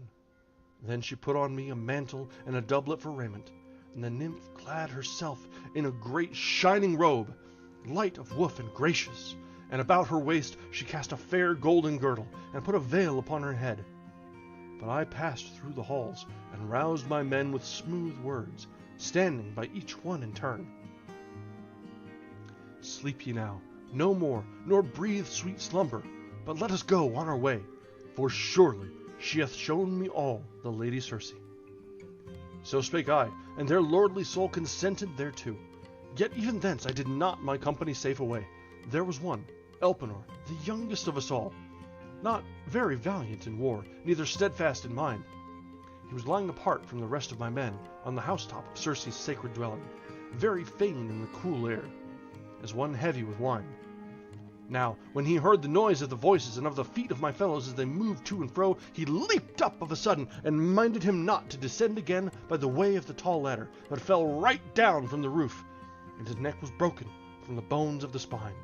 Then she put on me a mantle and a doublet for raiment, and the nymph clad herself in a great shining robe, light of woof and gracious, and about her waist she cast a fair golden girdle, and put a veil upon her head. But I passed through the halls, and roused my men with smooth words, standing by each one in turn. Sleep ye now, no more, nor breathe sweet slumber, but let us go on our way, for surely she hath shown me all, the Lady Circe. So spake I, and their lordly soul consented thereto. Yet even thence I did not my company safe away. There was one, Elpenor, the youngest of us all, not very valiant in war, neither steadfast in mind. He was lying apart from the rest of my men, on the housetop of Circe's sacred dwelling, very fain in the cool air, as one heavy with wine. Now, when he heard the noise of the voices and of the feet of my fellows as they moved to and fro, he leaped up of a sudden, and minded him not to descend again by the way of the tall ladder, but fell right down from the roof, and his neck was broken from the bones of the spine,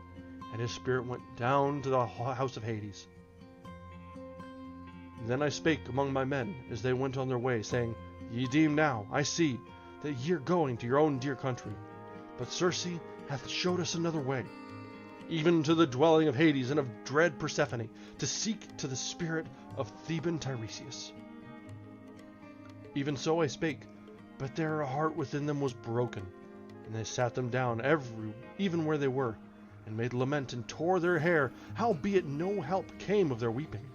and his spirit went down to the house of Hades. Then I spake among my men as they went on their way, saying, Ye deem now, I see, that ye are going to your own dear country, but Circe hath showed us another way, even to the dwelling of Hades and of dread Persephone, to seek to the spirit of Theban Tiresias. Even so I spake, but their heart within them was broken, and they sat them down even where they were, and made lament and tore their hair, howbeit no help came of their weeping.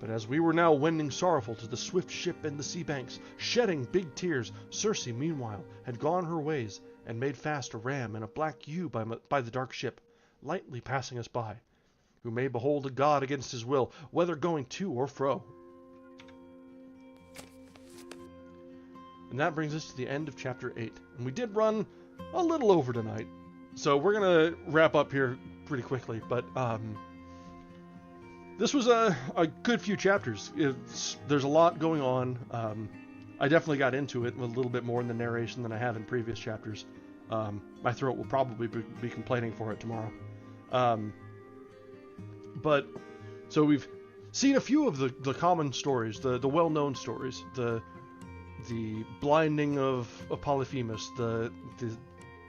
But as we were now wending sorrowful to the swift ship and the sea banks, shedding big tears, Circe meanwhile had gone her ways, and made fast a ram and a black ewe by the dark ship, lightly passing us by, who may behold a god against his will, whether going to or fro. And that brings us to the end of chapter 8. And we did run a little over tonight, so we're going to wrap up here pretty quickly, but this was a good few chapters. There's a lot going on. I definitely got into it with a little bit more in the narration than I have in previous chapters. My throat will probably be complaining for it tomorrow. But so we've seen a few of the common stories, the well-known stories, the blinding of Polyphemus, the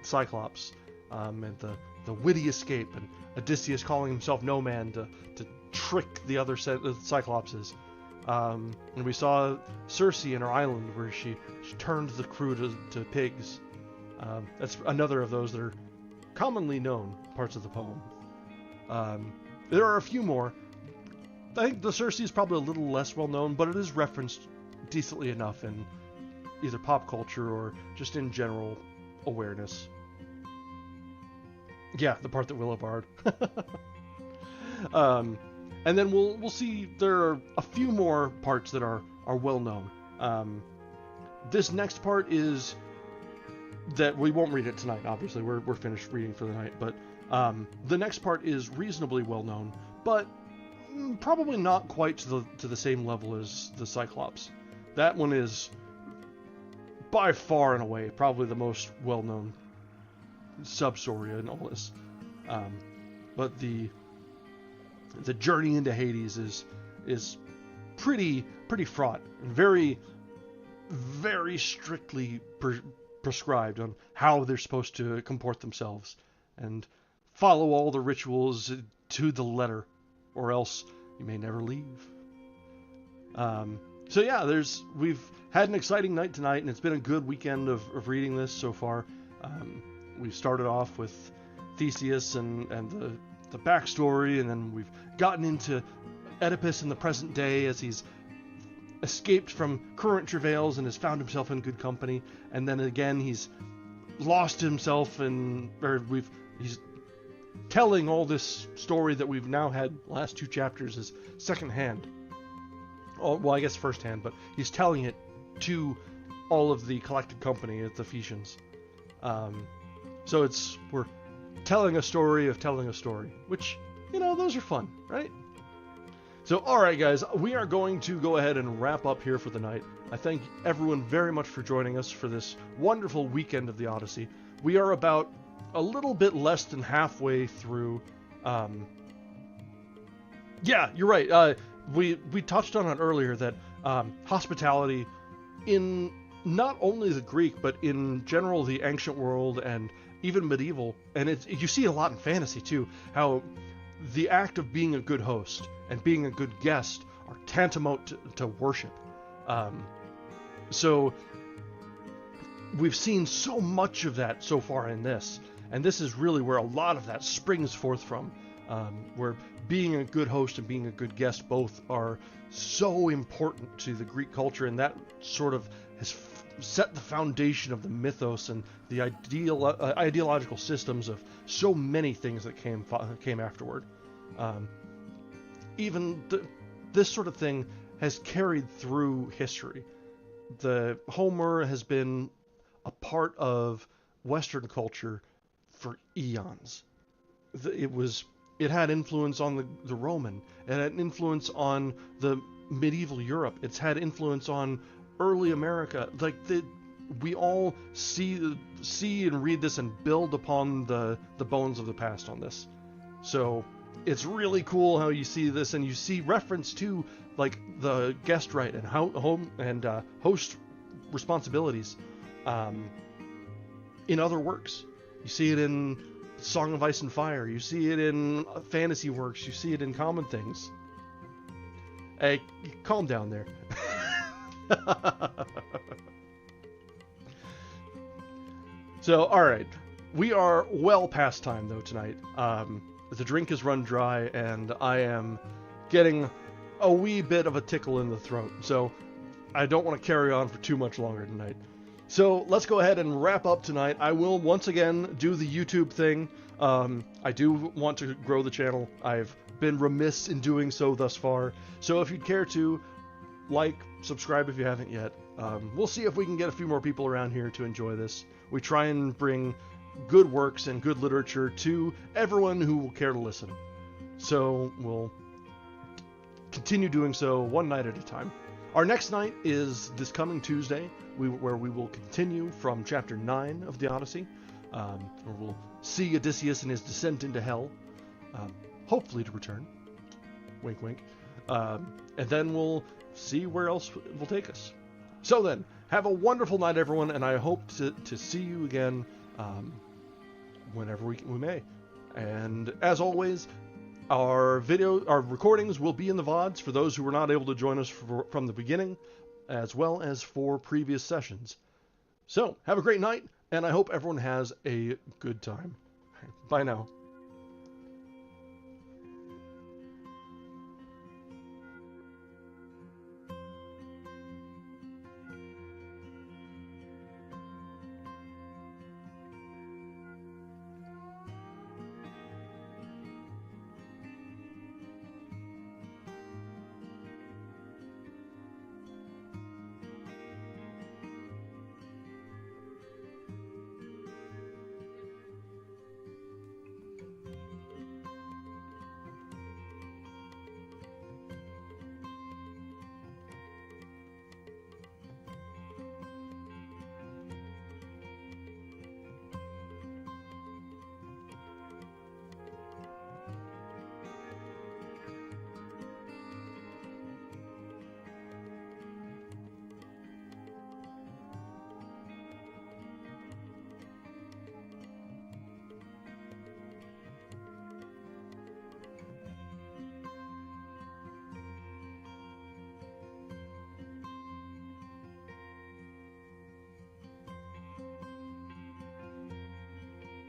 Cyclops, and the witty escape, and Odysseus calling himself no man to trick the other Cyclopses. And we saw Circe in her island where she turned the crew to pigs. That's another of those that are commonly known parts of the poem. There are a few more. I think the Circe is probably a little less well known, but it is referenced decently enough in either pop culture or just in general awareness. Yeah, the part that Willow barred. And then we'll see there are a few more parts that are well known. This next part is that we won't read it tonight. Obviously, we're finished reading for the night. But the next part is reasonably well known, but probably not quite to the same level as the Cyclops. That one is by far and away probably the most well known sub-story in all this. But the journey into Hades is pretty fraught and very, very strictly prescribed on how they're supposed to comport themselves and follow all the rituals to the letter, or else you may never leave. So yeah, we've had an exciting night tonight, and it's been a good weekend of reading this so far. We started off with Theseus and the backstory, and then we've gotten into Oedipus in the present day as he's escaped from current travails and has found himself in good company, and then again he's lost himself, he's telling all this story that we've now had last two chapters as second hand. Oh, well, I guess first hand, but he's telling it to all of the collected company at the Ephesians. So we're telling a story of telling a story, which, those are fun, right? So, alright guys, we are going to go ahead and wrap up here for the night. I thank everyone very much for joining us for this wonderful weekend of the Odyssey. We are about a little bit less than halfway through. Yeah, you're right. We touched on it earlier that hospitality in not only the Greek, but in general the ancient world and even medieval, and you see a lot in fantasy too, how the act of being a good host and being a good guest are tantamount to worship. So we've seen so much of that so far in this, and this is really where a lot of that springs forth from, where being a good host and being a good guest both are so important to the Greek culture, and that sort of has set the foundation of the mythos and the ideological systems of so many things that came afterward. This sort of thing has carried through history. The Homer has been a part of Western culture for eons. It had influence on the Roman. It had influence on the medieval Europe. It's had influence on early America. We all see and read this and build upon the bones of the past on this. So it's really cool how you see this and you see reference to like the guest right and host responsibilities in other works. You see it in Song of Ice and Fire. You see it in fantasy works. You see it in common things. Hey, calm down there. So, alright. We are well past time, though, tonight. The drink has run dry, and I am getting a wee bit of a tickle in the throat. So, I don't want to carry on for too much longer tonight. So, let's go ahead and wrap up tonight. I will, once again, do the YouTube thing. I do want to grow the channel. I've been remiss in doing so thus far. So, if you'd care to, like, subscribe if you haven't yet. We'll see if we can get a few more people around here to enjoy this. We try and bring good works and good literature to everyone who will care to listen. So we'll continue doing so one night at a time. Our next night is this coming Tuesday, where we will continue from chapter 9 of the Odyssey. Where we'll see Odysseus and his descent into hell, hopefully to return. Wink, wink. And then we'll see where else it will take us. So then, have a wonderful night, everyone, and I hope to see you again whenever we may. And as always, our recordings will be in the VODs for those who were not able to join us from the beginning, as well as for previous sessions. So, have a great night, and I hope everyone has a good time. Bye now.